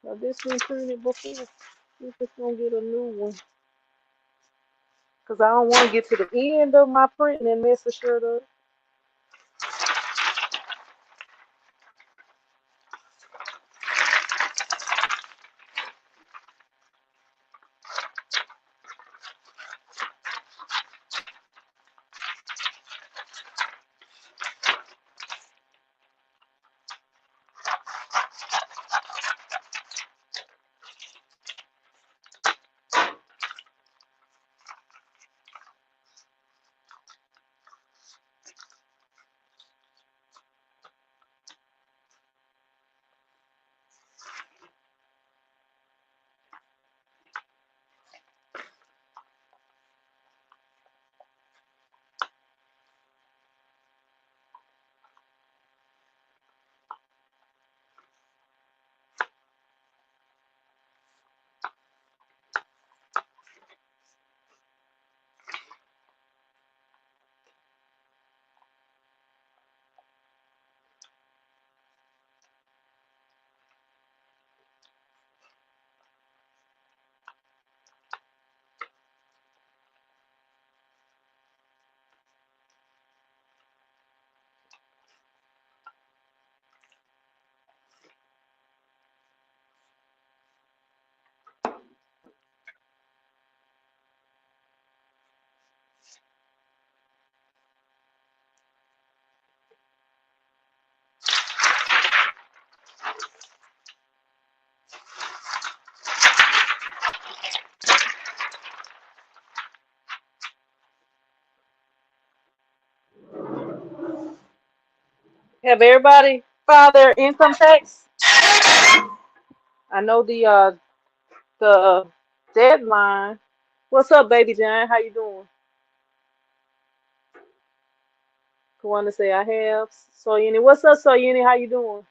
Now this been printed before. We're just gonna get a new one. Cause I don't want to get to the end of my print and mess the shirt up. Have everybody filed their income tax? I know the deadline. What's up, baby John? How you doing? Want to say I have. Soyuni, what's up, Soyuni? How you doing?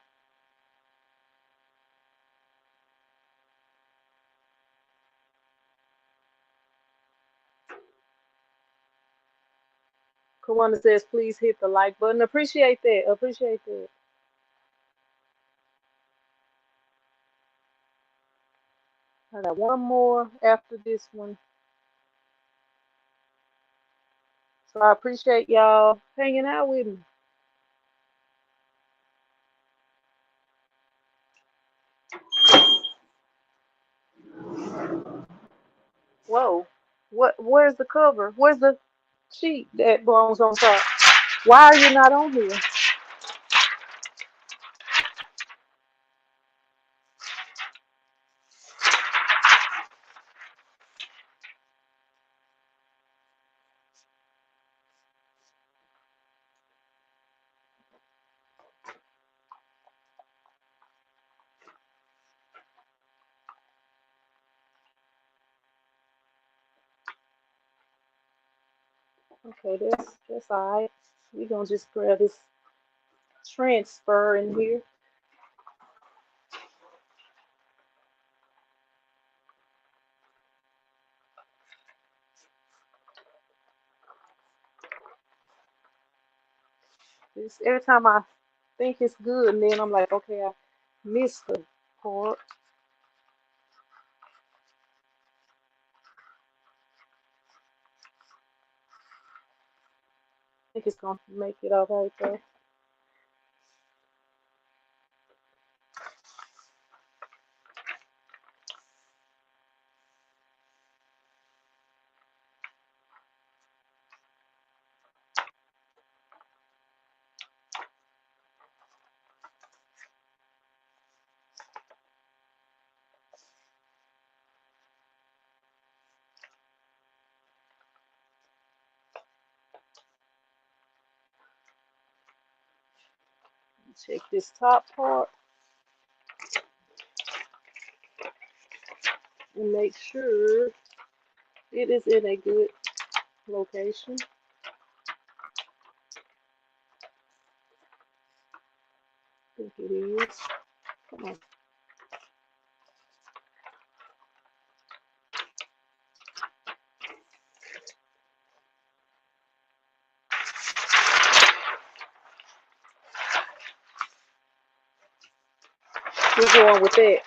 Kawanda says, please hit the like button. Appreciate that. Appreciate that. I got one more after this one. So I appreciate y'all hanging out with me. Whoa. Where's the cover? Where's the sheet that belongs on top? Why are you not on here? Okay, that's alright. We gonna just grab this transfer in here. This every time I think it's good, and then I'm like, okay, I missed the part. I think it's gonna make it all right though. Check this top part and make sure it is in a good location. I think it is. Come on. We're going with that.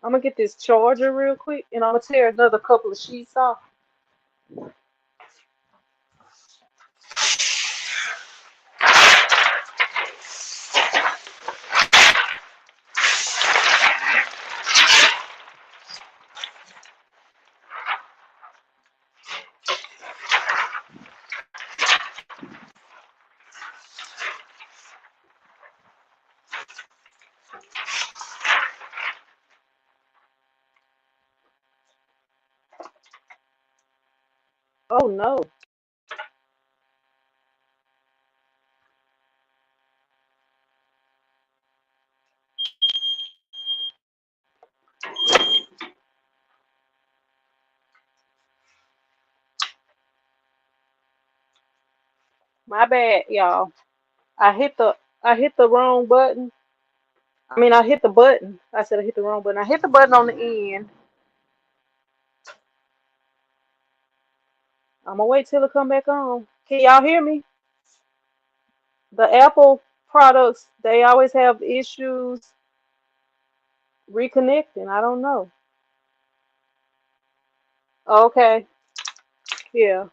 I'm gonna get this charger real quick and I'm gonna tear another couple of sheets off. Oh no. My bad, y'all. I hit the I hit the wrong button. I mean I hit the button. I said I hit the wrong button. I hit the button on the end. I'm gonna wait till it come back on. Can y'all hear me? The Apple products, they always have issues reconnecting. I don't know. Okay, yeah.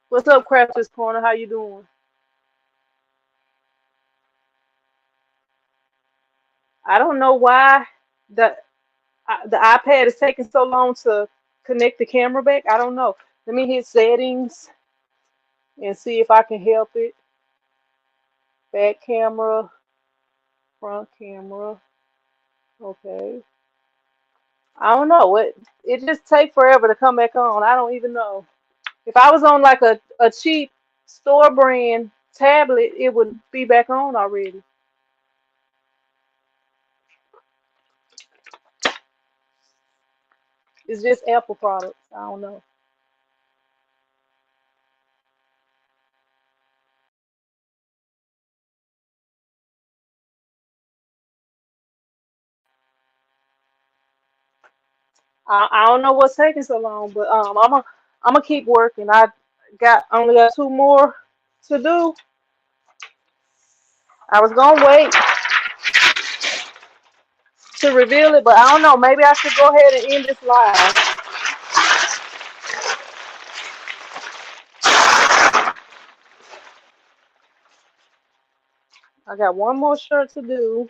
What's up, Crafters Corner? How you doing? I don't know why the the iPad is taking so long to connect the camera back. I don't know. Let me hit settings and see if I can help it. Back camera, front camera. Okay. I don't know. It just take forever to come back on. I don't even know. If I was on like a cheap store brand tablet, it would be back on already. It's just Apple products. I don't know. I don't know what's taking so long, but I'm gonna keep working. I got only got two more to do. I was gonna wait to reveal it, but I don't know. Maybe I should go ahead and end this live. I got one more shirt to do,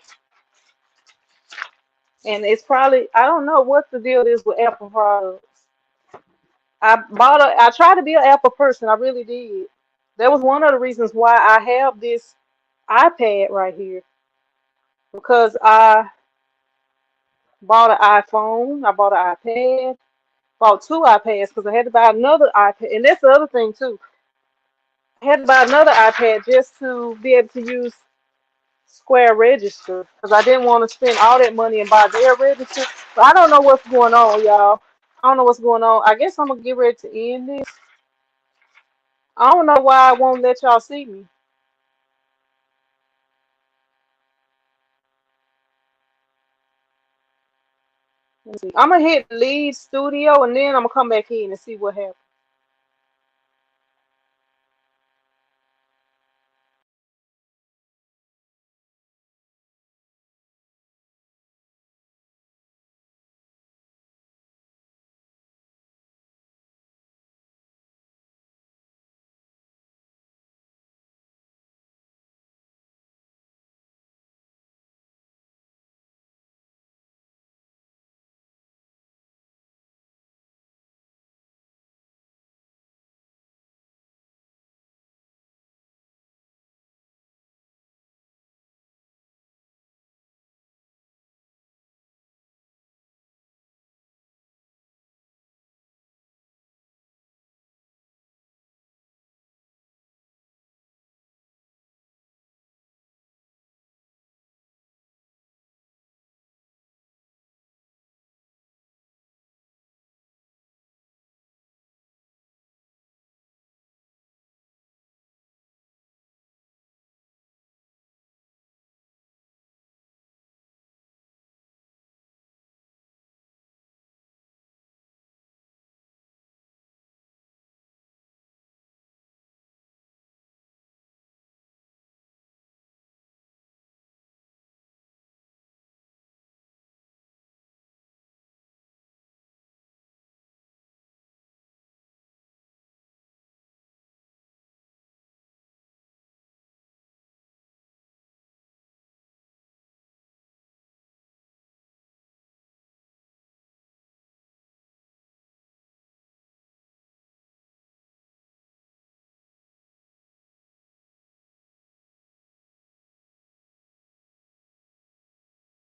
and it's probably I don't know what the deal is with Apple products. I tried to be an Apple person. I really did. That was one of the reasons why I have this iPad right here because I bought an iPhone, I bought an iPad, bought two iPads because I had to buy another iPad, and that's the other thing too. I had to buy another iPad just to be able to use Square Register because I didn't want to spend all that money and buy their register. But I don't know what's going on, y'all. I don't know what's going on. I guess I'm gonna get ready to end this. I don't know why I won't let y'all see me. Let me see. I'm gonna hit leave studio and then I'm gonna come back in and see what happens.